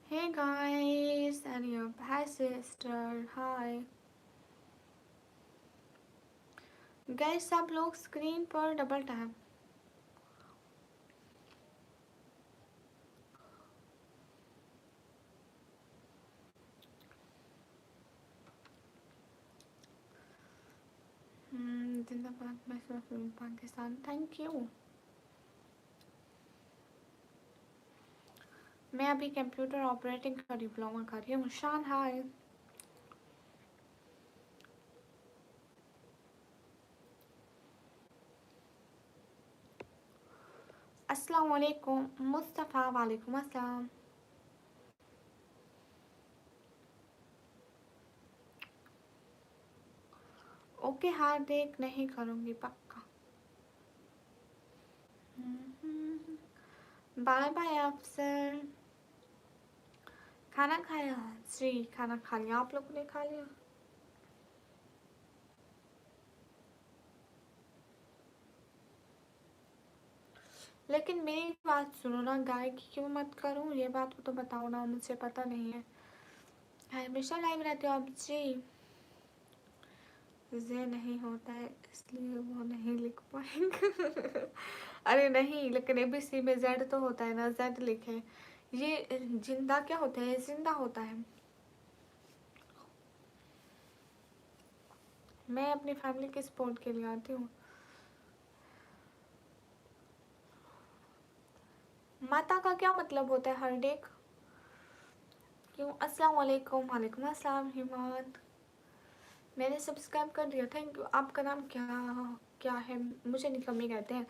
Hey guys, and your hi sister, hi guys। सब लोग स्क्रीन पर डबल टैप। जिंदाबाद। मैं पाकिस्तान, थैंक यू। मैं अभी कंप्यूटर ऑपरेटिंग का डिप्लोमा कर रही हूँ। शान हाय। अस्सलाम वालेकुम मुस्तफ़ा। वालेकुम अस्सलाम। ओके हार्दिक, नहीं करूँगी पक्का। बाय बाय अफसर। खाना खाया? जी खाना खा लिया। आप लोगों ने खा लिया? लेकिन मेरी बात सुनो ना, गाय की क्यों मत करूँ? ये बात को तो बताओ ना, मुझे पता नहीं है। हमेशा लाइव रहते हो आप? जी जे नहीं होता है इसलिए वो नहीं लिख पाएंगे। अरे नहीं, लेकिन एबीसी में जेड तो होता है ना, जेड लिखे। ये जिंदा क्या होता है? जिंदा होता है। मैं अपनी फैमिली के सपोर्ट के लिए आती हूँ। माता का क्या मतलब होता है? हर डेक क्यों? अस्सलाम वालेकुम। वालेकुम अस्सलाम हिमात। मैंने सब्सक्राइब कर दिया, थैंक यू। आपका नाम क्या क्या है? मुझे निकम्मी कहते हैं।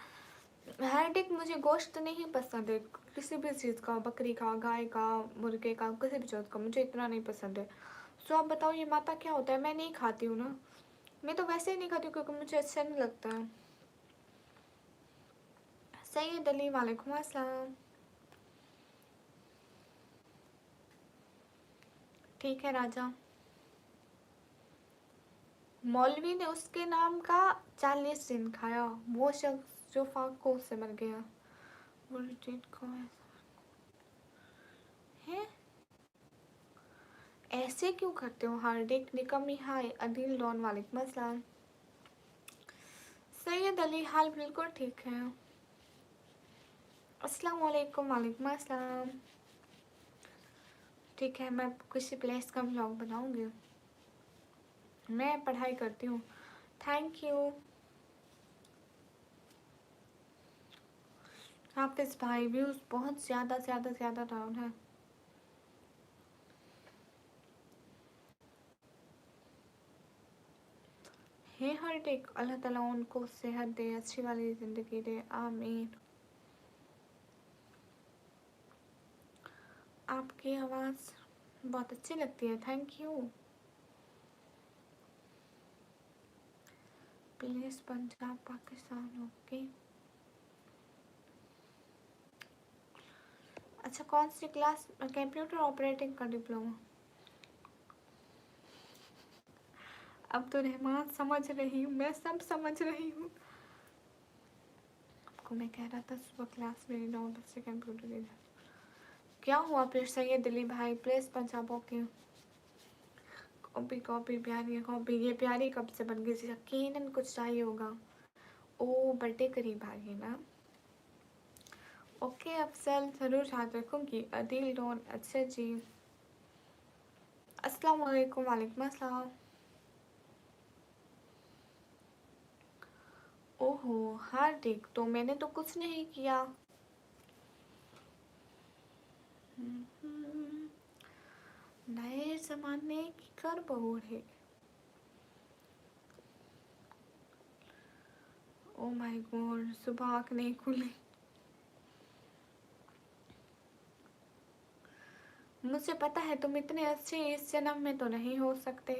हार्दिक, मुझे गोश्त नहीं पसंद है किसी भी चीज़ का, बकरी का, गाय का, मुर्गे का, किसी भी चीज़ का, मुझे इतना नहीं पसंद है। सो आप बताओ ये माता क्या होता है? मैं नहीं खाती हूँ ना, मैं तो वैसे ही नहीं खाती हूँ क्योंकि मुझे अच्छा नहीं लगता है। सैयद अली, वालेकुम अस्सलाम। ठीक है राजा। मौलवी ने उसके नाम का 40 दिन खाया, वो शख्स जो फाको से मर गया। है ऐसे क्यों करते हो हार्दिक? निकम्मी। हाय अदिल डॉन, वालेकुम अस्सलाम। सैयद अली, हाल बिल्कुल ठीक है। अस्सलाम वालेकुम, वालेकुम अस्सलाम। ठीक है, मैं किसी प्लेस का व्लॉग बनाऊंगी। मैं पढ़ाई करती हूँ। थैंक यू हाफिज भाई। व्यूज़ बहुत ज़्यादा डाउन है। हे हार्दिक, अल्लाह ताला उनको सेहत दे, अच्छी वाली ज़िंदगी दे, आमीन। आपकी आवाज़ बहुत अच्छी लगती है, thank you. Please Punjab Pakistan, okay. अच्छा, कौन सी क्लास? कंप्यूटर ऑपरेटिंग का डिप्लोमा। अब तो रहमान समझ रही हूँ, मैं सब समझ रही हूँ। आपको मैं कह रहा था सुबह क्लास मेरी 9 बजे कंप्यूटर की। क्या हुआ फिर सैयद अली भाई? प्लीज़ पंजाबों की कॉपी कॉपी, प्यारी कॉपी। ये प्यारी कब से बन गई? यकीनन कुछ चाहिए होगा। ओ बर्थडे करीब आ गई ना। ओके अफसल, ज़रूर याद रखूँगी। अदील डॉन, अच्छा जी। अस्सलाम वालेकुम, वालेकुम अस्सलाम। ओहो हार्दिक, तो मैंने तो कुछ नहीं किया। नए ज़माने की कर बहू है। ओ माय गॉड, सुबह आँख नहीं खुली। मुझे पता है तुम इतने अच्छे इस जन्म में तो नहीं हो सकते।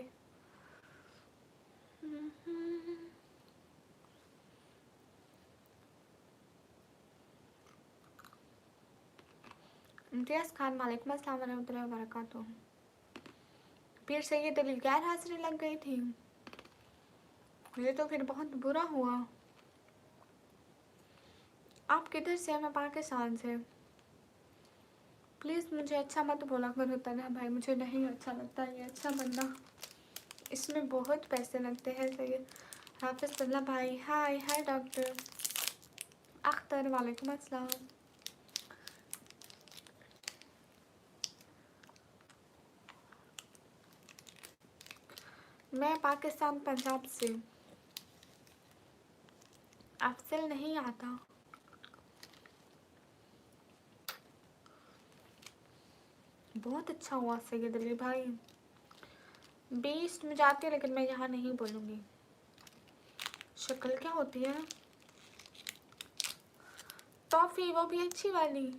इम्तियाज़ खान, वालेकुम अस्सलाम वरहमतुल्लाहि वबरकातुहू। फिर सैयद अली गैर हाजिरी लग गई थी। ये तो फिर बहुत बुरा हुआ। आप किधर से? मैं पाकिस्तान से। प्लीज़ मुझे अच्छा मत बोला करो तन्हा भाई, मुझे नहीं अच्छा लगता ये अच्छा बंदा, इसमें बहुत पैसे लगते हैं। सैयद हाफिज़ तन्हा भाई, हाय हाय डॉक्टर अख्तर, वालेकुम अस्सलाम। मैं पाकिस्तान पंजाब से। अफसल नहीं आता। बहुत अच्छा हुआ सैयद अली भाई। 20 में जाती है लेकिन मैं यहाँ नहीं बोलूँगी। शक्ल क्या होती है? टॉफ़ी, वो भी अच्छी वाली।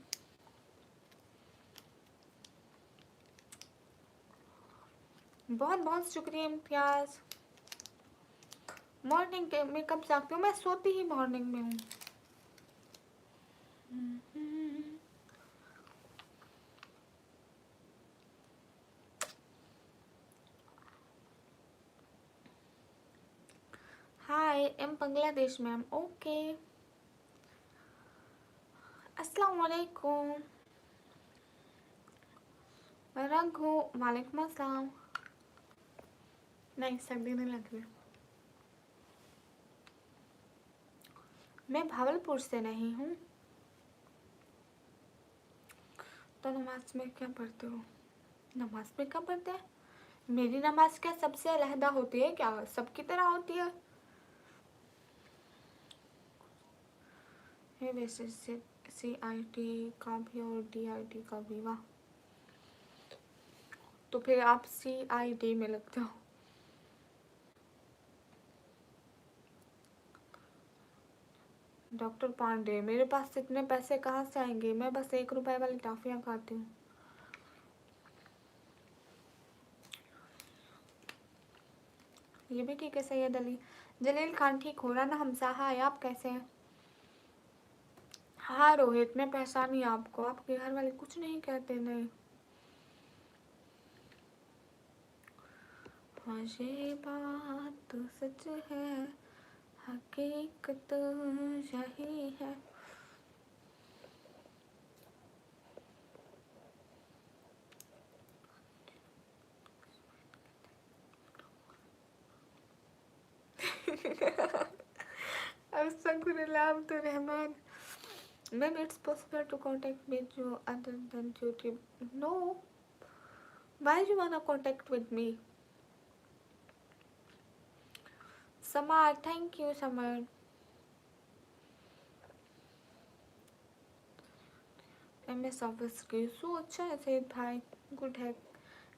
बहुत बहुत शुक्रिया इम्तियाज़। मॉर्निंग में कब जागती हूँ? मैं सोती ही मॉर्निंग में हूँ। हाय एम बांग्लादेश मैम, ओके। अस्सलाम वालेकुम रघु, वालेकुम अस्सलाम। नहीं, सर्दी नहीं लग रही। मैं भावलपुर से नहीं हूँ। तो नमाज में क्या पढ़ते हो? नमाज में क्या पढ़ते हैं? मेरी नमाज क्या सबसे अलहदा होती है क्या? सबकी तरह होती है? है वैसे CIT का भी और DIT का भी। वाह, तो फिर आप CID में लगते हो। डॉक्टर पांडे, मेरे पास इतने पैसे कहाँ से आएंगे, मैं बस 1 रुपए वाली टॉफियाँ खाती हूँ। ये भी ठीक है सैयद अली। जलील खान ठीक हो रहा ना हमसा? हाय, आप कैसे हैं? हाँ रोहित, मैं पहचानी आपको, आपके घर वाले कुछ नहीं कहते नहीं। हाँ ये बात तो सच है, हकीकत यही है। Astaghfirullah. Maybe it's possible to contact with you other than YouTube. No. Why do you wanna contact with me? Samar, thank you Samar. MS office की सो अच्छा है सैयद भाई, गुड है।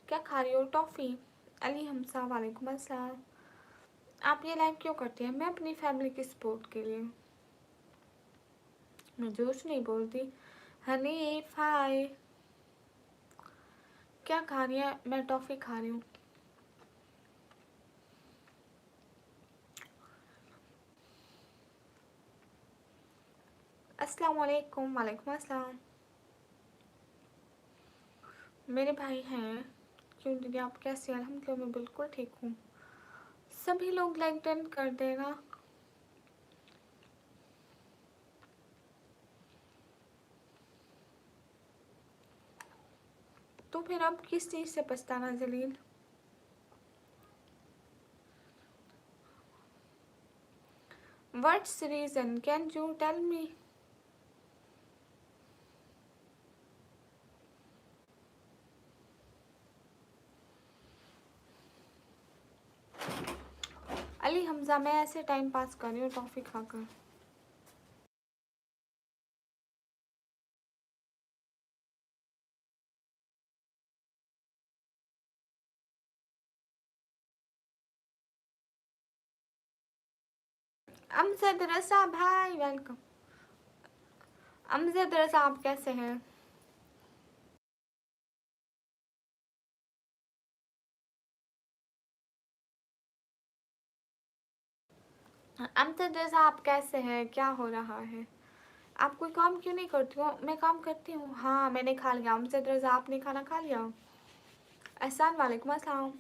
क्या खा रही हो? टॉफ़ी। अली हमसा, वालेकुम अस्सलाम। आप ये लाइव क्यों करते हैं? मैं अपनी फैमिली की सपोर्ट के लिए। मैं जोश नहीं बोलती। हनीफ हाय। क्या खा रही है? मैं टॉफ़ी खा रही हूँ। अस्सलाम वालेकुम। वालेकुम अस्सलाम। मेरे भाई हैं। क्यों दीदी आप कैसे हैं? अल्हम्दुलिल्लाह मैं बिल्कुल ठीक हूँ। सभी लोग लाइक डन कर देना। तो फिर अब किस चीज़ से पछताना Jaleel? What's reason, can you tell me? Ali Hamza, मैं ऐसे टाइम पास कर रही हूँ टॉफ़ी खाकर। अमजद रसा भाई वेलकम। अमजद रसा आप कैसे हैं? अमजद रसा आप कैसे हैं? क्या हो रहा है? आप कोई काम क्यों नहीं करती हो? मैं काम करती हूँ। हाँ मैंने खा लिया। अमजद रजा आपने खाना खा लिया? एहसान, वालेकुम अस्सलाम।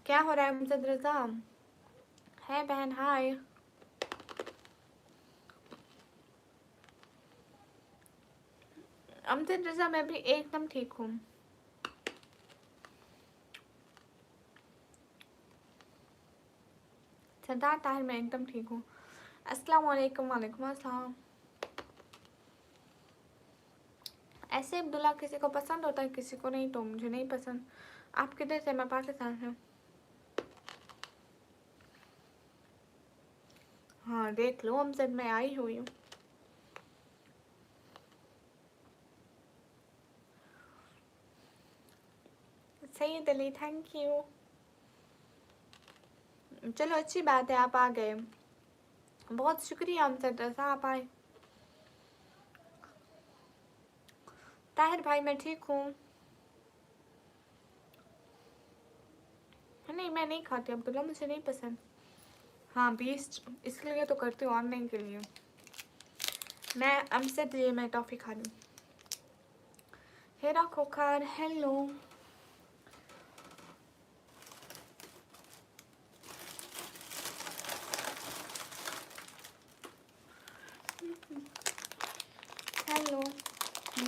क्या हो रहा है अमजद रजा? है बहन, हाय। अमजद रजा मैं भी एकदम ठीक हूँ। सरदार ताहिर मैं एकदम ठीक हूँ। अस्सलाम वालेकुम। वालेकुम अस्सलाम। ऐसे अब्दुल्ला किसी को पसंद होता है, किसी को नहीं, तो मुझे नहीं पसंद। आप किधर से? मैं पाकिस्तान से। हाँ देख लो अमजद, मैं आई हुई हूँ। Syed Ali thank you. चलो अच्छी बात है आप आ गए, बहुत शुक्रिया अमजद रजा आप आए। ताहिर भाई मैं ठीक हूँ। नहीं मैं नहीं खाती अब्दुल्ला, मुझे नहीं पसंद। हाँ 20 इसलिए तो करती हूँ, ऑनलाइन के लिए। मैं अमजद ये मैं टॉफ़ी खा लूँ। हेरा खोखर हेलो। हेलो,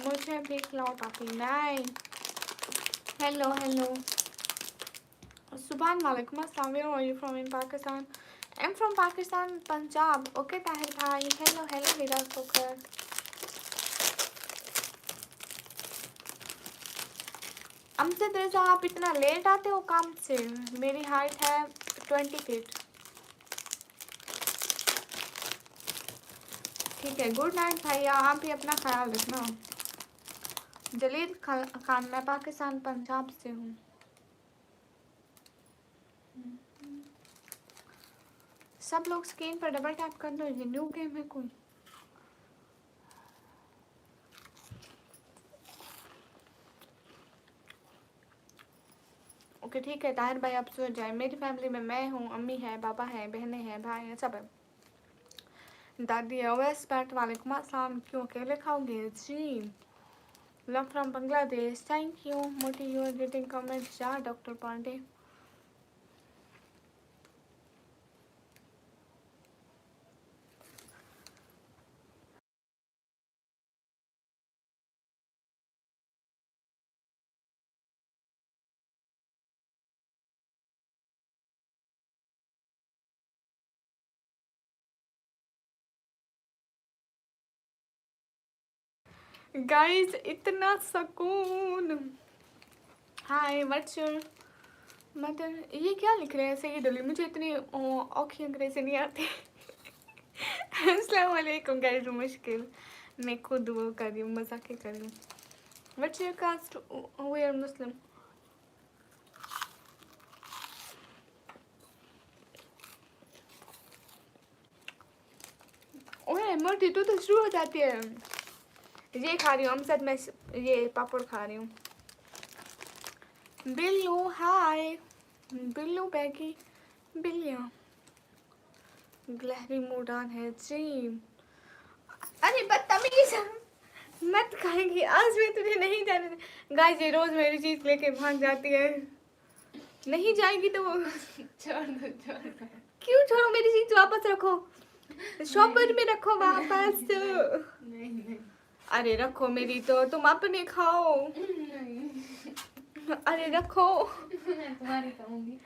मुझे भी खिलाओ टॉफ़ी। नहीं हेलो हेलो। सुभान वालेकुम अस्सलाम। Where are you from in Pakistan? I'm from Pakistan, Punjab. Okay Tahir भाई। Hello hello Hera Khokhar. अमजद रजा आप इतना लेट आते हो काम से? मेरी हाइट है 20 फीट। ठीक है, गुड नाइट भैया, आप भी अपना ख्याल रखना। जलील खान मैं पाकिस्तान पंजाब से हूँ। सब लोग स्क्रीन पर डबल टैप कर दो, ये न्यू गेम है कोई। ओके ठीक है ताहिर भाई, आप सो जाए। मेरी फैमिली में मैं हूँ, अम्मी है, पापा है, बहनें हैं, भाई हैं, सब है, दादी है। ओवैस बैट वालेकुम अस्सलाम। क्यों अकेले खाओगे जी? Love from Bangladesh, thank you. मोटी यू आर गेटिंग कमेंट्स या डॉक्टर पांडे। गाइस इतना सुकून। हाय व्हाट्स योर मदर, ये क्या लिख रहे हैं सही डली, मुझे इतनी औखी अंग्रेजी नहीं आती। अस्सलाम वालेकुम गाइस, मुश्किल मैं खुद वो कर रही हूँ, मजाक ही कर रही हूँ। What's your caste, we are Muslim. ओए मोटी तू तो शुरू हो जाती है। ये खा रही हूँ अमजद, मैं ये पापड़ खा रही हूँ। बिल्लू हाय, बिल्लू बैगी, बिल्लिया गहरी मूड ऑन है जी। अरे बदतमीज मत खाएंगी आज, मैं तुझे नहीं जाने दे। गाइस ये रोज मेरी चीज लेके भाग जाती है, नहीं जाएगी तो वो छोड़ दो। क्यों छोड़ो, मेरी चीज वापस रखो, शॉपर में रखो वापस। नहीं। अरे रखो मेरी तो, तुम अपने खाओ। नहीं। अरे रखो, मैं तुम्हारी खाऊंगी।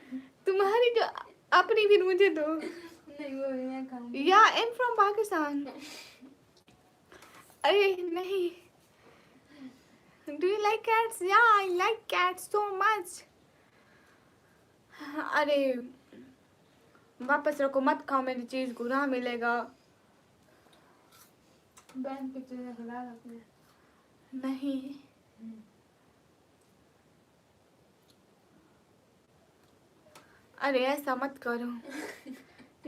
तुम्हारी जो अपनी फिर मुझे दो। नहीं वो मैं खाऊंगी। या आई एम फ्रॉम पाकिस्तान। अरे नहीं। Do you like cats? या I like cats so much. अरे वापस रखो, मत खाओ मेरी चीज, गुनाह मिलेगा। बैंक पे चीजें खिला रखने नहीं। अरे ऐसा मत करो।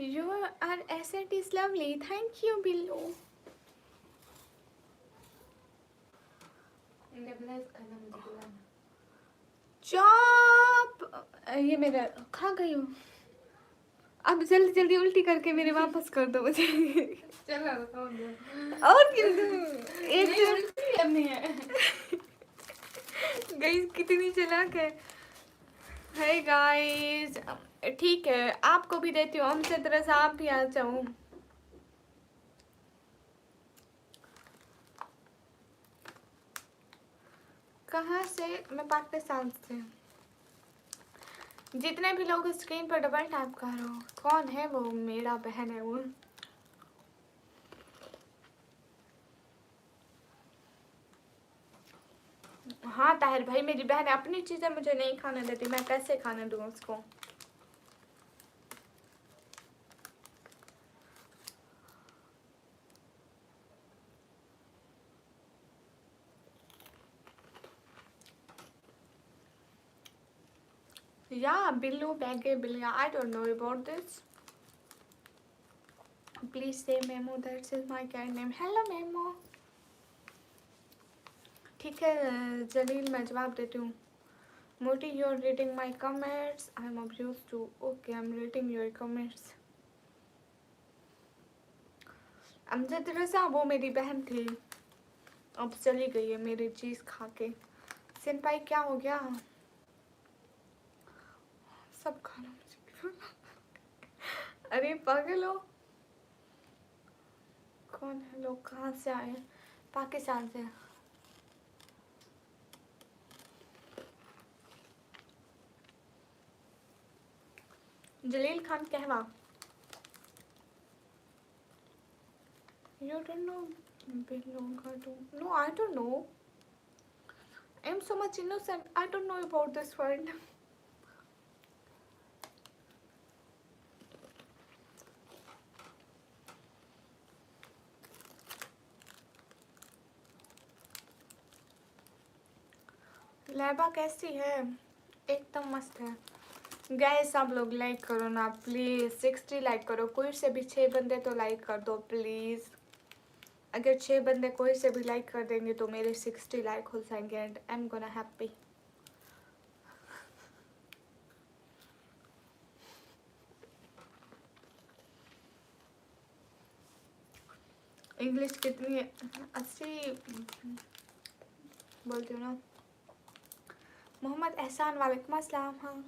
You are asset is lovely, thank you Billu. चॉप, ये मेरा खा गई हूँ। अब जल्दी जल्दी उल्टी करके मेरे वापस कर दो मुझे। चलो और क्यों दूँ, एक नहीं है। गाइस कितनी चालाक है। हाय गाइस, ठीक है आपको भी देती हूँ, हमसे तरह से आप भी आ जाओ। कहाँ से? मैं पाकिस्तान से। जितने भी लोग स्क्रीन पर डबल टैप करो। कौन है वो? मेरा बहन है वो। हाँ ताहिर भाई, मेरी बहन अपनी चीजें मुझे नहीं खाने देती, मैं कैसे खाने दूँ उसको? Yeah, Billu, Bagge, Bilya. I don't know about this. Please say Memo. That is my cat name. Hello, Memo. ठीक है जलील, मैं जवाब देती हूँ। मोटी, you are reading my comments. I am abused too. Okay, I am reading your comments. Amjad रज़ा वो मेरी बहन थी, अब चली गई है मेरी चीज़ खा के। सिंपाई क्या हो गया? सब खाना मुझे। अरे पागल हो, कौन है लोग, कहाँ से आए? पाकिस्तान से। जलील खान कहवा। You don't know Billu Gadu? No, I don't know. I am so much innocent. I don't know about this word. लैबा कैसी है? एकदम मस्त है। गाइस सब लोग लाइक करो ना प्लीज, 60 लाइक करो। कोई से भी 6 बंदे तो लाइक कर दो प्लीज। अगर 6 बंदे कोई से भी लाइक कर देंगे तो मेरे 60 लाइक हो जाएंगे and I am gonna happy. English कितनी अच्छी बोलती हूँ ना। मोहम्मद एहसान वालेकुम अस्सलाम। हाँ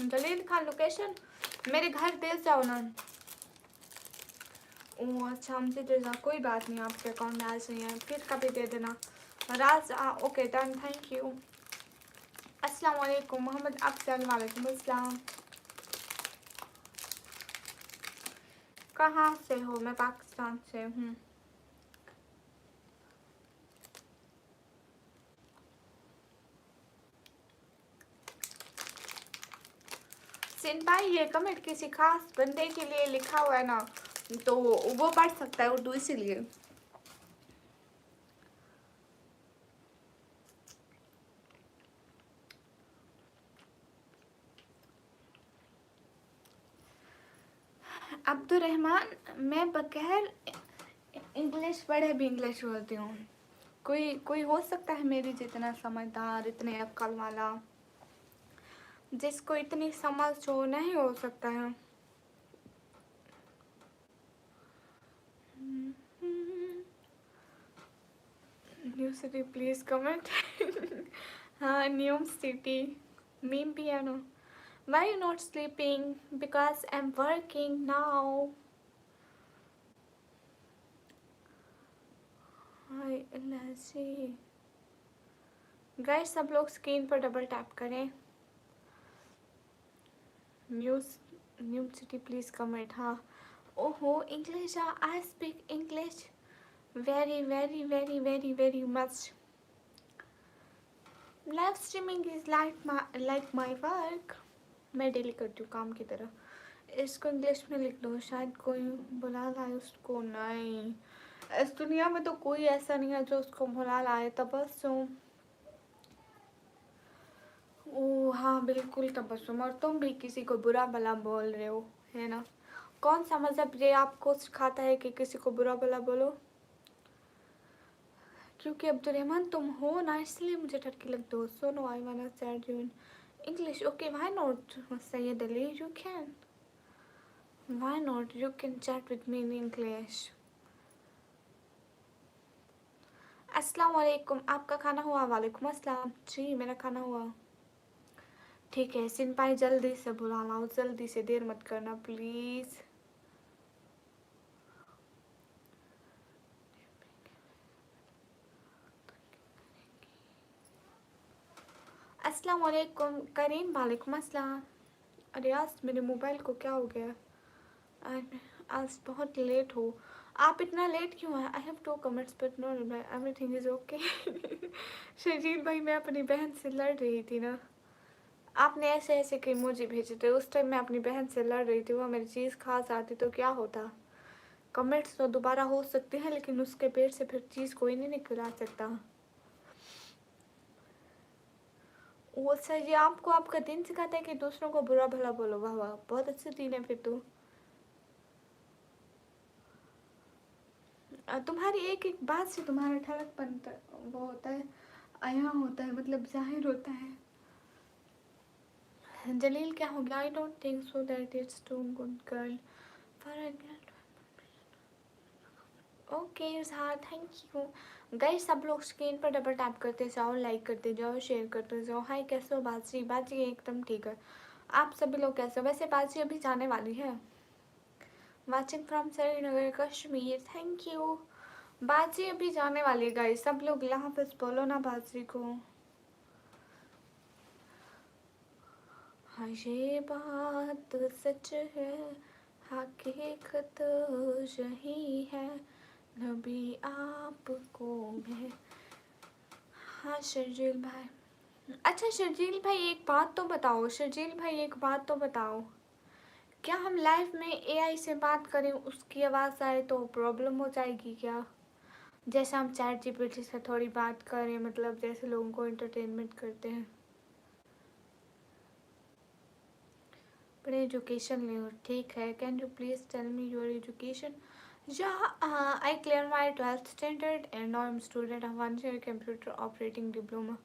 जलील खान लोकेशन मेरे घर दे जाओ ना। ओह अच्छा हमसे दे जाओ, कोई बात नहीं, आपके अकाउंट में आज नहीं है फिर कभी दे देना। राज ओके डन, थैंक यू। अस्सलाम वालेकुम मोहम्मद अफजल वालेकुम अस्सलाम। कहाँ से हो? मैं पाकिस्तान से हूँ। सिन भाई ये कमेंट किसी खास बंदे के लिए लिखा हुआ है ना, तो वो पढ़ सकता है उर्दू इसीलिए। अब्दुल रहमान मैं बगैर इंग्लिश पढ़े भी इंग्लिश बोलती हूँ। कोई कोई हो सकता है मेरी जितना समझदार, इतने अक्ल वाला, जिसको इतनी समझ हो नहीं हो सकता है। New city please comment. हाँ new city meme piano. Why you not sleeping? Because I'm working now. Hi allergy. Guys सब लोग स्क्रीन पर डबल टैप करें। New city please comment. हाँ ओहो English, I speak English very very very very very much. Live streaming is like my work. मैं daily करती हूँ काम की तरह। इसको इंग्लिश में लिख दो, शायद कोई बुला लाए उसको। नहीं इस दुनिया में तो कोई ऐसा नहीं है जो उसको बुला लाए। तबस्सुम ओ हाँ बिल्कुल तबस्सुम। और तुम भी किसी को बुरा भला बोल रहे हो है ना? कौन सा मज़हब ये आपको सिखाता है कि किसी को बुरा भला बोलो? क्योंकि अब्दुल रहमान तुम हो ना इसलिए मुझे टटकी लगती हो। So no I wanna chat you in English. Okay why not Syed Ali, you can, why not, you can chat with me in English. अस्सलाम वालेकुम, आपका खाना हुआ? वालेकुम अस्सलाम। जी मेरा खाना हुआ। ठीक है सिन पाई जल्दी से बुला लाओ, जल्दी से, देर मत करना प्लीज़। अस्सलाम वालेकुम करीम। वालेकुम अस्सलाम। अरे आज मेरे मोबाइल को क्या हो गया? आज बहुत लेट हो। आप इतना लेट क्यों हैं? I have 2 comments but no reply, everything is okay. Sharjeel भाई मैं अपनी बहन से लड़ रही थी ना, आपने ऐसे ऐसे के इमोजी भेजे थे। उस टाइम मैं अपनी बहन से लड़ रही थी, वो मेरी चीज़ खा जाती तो क्या होता। कमेंट्स तो दोबारा हो सकते हैं लेकिन उसके पेट से फिर चीज़ कोई नहीं निकला सकता। वो सर ये आपको आपका दिन सिखाता है कि दूसरों को बुरा भला बोलो। वाह वाह बहुत अच्छे दिन है फिर तो। तुम्हारी एक एक बात से तुम्हारा ठड़कपन वो होता है, आया होता है, मतलब जाहिर होता है। जलील क्या हो गया? I don't think so that it's too good girl for okay हाँ थैंक यू। गाइस सब लोग स्क्रीन पर डबल टैप करते जाओ, लाइक करते जाओ, शेयर करते जाओ। हाय कैसे हो बाजी? बाजी एकदम ठीक है। आप सभी लोग कैसे हो? वैसे बाजी अभी जाने वाली है। Watching from Srinagar Kashmir, thank you. बाजी अभी जाने वाली है गाइस, सब लोग यहाँ पे बोलो ना बाजी को। हाँ ये बात सच है, हकीकत यही है, नबी आपको मैं। हाँ शर्जील भाई। अच्छा शर्जील भाई एक बात तो बताओ, शर्जील भाई एक बात तो बताओ, क्या हम लाइव में एआई से बात करें उसकी आवाज़ आए तो प्रॉब्लम हो जाएगी क्या? जैसे हम चैट जीपीटी से थोड़ी बात करें, मतलब जैसे लोगों को एंटरटेनमेंट करते हैं। पर एजुकेशन ले, ठीक है। Can you please tell me your education? Yeah, I cleared my 12th standard and now I'm student of 1 year computer operating diploma.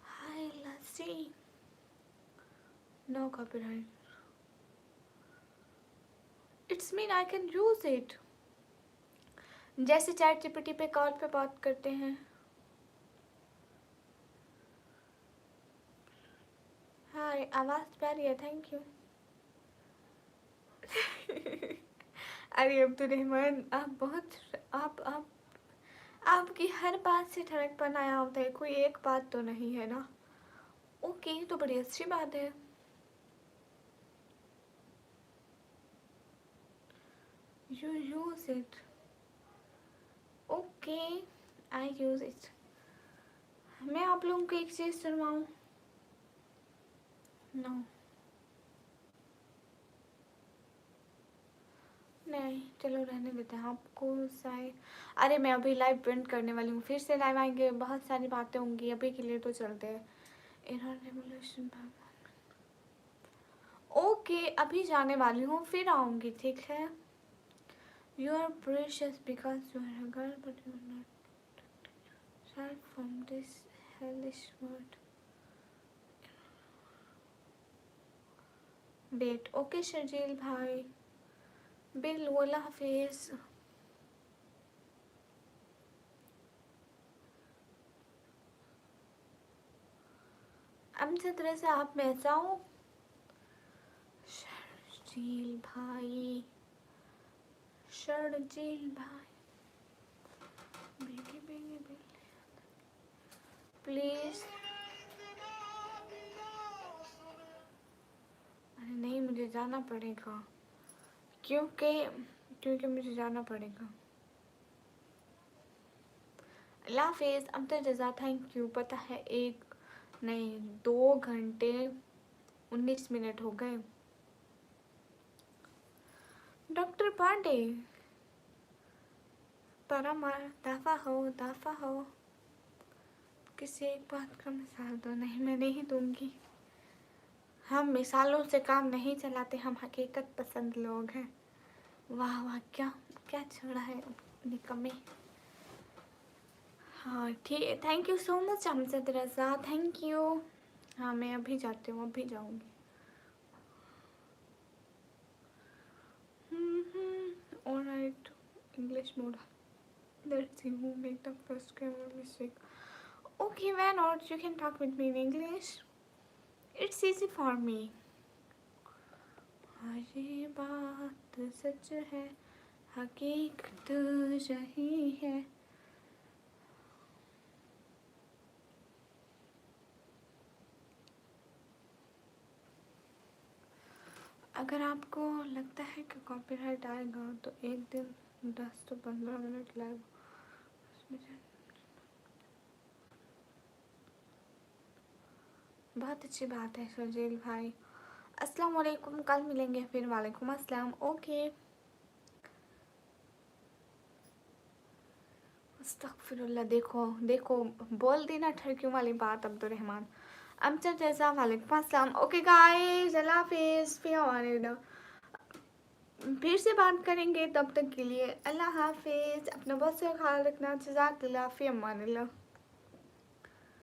Hi, let's see. No copyright. It's mean I can use it. जैसे chat GPT पे call पे बात करते हैं। हाय, आवाज़ प्यारी है, thank you. अरे अब तो रहमान, आप बहुत आप आपकी हर बात से ठनकपन आया होता है, कोई एक बात तो नहीं है ना। ओके, तो बड़ी अच्छी बात है। You use it. Okay, I use it. मैं आप लोगों को एक चीज़ सुनवाऊँ? नो, नहीं, चलो रहने देते हैं आपको। शायद, अरे मैं अभी लाइव बंद करने वाली हूँ, फिर से लाइव आएंगे, बहुत सारी बातें होंगी, अभी के लिए तो चलते हैं। एरर रेवोल्यूशन, ओके, अभी जाने वाली हूँ, फिर आऊँगी, ठीक है। You are precious because you are a girl but you are not from this hellish world. Date, okay Sharjeel भाई, बिल, वोला हाफिज। अमजद रज़ा, आप मैं जाऊँ? शर्जील भाई, शर्जील भाई, बेगी बेगी बेगी, प्लीज। अरे नहीं, मुझे जाना पड़ेगा, क्योंकि मुझे जाना पड़ेगा। अल्लाह हाफिज़। अमजद रज़ा, थैंक यू। पता है 2 घंटे 19 मिनट हो गए। डॉक्टर पांडे, परमार, दफा हो। किसी एक बात का मिसाल दो। नहीं, मैं नहीं दूंगी। हम मिसालों से काम नहीं चलाते, हम हकीकत पसंद लोग हैं। वाह वाह, क्या क्या छोड़ा है निकम्मे। हाँ ठीक है, thank you so much Amjad Raza, thank you. हाँ, मैं अभी जाती हूँ, अभी जाऊँगी। Alright, English mode. Let's see who made the first grammar mistake. Okay, why not? You can talk with me in English. It's easy for me. ये बात सच है, हकीकत यही है। अगर आपको लगता है कि कॉपीराइट आएगा तो एक दिन 10 से 15 मिनट लाइव, बहुत अच्छी बात है शर्जील भाई। अस्सलाम वालेकुम, कल मिलेंगे फिर। वालेकुम अस्सलाम। ओके, अस्तगफिरुल्लाह। देखो बोल दी ना ठरकियों वाली बात अब्दुर्रहमान। अमजद रज़ा, वालेकुम अस्सलाम। ओके गाइस, अल्लाह हाफिज़, फिर हमारे फिर से बात करेंगे, तब तक के लिए अल्लाह हाफिज़। अपना बहुत सा ख्याल रखना। जज़ाकल्लाह, फ़ी अमानिल्लाह।